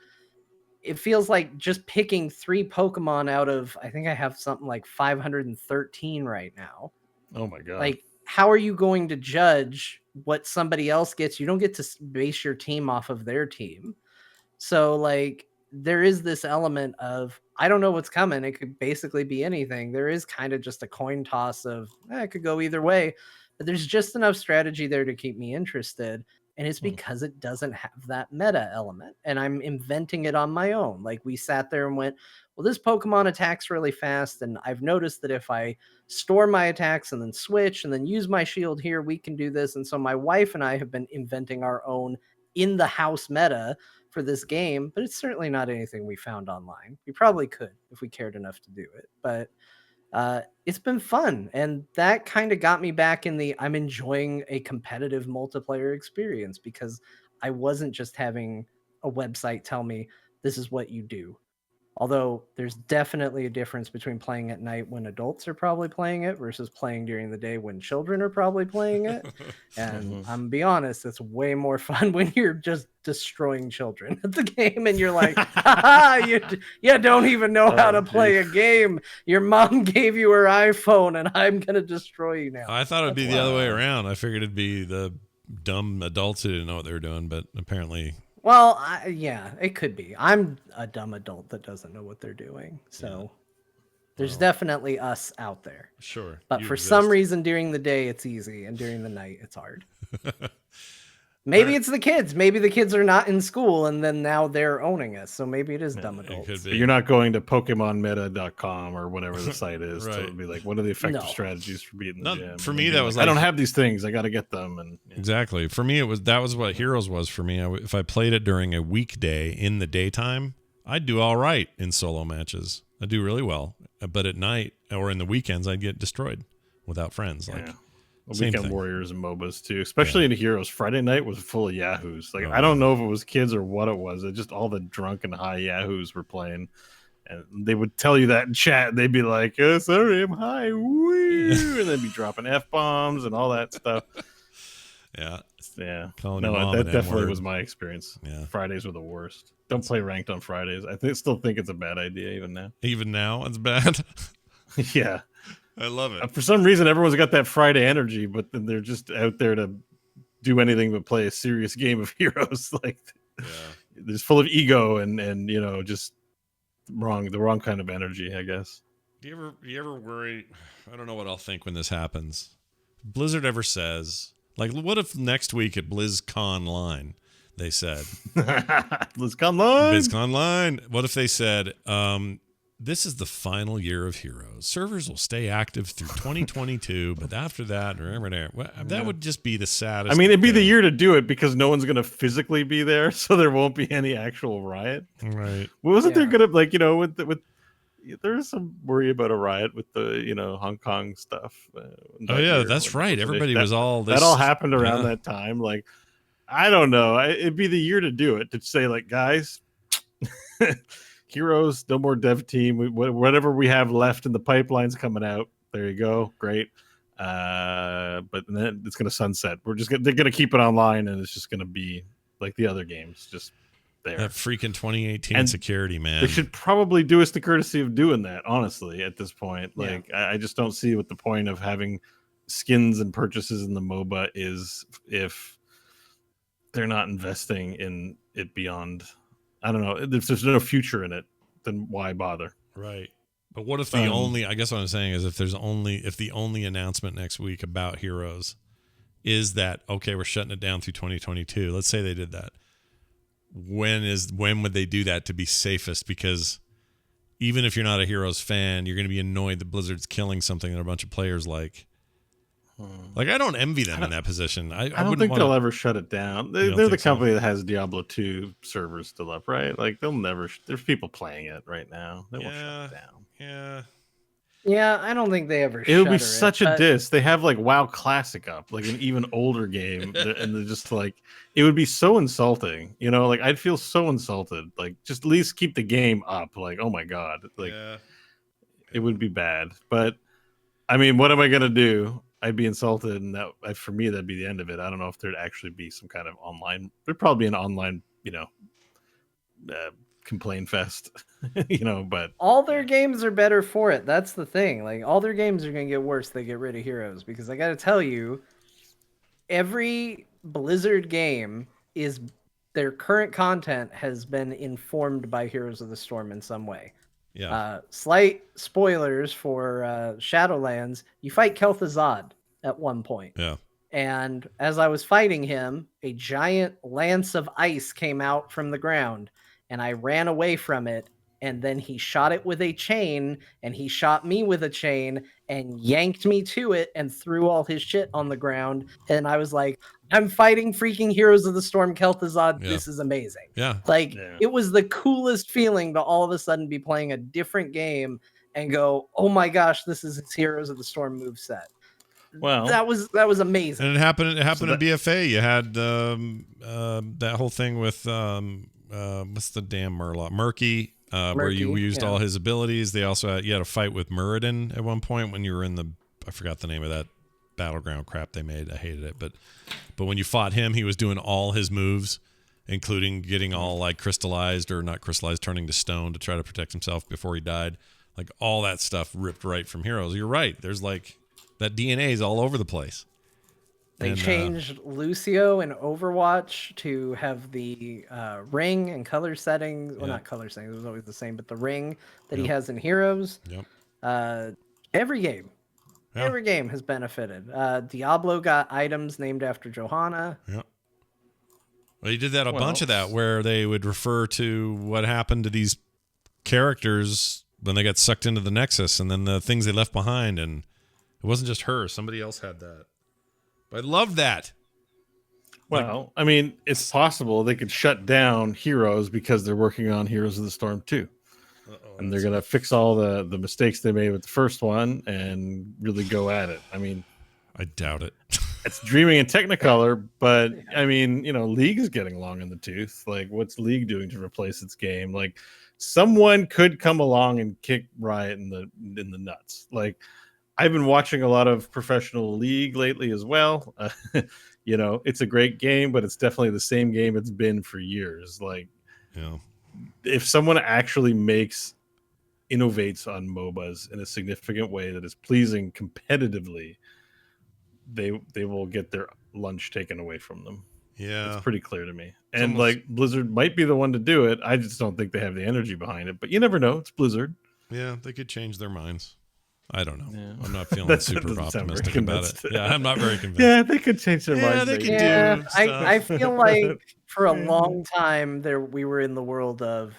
It feels like just picking 3 Pokemon out of, I think I have something like 513 right now. Oh my god! Like, how are you going to judge what somebody else gets? You don't get to base your team off of their team. So like there is this element of, I don't know what's coming. It could basically be anything. There is kind of just a coin toss of, it could go either way, but there's just enough strategy there to keep me interested. And it's because it doesn't have that meta element and I'm inventing it on my own. Like we sat there and went, well, this Pokemon attacks really fast. And I've noticed that if I store my attacks and then switch and then use my shield here, we can do this. And so my wife and I have been inventing our own in the house meta for this game, but it's certainly not anything we found online. We probably could if we cared enough to do it, but it's been fun. And that kind of got me back in I'm enjoying a competitive multiplayer experience because I wasn't just having a website tell me this is what you do. Although there's definitely a difference between playing at night when adults are probably playing it versus playing during the day when children are probably playing it. And I'm be honest, it's way more fun when you're just destroying children at the game and you're like, you don't even know how to play a game. Your mom gave you her iPhone and I'm going to destroy you now. I thought it'd be the other way around. I figured it'd be the dumb adults who didn't know what they were doing, but apparently... Well, yeah, it could be. I'm a dumb adult that doesn't know what they're doing. So there's definitely us out there. Sure. But for some reason, during the day, it's easy. And during the night, it's hard. Maybe it's the kids. Maybe the kids are not in school and then now they're owning us. So maybe it is dumb adults. It could be. You're not going to PokemonMeta.com or whatever the site is Right. to be like, what are the effective strategies for beating the gym? For me, that was like, I don't have these things. I got to get them. And exactly. For me, that was what Heroes was for me. If I played it during a weekday in the daytime, I'd do all right in solo matches. I'd do really well. But at night or in the weekends, I'd get destroyed without friends. Like. Weekend Warriors and MOBAs too, especially in Heroes. Friday night was full of yahoos. Like I don't know if it was kids or what it was. It just all the drunk and high yahoos were playing, and they would tell you that in chat. They'd be like, "Sorry, I'm high," woo, and they'd be dropping f-bombs and all that stuff. Yeah. No, that definitely was my experience. Yeah, Fridays were the worst. Don't play ranked on Fridays. Still think it's a bad idea even now. Even now, it's bad. Yeah. I love it. For some reason, everyone's got that Friday energy, but then they're just out there to do anything but play a serious game of Heroes. Like, they're just full of ego and just the wrong kind of energy, I guess. Do you ever worry? I don't know what I'll think when this happens. Blizzard ever says, like, what if next week at BlizzCon Line they said, BlizzCon Line. What if they said, this is the final year of Heroes. Servers will stay active through 2022, but after that, that would just be the saddest. I mean, it'd be the year to do it because no one's going to physically be there, so there won't be any actual riot. Right. Wasn't there going to, like, with there's some worry about a riot with the Hong Kong stuff. Oh yeah, that's right. Everybody was all this. That all happened around that time. Like, I don't know. It'd be the year to do it, to say, like, guys, Heroes, no more dev team. Whatever we have left in the pipeline's coming out. There you go. Great. But then it's going to sunset. They're going to keep it online, and it's just going to be like the other games, just there. That freaking 2018 security, man. They should probably do us the courtesy of doing that, honestly, at this point. Like, I just don't see what the point of having skins and purchases in the MOBA is if they're not investing in it beyond. I don't know. If there's no future in it, then why bother? Right. But what if the only, I guess what I'm saying is if the only announcement next week about Heroes is that, okay, we're shutting it down through 2022. Let's say they did that. When would they do that to be safest? Because even if you're not a Heroes fan, you're going to be annoyed that Blizzard's killing something that a bunch of players like. Like, I don't envy them in that position. I don't think they'll ever shut it down. They're the company that has Diablo 2 servers still up, right? Like, they'll never. There's people playing it right now. They won't shut it down. Yeah, I don't think they ever. It would be such a diss. They have like WoW Classic up, like an even older game, and they're just like, it would be so insulting. Like, I'd feel so insulted. Like, just at least keep the game up. Like, oh my god, like, it would be bad. But I mean, what am I gonna do? I'd be insulted, and that, for me, that'd be the end of it. I don't know if there'd actually be some kind of online. There'd probably be an online, complaint fest, But all their games are better for it. That's the thing. Like, all their games are gonna get worse. They get rid of Heroes, because I got to tell you, every Blizzard game their current content has been informed by Heroes of the Storm in some way. Yeah. Slight spoilers for Shadowlands. You fight Kel'Thuzad at one point. Yeah. And as I was fighting him, a giant lance of ice came out from the ground, and I ran away from it. And then he shot it with a chain, and he shot me with a chain and yanked me to it and threw all his shit on the ground. And I was like, I'm fighting freaking Heroes of the Storm Kel'Thuzad. Yeah. This is amazing. Yeah. Like, it was the coolest feeling to all of a sudden be playing a different game and go, oh my gosh, this is his Heroes of the Storm moveset. Well, that was amazing. And it happened in BFA. You had that whole thing with what's the damn Murloc? Murky. Where you used all his abilities. They also you had a fight with Muradin at one point when you were in I forgot the name of that battleground crap they made. I hated it, but when you fought him, he was doing all his moves, including getting all like crystallized or not crystallized, turning to stone to try to protect himself before he died. Like, all that stuff ripped right from Heroes. You're right. There's like that DNA is all over the place. They changed Lucio in Overwatch to have the ring and color settings. Well, not color settings. It was always the same, but the ring that he has in Heroes. Yep. Every game has benefited. Diablo got items named after Johanna. Yep. Well, he did that a bunch of that, where they would refer to what happened to these characters when they got sucked into the Nexus, and then the things they left behind. And it wasn't just her. Somebody else had that. I love that. Well, I mean, it's possible they could shut down Heroes because they're working on Heroes of the Storm 2. And they're going to fix all the mistakes they made with the first one and really go at it. I mean, I doubt it. It's dreaming in Technicolor, but I mean, League is getting long in the tooth. Like, what's League doing to replace its game? Like, someone could come along and kick Riot in the nuts. Like, I've been watching a lot of professional League lately as well. It's a great game, but it's definitely the same game it's been for years. Like, if someone actually innovates on MOBAs in a significant way that is pleasing competitively, they will get their lunch taken away from them. Yeah, it's pretty clear to me. And like, Blizzard might be the one to do it. I just don't think they have the energy behind it. But you never know. It's Blizzard. Yeah, they could change their minds. I don't know. Yeah. I'm not feeling super optimistic about it. Yeah, I'm not very convinced. Yeah, they could change their minds. Yeah, they could do stuff. I feel like for a long time we were in the world of,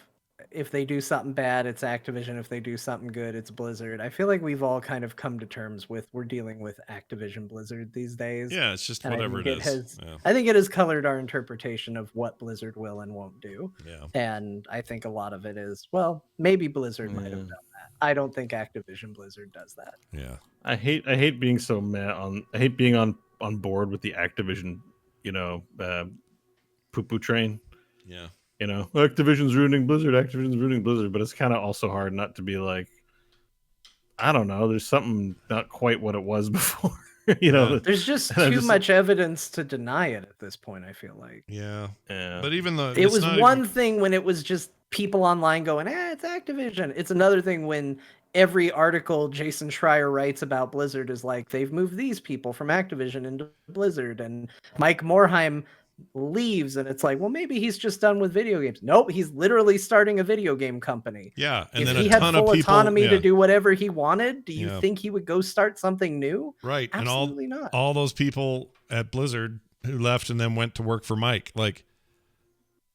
if they do something bad, it's Activision. If they do something good, it's Blizzard. I feel like we've all kind of come to terms with, we're dealing with Activision Blizzard these days. Yeah, it's just whatever it is. I think it has colored our interpretation of what Blizzard will and won't do. Yeah. And I think a lot of it is, well, maybe Blizzard might have done that. I don't think Activision Blizzard does that. Yeah. I hate being so mad I hate being on board with the Activision, poo-poo train. Yeah. Activision's ruining Blizzard, but it's kind of also hard not to be like, I don't know, there's something not quite what it was before. There's just too much evidence to deny it at this point, I feel like. Yeah. But even though it was one thing when it was just people online going, it's Activision. It's another thing when every article Jason Schreier writes about Blizzard is like, they've moved these people from Activision into Blizzard, and Mike Morhaime leaves, and it's like, well, maybe he's just done with video games. Nope, he's literally starting a video game company. Yeah, and if then he had full autonomy to do whatever he wanted, do you think he would go start something new? Right. Absolutely and not. All those people at Blizzard who left and then went to work for Mike, like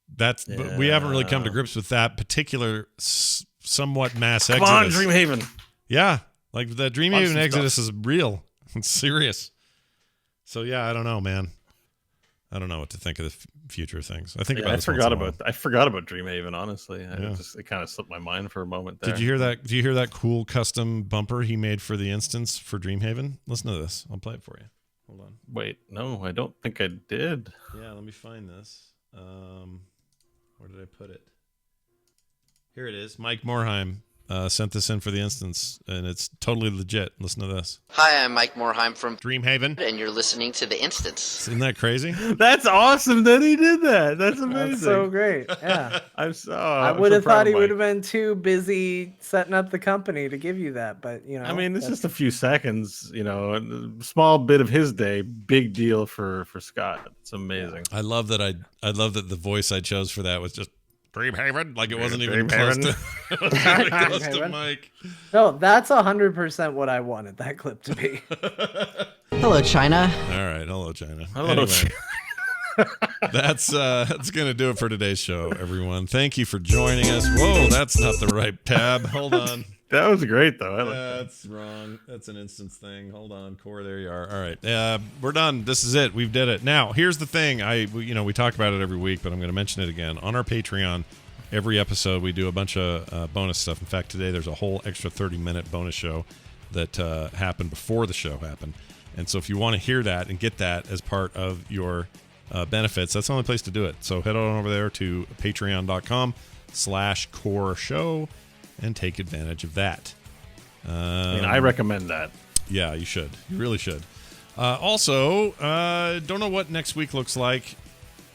but we haven't really come to grips with that particular somewhat mass exodus. Come on, Dreamhaven. Yeah, like the Dreamhaven exodus is real. It's serious. So yeah, I don't know, man. I don't know what to think of the future of things. I forgot about Dreamhaven. Honestly, it kind of slipped my mind for a moment there. Did you hear that? Do you hear that cool custom bumper he made for the instance for Dreamhaven? Listen to this. I'll play it for you. Hold on. Wait, no, I don't think I did. Yeah, let me find this. Where did I put it? Here it is. Mike Morhaime sent this in for the instance, and it's totally legit. Listen to this. Hi, I'm Mike Morhaime from Dreamhaven, and you're listening to The Instance. Isn't that crazy? That's awesome that he did that. That's amazing. That's so great. Yeah. I would have thought he would have been too busy setting up the company to give you that, but I mean, it's just a few seconds, a small bit of his day, big deal for Scott. It's amazing. I love that the voice I chose for that was just Dreamhaven, like it wasn't even close to Mike. No, that's 100% what I wanted that clip to be. Hello, China. All right, hello, China. Hello, China. That's gonna do it for today's show, everyone. Thank you for joining us. Whoa, that's not the right tab. Hold on. That was great, though. That's wrong. That's an instance thing. Hold on, Core. There you are. All right, we're done. This is it. We've did it. Now, here's the thing. We talk about it every week, but I'm going to mention it again on our Patreon. Every episode, we do a bunch of bonus stuff. In fact, today there's a whole extra 30-minute bonus show that happened before the show happened. And so, if you want to hear that and get that as part of your benefits, that's the only place to do it. So head on over there to patreon.com/core show. And take advantage of that. I recommend that. Yeah, you should. You really should. Also, don't know what next week looks like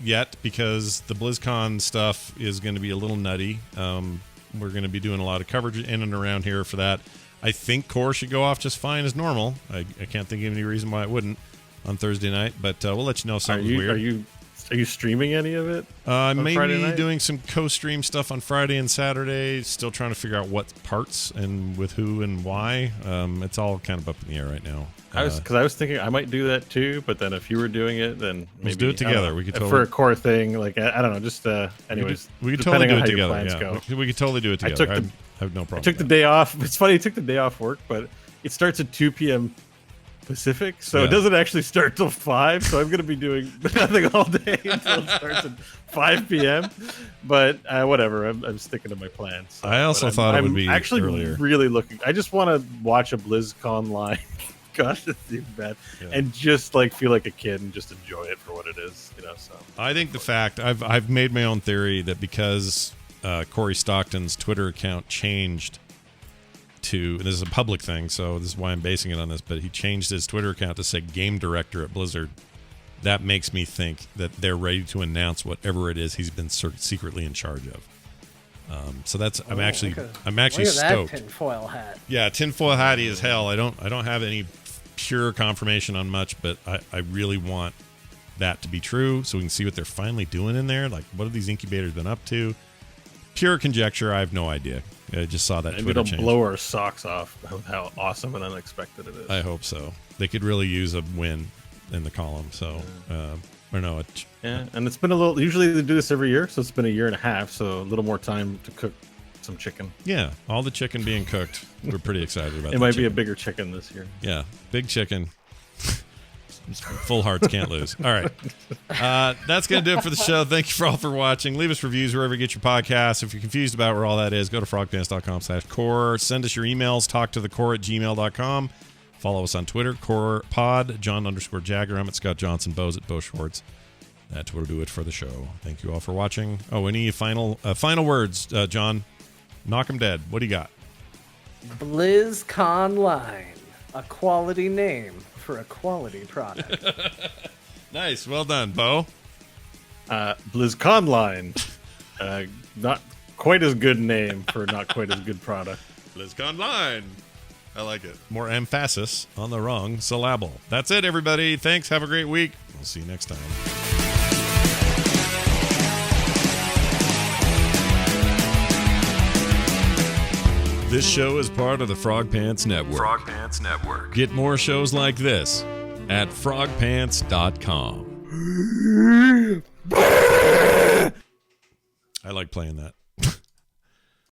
yet because the BlizzCon stuff is going to be a little nutty. We're going to be doing a lot of coverage in and around here for that. I think Core should go off just fine as normal. I can't think of any reason why it wouldn't on Thursday night, but we'll let you know if something's weird. Are you streaming any of it? Maybe doing some co-stream stuff on Friday and Saturday. Still trying to figure out what parts and with who and why. It's all kind of up in the air right now. I was thinking I might do that too, but then if you were doing it, then maybe let's do it together. We could totally, for a Core thing. Like I don't know. Just anyways, we could totally do it together. Yeah. We could totally do it together. I have no problem. I took the day off. It's funny. I took the day off work, but it starts at 2 p.m. Pacific, so it doesn't actually start till 5. So I'm going to be doing nothing all day until it starts at 5 p.m. But whatever, I'm sticking to my plans. So, I also thought it would be actually earlier. Really looking. I just want to watch a BlizzCon live. Gosh, that seems bad, and just like feel like a kid and just enjoy it for what it is. So I think the fact I've made my own theory that because Corey Stockton's Twitter account changed. This is a public thing, so this is why I'm basing it on this, but he changed his Twitter account to say game director at Blizzard. That makes me think that they're ready to announce whatever it is he's been secretly in charge of. So that's I'm actually stoked. That tinfoil hat. Yeah, tinfoil hatty as hell. I don't have any pure confirmation on much, but I really want that to be true so we can see what they're finally doing in there. Like, what have these incubators been up to? Pure conjecture. I have no idea. I just saw that Twitter change. It'll blow our socks off with how awesome and unexpected it is. I hope so. They could really use a win in the column. So, and it's been a little. Usually they do this every year, so it's been a year and a half. So a little more time to cook some chicken. Yeah, all the chicken being cooked. We're pretty excited about. It might be a bigger chicken this year. Yeah, big chicken. Full hearts can't lose. All right. That's going to do it for the show. Thank you all for watching. Leave us reviews wherever you get your podcasts. If you're confused about where all that is, go to frogpants.com/core. Send us your emails, talktothecore@gmail.com. Follow us on Twitter, CorePod, John_Jagger. I'm at Scott Johnson, Bo's at Bo Schwartz. That will do it for the show. Thank you all for watching. Oh, any final words, John? Knock 'em dead. What do you got? BlizzConline, a quality name for a quality product. Nice. Well done, Bo. BlizzConline, not quite as good name for not quite as good product. BlizzConline. I like it. More emphasis on the wrong syllable. That's it, everybody. Thanks. Have a great week. We'll see you next time. This show is part of the Frog Pants Network. Frog Pants Network. Get more shows like this at frogpants.com. I like playing that.